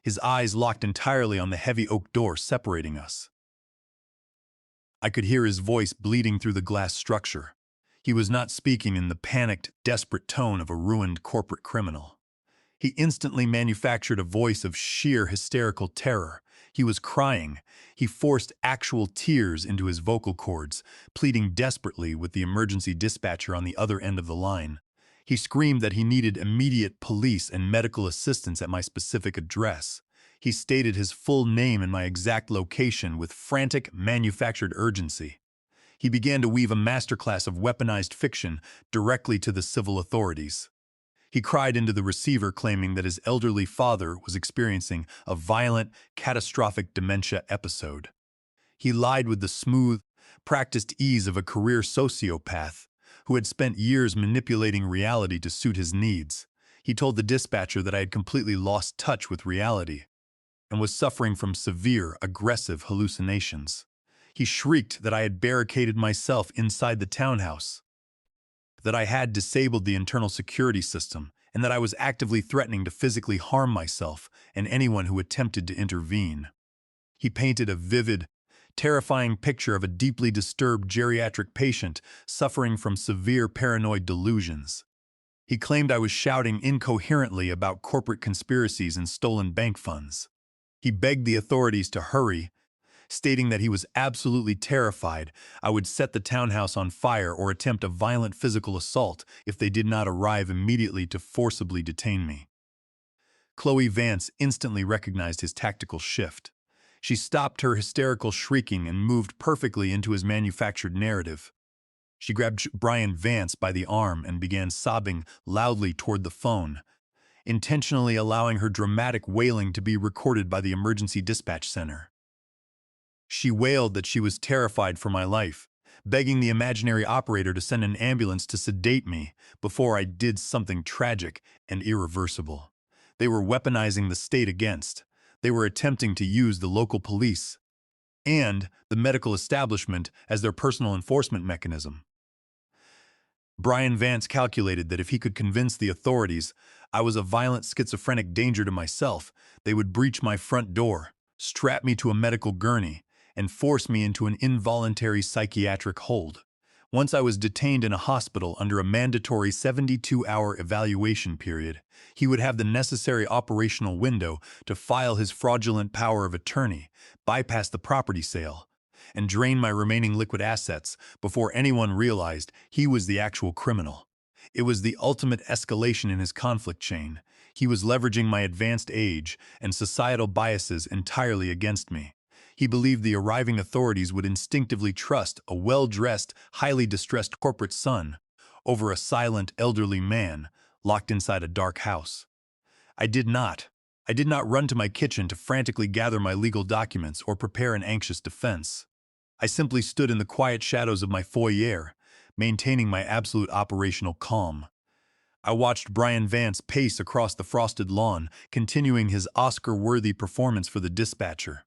Speaker 1: his eyes locked entirely on the heavy oak door separating us. I could hear his voice bleeding through the glass structure. He was not speaking in the panicked, desperate tone of a ruined corporate criminal. He instantly manufactured a voice of sheer hysterical terror. He was crying. He forced actual tears into his vocal cords, pleading desperately with the emergency dispatcher on the other end of the line. He screamed that he needed immediate police and medical assistance at my specific address. He stated his full name and my exact location with frantic, manufactured urgency. He began to weave a masterclass of weaponized fiction directly to the civil authorities. He cried into the receiver claiming that his elderly father was experiencing a violent, catastrophic dementia episode. He lied with the smooth, practiced ease of a career sociopath who had spent years manipulating reality to suit his needs. He told the dispatcher that I had completely lost touch with reality and was suffering from severe, aggressive hallucinations. He shrieked that I had barricaded myself inside the townhouse, that I had disabled the internal security system, and that I was actively threatening to physically harm myself and anyone who attempted to intervene. He painted a vivid, terrifying picture of a deeply disturbed geriatric patient suffering from severe paranoid delusions. He claimed I was shouting incoherently about corporate conspiracies and stolen bank funds. He begged the authorities to hurry, stating that he was absolutely terrified I would set the townhouse on fire or attempt a violent physical assault if they did not arrive immediately to forcibly detain me. Chloe Vance instantly recognized his tactical shift. She stopped her hysterical shrieking and moved perfectly into his manufactured narrative. She grabbed Brian Vance by the arm and began sobbing loudly toward the phone, intentionally allowing her dramatic wailing to be recorded by the emergency dispatch center. She wailed that she was terrified for my life, begging the imaginary operator to send an ambulance to sedate me before I did something tragic and irreversible. They were weaponizing the state against. They were attempting to use the local police and the medical establishment as their personal enforcement mechanism. Brian Vance calculated that if he could convince the authorities I was a violent schizophrenic danger to myself, they would breach my front door, strap me to a medical gurney, and force me into an involuntary psychiatric hold. Once I was detained in a hospital under a mandatory 72-hour evaluation period, he would have the necessary operational window to file his fraudulent power of attorney, bypass the property sale, and drain my remaining liquid assets before anyone realized he was the actual criminal. It was the ultimate escalation in his conflict chain. He was leveraging my advanced age and societal biases entirely against me. He believed the arriving authorities would instinctively trust a well-dressed, highly distressed corporate son over a silent, elderly man locked inside a dark house. I did not. I did not run to my kitchen to frantically gather my legal documents or prepare an anxious defense. I simply stood in the quiet shadows of my foyer, maintaining my absolute operational calm. I watched Brian Vance pace across the frosted lawn, continuing his Oscar-worthy performance for the dispatcher.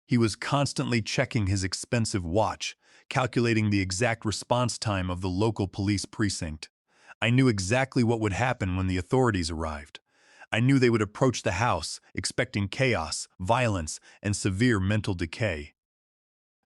Speaker 1: He was constantly checking his expensive watch, calculating the exact response time of the local police precinct. I knew exactly what would happen when the authorities arrived. I knew they would approach the house, expecting chaos, violence, and severe mental decay.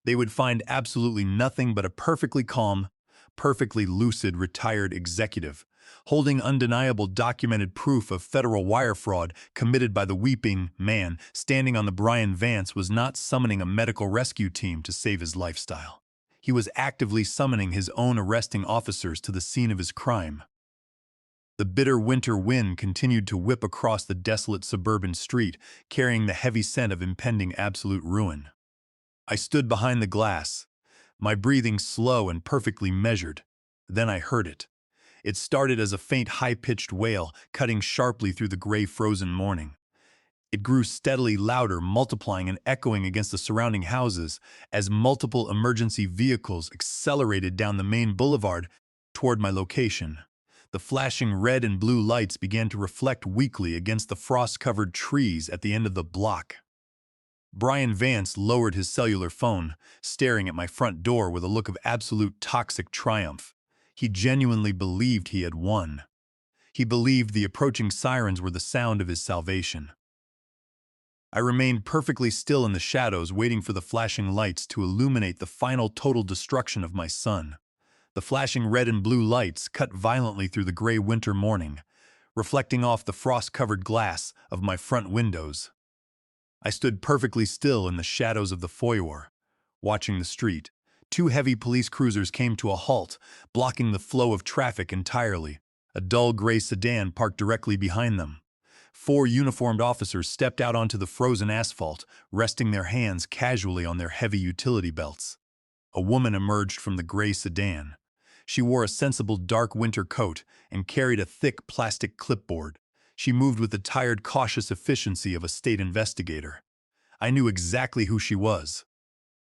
Speaker 1: They would find absolutely nothing but a perfectly calm, perfectly lucid retired executive, holding undeniable documented proof of federal wire fraud committed by the weeping man standing on the Brian Vance was not summoning a medical rescue team to save his lifestyle. He was actively summoning his own arresting officers to the scene of his crime. The bitter winter wind continued to whip across the desolate suburban street, carrying the heavy scent of impending absolute ruin. I stood behind the glass, my breathing slow and perfectly measured. Then I heard it. It started as a faint, high-pitched wail, cutting sharply through the gray, frozen morning. It grew steadily louder, multiplying and echoing against the surrounding houses as multiple emergency vehicles accelerated down the main boulevard toward my location. The flashing red and blue lights began to reflect weakly against the frost-covered trees at the end of the block. Brian Vance lowered his cellular phone, staring at my front door with a look of absolute toxic triumph. He genuinely believed he had won. He believed the approaching sirens were the sound of his salvation. I remained perfectly still in the shadows, waiting for the flashing lights to illuminate the final total destruction of my son. The flashing red and blue lights cut violently through the gray winter morning, reflecting off the frost-covered glass of my front windows. I stood perfectly still in the shadows of the foyer, watching the street. Two heavy police cruisers came to a halt, blocking the flow of traffic entirely. A dull gray sedan parked directly behind them. Four uniformed officers stepped out onto the frozen asphalt, resting their hands casually on their heavy utility belts. A woman emerged from the gray sedan. She wore a sensible dark winter coat and carried a thick plastic clipboard. She moved with the tired, cautious efficiency of a state investigator. I knew exactly who she was.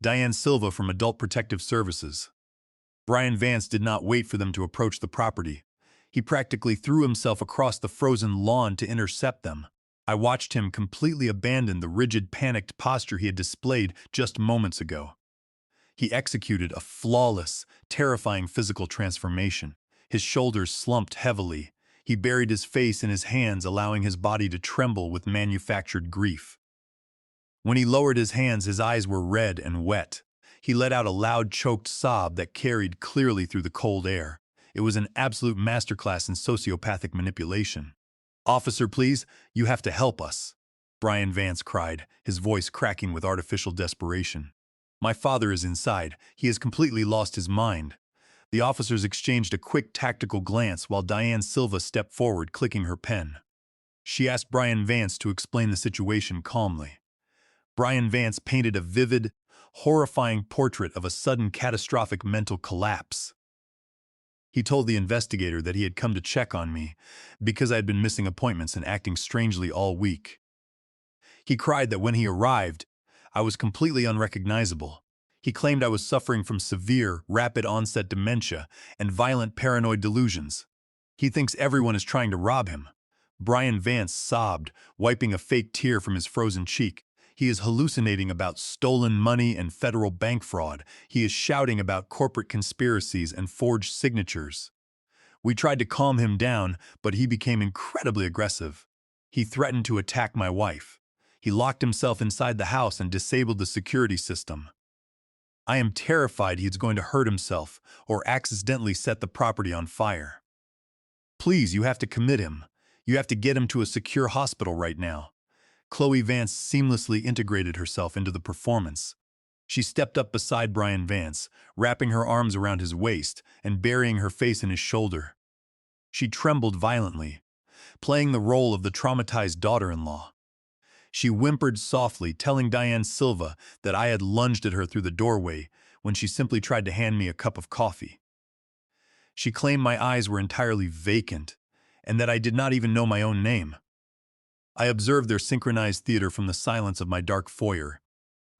Speaker 1: Diane Silva from Adult Protective Services. Brian Vance did not wait for them to approach the property. He practically threw himself across the frozen lawn to intercept them. I watched him completely abandon the rigid, panicked posture he had displayed just moments ago. He executed a flawless, terrifying physical transformation. His shoulders slumped heavily. He buried his face in his hands, allowing his body to tremble with manufactured grief. When he lowered his hands, his eyes were red and wet. He let out a loud, choked sob that carried clearly through the cold air. It was an absolute masterclass in sociopathic manipulation. "Officer, please, you have to help us," Brian Vance cried, his voice cracking with artificial desperation. "My father is inside. He has completely lost his mind." The officers exchanged a quick tactical glance while Diane Silva stepped forward, clicking her pen. She asked Brian Vance to explain the situation calmly. Brian Vance painted a vivid, horrifying portrait of a sudden catastrophic mental collapse. He told the investigator that he had come to check on me because I had been missing appointments and acting strangely all week. He cried that when he arrived, I was completely unrecognizable. He claimed I was suffering from severe, rapid-onset dementia and violent paranoid delusions. He thinks everyone is trying to rob him. Brian Vance sobbed, wiping a fake tear from his frozen cheek. He is hallucinating about stolen money and federal bank fraud. He is shouting about corporate conspiracies and forged signatures. We tried to calm him down, but he became incredibly aggressive. He threatened to attack my wife. He locked himself inside the house and disabled the security system. I am terrified he is going to hurt himself or accidentally set the property on fire. Please, you have to commit him. You have to get him to a secure hospital right now. Chloe Vance seamlessly integrated herself into the performance. She stepped up beside Brian Vance, wrapping her arms around his waist and burying her face in his shoulder. She trembled violently, playing the role of the traumatized daughter-in-law. She whimpered softly, telling Diane Silva that I had lunged at her through the doorway when she simply tried to hand me a cup of coffee. She claimed my eyes were entirely vacant and that I did not even know my own name. I observed their synchronized theater from the silence of my dark foyer.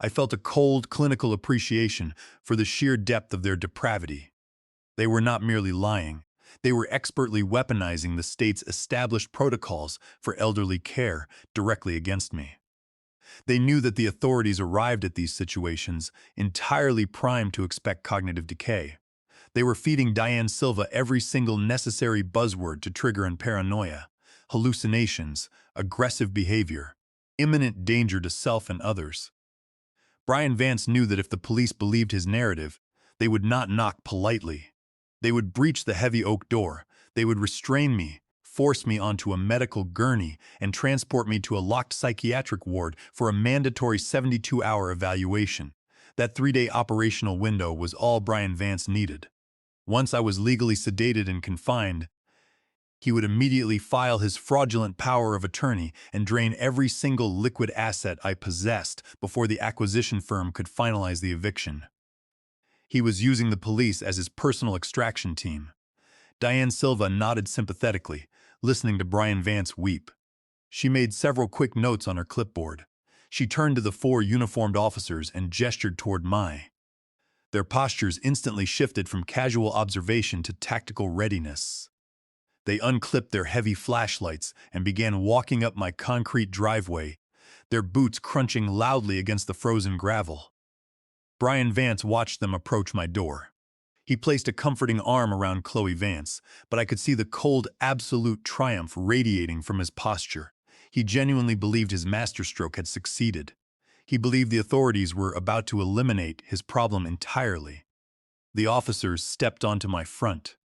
Speaker 1: I felt a cold, clinical appreciation for the sheer depth of their depravity. They were not merely lying. They were expertly weaponizing the state's established protocols for elderly care directly against me. They knew that the authorities arrived at these situations entirely primed to expect cognitive decay. They were feeding Diane Silva every single necessary buzzword to trigger in paranoia, hallucinations, aggressive behavior, imminent danger to self and others. Brian Vance knew that if the police believed his narrative, they would not knock politely. They would breach the heavy oak door. They would restrain me, force me onto a medical gurney, and transport me to a locked psychiatric ward for a mandatory 72-hour evaluation. That 3-day operational window was all Brian Vance needed. Once I was legally sedated and confined, he would immediately file his fraudulent power of attorney and drain every single liquid asset I possessed before the acquisition firm could finalize the eviction. He was using the police as his personal extraction team. Diane Silva nodded sympathetically, listening to Brian Vance weep. She made several quick notes on her clipboard. She turned to the 4 uniformed officers and gestured toward Mai. Their postures instantly shifted from casual observation to tactical readiness. They unclipped their heavy flashlights and began walking up my concrete driveway, their boots crunching loudly against the frozen gravel. Brian Vance watched them approach my door. He placed a comforting arm around Chloe Vance, but I could see the cold, absolute triumph radiating from his posture. He genuinely believed his masterstroke had succeeded. He believed the authorities were about to eliminate his problem entirely. The officers stepped onto my front.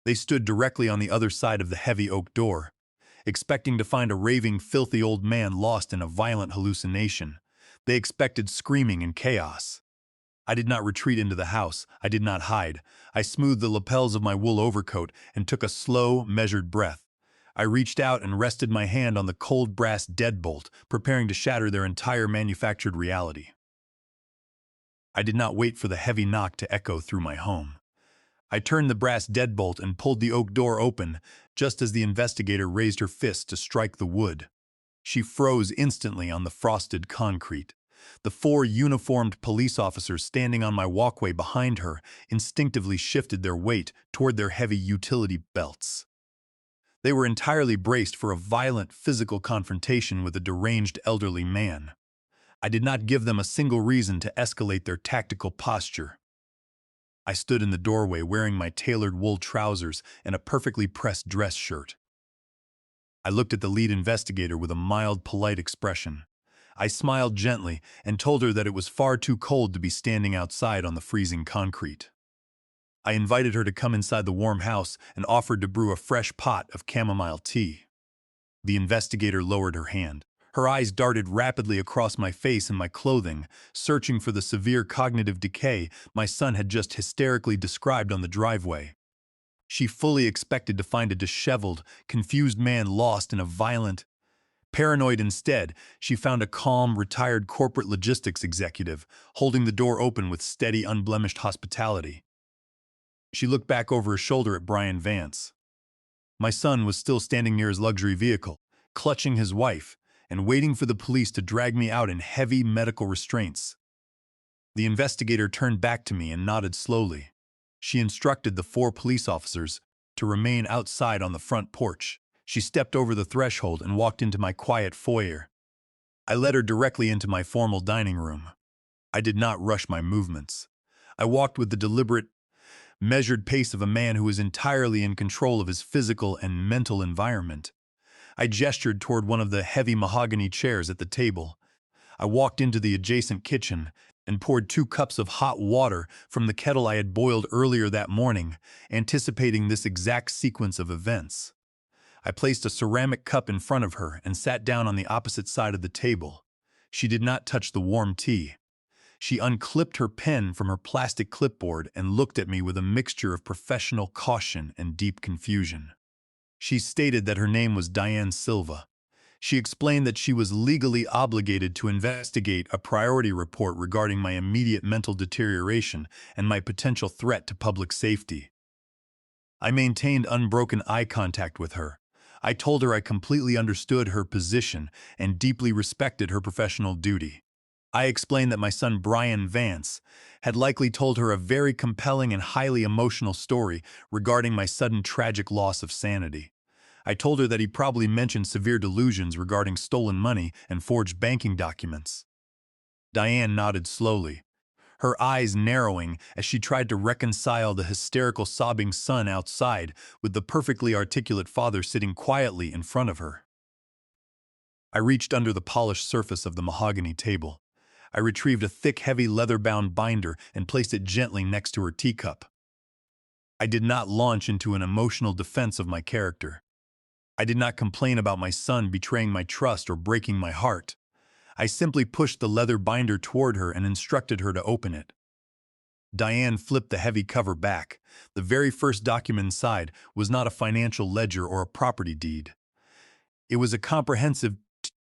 Speaker 1: They stood directly on the other side of the heavy oak door, expecting to find a raving, filthy old man lost in a violent hallucination. They expected screaming and chaos. I did not retreat into the house. I did not hide. I smoothed the lapels of my wool overcoat and took a slow, measured breath. I reached out and rested my hand on the cold brass deadbolt, preparing to shatter their entire manufactured reality. I did not wait for the heavy knock to echo through my home. I turned the brass deadbolt and pulled the oak door open, just as the investigator raised her fist to strike the wood. She froze instantly on the frosted concrete. The 4 uniformed police officers standing on my walkway behind her instinctively shifted their weight toward their heavy utility belts. They were entirely braced for a violent physical confrontation with a deranged elderly man. I did not give them a single reason to escalate their tactical posture. I stood in the doorway wearing my tailored wool trousers and a perfectly pressed dress shirt. I looked at the lead investigator with a mild, polite expression. I smiled gently and told her that it was far too cold to be standing outside on the freezing concrete. I invited her to come inside the warm house and offered to brew a fresh pot of chamomile tea. The investigator lowered her hand. Her eyes darted rapidly across my face and my clothing, searching for the severe cognitive decay my son had just hysterically described on the driveway. She fully expected to find a disheveled, confused man lost in a violent, paranoid. Instead, she found a calm, retired corporate logistics executive, holding the door open with steady, unblemished hospitality. She looked back over her shoulder at Brian Vance. My son was still standing near his luxury vehicle, clutching his wife, and waiting for the police to drag me out in heavy medical restraints. The investigator turned back to me and nodded slowly. She instructed the 4 police officers to remain outside on the front porch. She stepped over the threshold and walked into my quiet foyer. I led her directly into my formal dining room. I did not rush my movements. I walked with the deliberate, measured pace of a man who is entirely in control of his physical and mental environment. I gestured toward one of the heavy mahogany chairs at the table. I walked into the adjacent kitchen and poured 2 cups of hot water from the kettle I had boiled earlier that morning, anticipating this exact sequence of events. I placed a ceramic cup in front of her and sat down on the opposite side of the table. She did not touch the warm tea. She unclipped her pen from her plastic clipboard and looked at me with a mixture of professional caution and deep confusion. She stated that her name was Diane Silva. She explained that she was legally obligated to investigate a priority report regarding my immediate mental deterioration and my potential threat to public safety. I maintained unbroken eye contact with her. I told her I completely understood her position and deeply respected her professional duty. I explained that my son Brian Vance had likely told her a very compelling and highly emotional story regarding my sudden tragic loss of sanity. I told her that he probably mentioned severe delusions regarding stolen money and forged banking documents. Diane nodded slowly, her eyes narrowing as she tried to reconcile the hysterical sobbing son outside with the perfectly articulate father sitting quietly in front of her. I reached under the polished surface of the mahogany table. I retrieved a thick, heavy leather-bound binder and placed it gently next to her teacup. I did not launch into an emotional defense of my character. I did not complain about my son betraying my trust or breaking my heart. I simply pushed the leather binder toward her and instructed her to open it. Diane flipped the heavy cover back. The very first document inside was not a financial ledger or a property deed. It was a comprehensive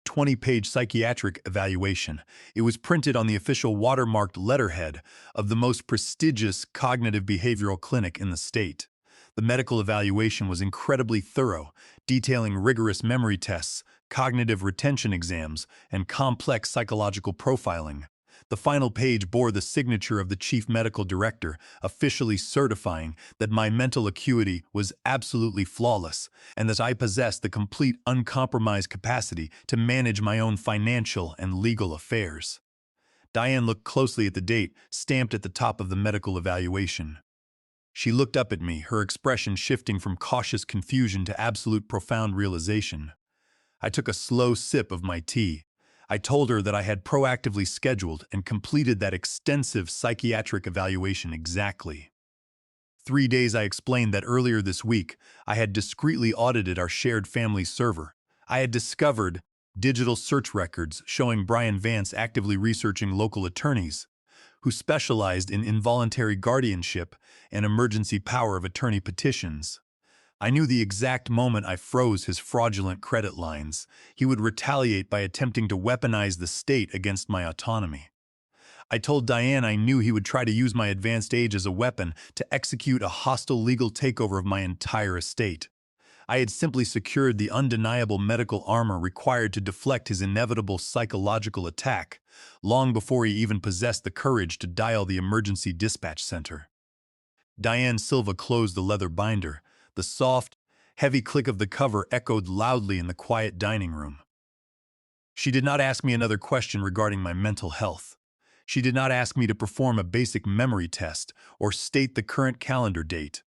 Speaker 1: 20-page psychiatric evaluation. It was printed on the official watermarked letterhead of the most prestigious cognitive behavioral clinic in the state. The medical evaluation was incredibly thorough, detailing rigorous memory tests, cognitive retention exams, and complex psychological profiling. The final page bore the signature of the chief medical director, officially certifying that my mental acuity was absolutely flawless and that I possessed the complete uncompromised capacity to manage my own financial and legal affairs. Diane looked closely at the date stamped at the top of the medical evaluation. She looked up at me, her expression shifting from cautious confusion to absolute profound realization. I took a slow sip of my tea. I told her that I had proactively scheduled and completed that extensive psychiatric evaluation exactly. 3 days I explained that earlier this week I had discreetly audited our shared family server. I had discovered digital search records showing Brian Vance actively researching local attorneys who specialized in involuntary guardianship and emergency power of attorney petitions. I knew the exact moment I froze his fraudulent credit lines, he would retaliate by attempting to weaponize the state against my autonomy. I told Diane I knew he would try to use my advanced age as a weapon to execute a hostile legal takeover of my entire estate. I had simply secured the undeniable medical armor required to deflect his inevitable psychological attack, long before he even possessed the courage to dial the emergency dispatch center. Diane Silva closed the leather binder. The soft, heavy click of the cover echoed loudly in the quiet dining room. She did not ask me another question regarding my mental health. She did not ask me to perform a basic memory test or state the current calendar date.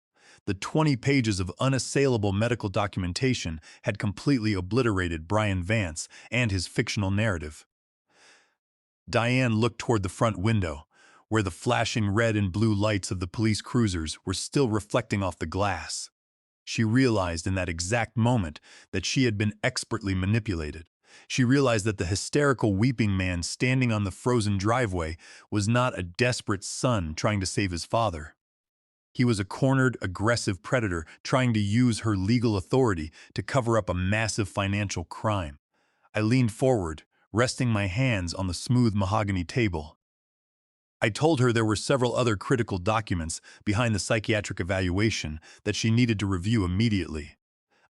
Speaker 1: The 20 pages of unassailable medical documentation had completely obliterated Brian Vance and his fictional narrative. Diane looked toward the front window, where the flashing red and blue lights of the police cruisers were still reflecting off the glass. She realized in that exact moment that she had been expertly manipulated. She realized that the hysterical weeping man standing on the frozen driveway was not a desperate son trying to save his father. He was a cornered, aggressive predator trying to use her legal authority to cover up a massive financial crime. I leaned forward, resting my hands on the smooth mahogany table. I told her there were several other critical documents behind the psychiatric evaluation that she needed to review immediately.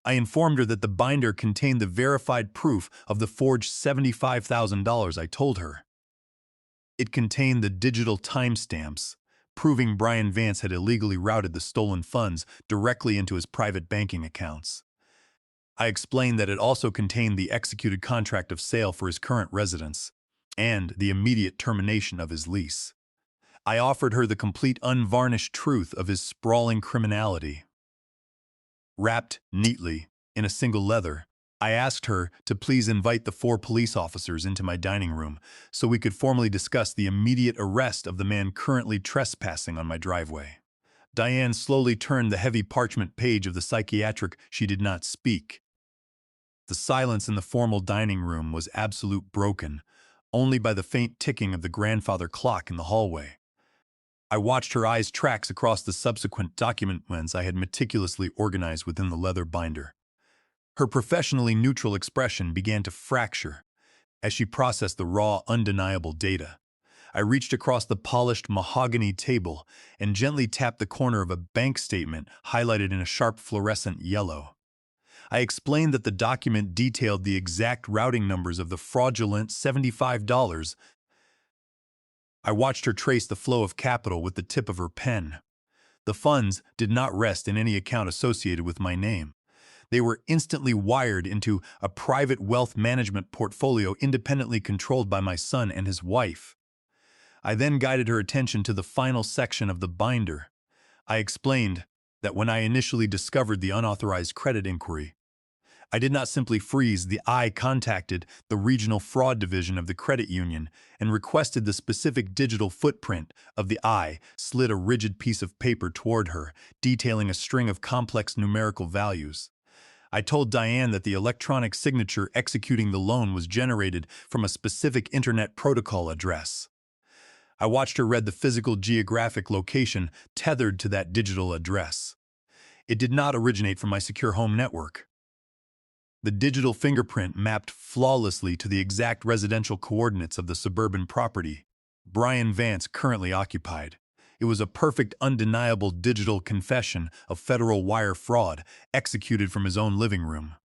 Speaker 1: I informed her that the binder contained the verified proof of the forged $75,000 I told her. It contained the digital timestamps, proving Brian Vance had illegally routed the stolen funds directly into his private banking accounts. I explained that it also contained the executed contract of sale for his current residence and the immediate termination of his lease. I offered her the complete unvarnished truth of his sprawling criminality. Wrapped neatly in a single leather, I asked her to please invite the 4 police officers into my dining room so we could formally discuss the immediate arrest of the man currently trespassing on my driveway. Diane slowly turned the heavy parchment page of the psychiatric. She did not speak. The silence in the formal dining room was absolute, broken only by the faint ticking of the grandfather clock in the hallway. I watched her eyes track across the subsequent documents I had meticulously organized within the leather binder. Her professionally neutral expression began to fracture as she processed the raw, undeniable data. I reached across the polished mahogany table and gently tapped the corner of a bank statement highlighted in a sharp fluorescent yellow. I explained that the document detailed the exact routing numbers of the fraudulent $75. I watched her trace the flow of capital with the tip of her pen. The funds did not rest in any account associated with my name. They were instantly wired into a private wealth management portfolio independently controlled by my son and his wife. I then guided her attention to the final section of the binder. I explained that when I initially discovered the unauthorized credit inquiry, I did not simply freeze. I contacted the regional fraud division of the credit union and requested the specific digital footprint of the I, slid a rigid piece of paper toward her, detailing a string of complex numerical values. I told Diane that the electronic signature executing the loan was generated from a specific internet protocol address. I watched her read the physical geographic location tethered to that digital address. It did not originate from my secure home network. The digital fingerprint mapped flawlessly to the exact residential coordinates of the suburban property Brian Vance currently occupied. It was a perfect, undeniable digital confession of federal wire fraud executed from his own living room.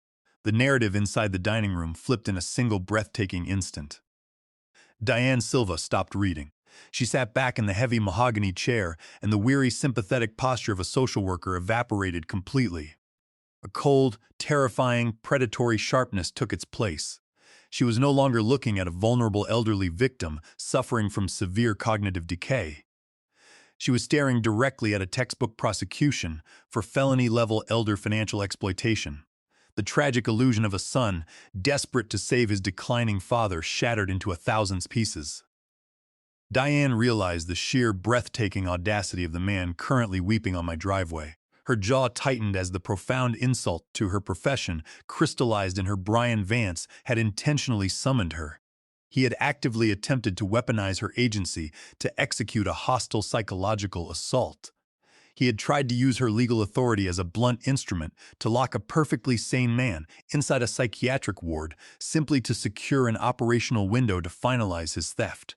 Speaker 1: The narrative inside the dining room flipped in a single breathtaking instant. Diane Silva stopped reading. She sat back in the heavy mahogany chair, and the weary, sympathetic posture of a social worker evaporated completely. A cold, terrifying, predatory sharpness took its place. She was no longer looking at a vulnerable elderly victim suffering from severe cognitive decay. She was staring directly at a textbook prosecution for felony-level elder financial exploitation. The tragic illusion of a son, desperate to save his declining father, shattered into 1,000 pieces. Diane realized the sheer, breathtaking audacity of the man currently weeping on my driveway. Her jaw tightened as the profound insult to her profession crystallized in her. Brian Vance had intentionally summoned her. He had actively attempted to weaponize her agency to execute a hostile psychological assault. He had tried to use her legal authority as a blunt instrument to lock a perfectly sane man inside a psychiatric ward simply to secure an operational window to finalize his theft.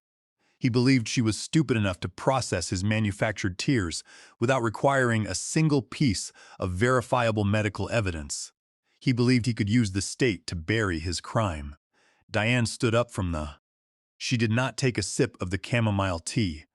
Speaker 1: He believed she was stupid enough to process his manufactured tears without requiring a single piece of verifiable medical evidence. He believed he could use the state to bury his crime. Diane stood up from the. She did not take a sip of the chamomile tea.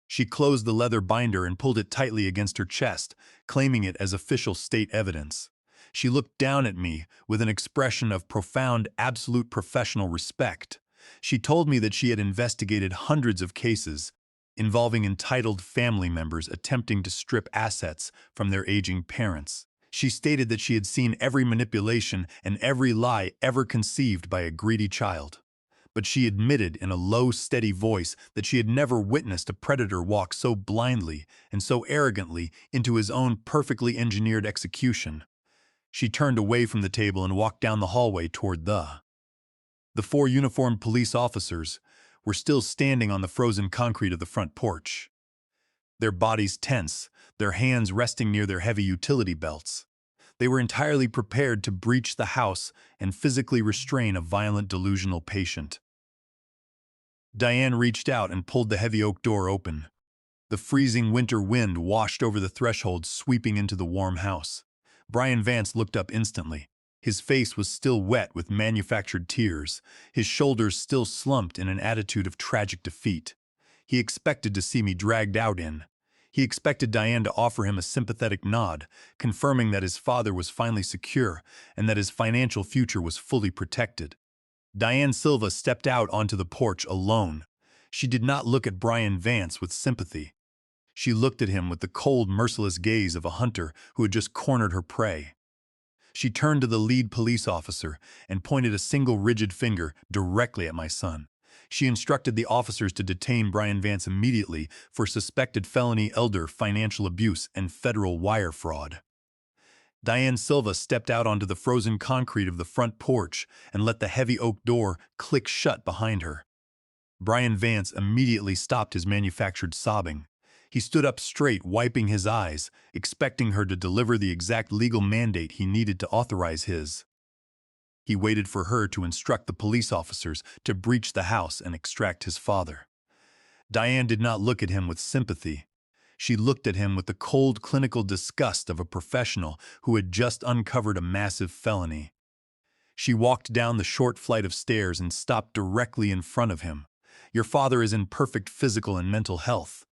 Speaker 1: She closed the leather binder and pulled it tightly against her chest, claiming it as official state evidence. She looked down at me with an expression of profound, absolute professional respect. She told me that she had investigated hundreds of cases involving entitled family members attempting to strip assets from their aging parents. She stated that she had seen every manipulation and every lie ever conceived by a greedy child. But she admitted in a low, steady voice that she had never witnessed a predator walk so blindly and so arrogantly into his own perfectly engineered execution. She turned away from the table and walked down the hallway toward the. The 4 uniformed police officers were still standing on the frozen concrete of the front porch. Their bodies tense, their hands resting near their heavy utility belts. They were entirely prepared to breach the house and physically restrain a violent delusional patient. Diane reached out and pulled the heavy oak door open. The freezing winter wind washed over the threshold, sweeping into the warm house. Brian Vance looked up instantly. His face was still wet with manufactured tears, his shoulders still slumped in an attitude of tragic defeat. He expected to see me dragged out in. He expected Diane to offer him a sympathetic nod, confirming that his father was finally secure and that his financial future was fully protected. Diane Silva stepped out onto the porch alone. She did not look at Brian Vance with sympathy. She looked at him with the cold, merciless gaze of a hunter who had just cornered her prey. She turned to the lead police officer and pointed a single rigid finger directly at my son. She instructed the officers to detain Brian Vance immediately for suspected felony elder financial abuse and federal wire fraud. Diane Silva stepped out onto the frozen concrete of the front porch and let the heavy oak door click shut behind her. Brian Vance immediately stopped his manufactured sobbing. He stood up straight, wiping his eyes, expecting her to deliver the exact legal mandate he needed to authorize his. He waited for her to instruct the police officers to breach the house and extract his father. Diane did not look at him with sympathy. She looked at him with the cold clinical disgust of a professional who had just uncovered a massive felony. She walked down the short flight of stairs and stopped directly in front of him. "Your father is in perfect physical and mental health."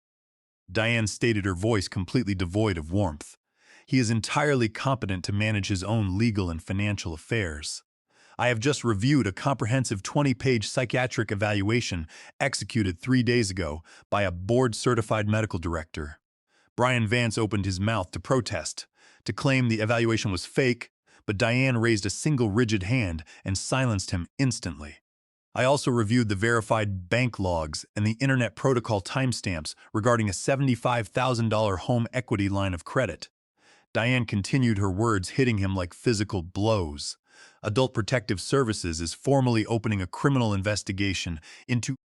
Speaker 1: Diane stated, her voice completely devoid of warmth. "He is entirely competent to manage his own legal and financial affairs. I have just reviewed a comprehensive 20-page psychiatric evaluation executed 3 days ago by a board-certified medical director." Brian Vance opened his mouth to protest, to claim the evaluation was fake, but Diane raised a single rigid hand and silenced him instantly. "I also reviewed the verified bank logs and the Internet Protocol timestamps regarding a $75,000 home equity line of credit." Diane continued, her words hitting him like physical blows. "Adult Protective Services is formally opening a criminal investigation into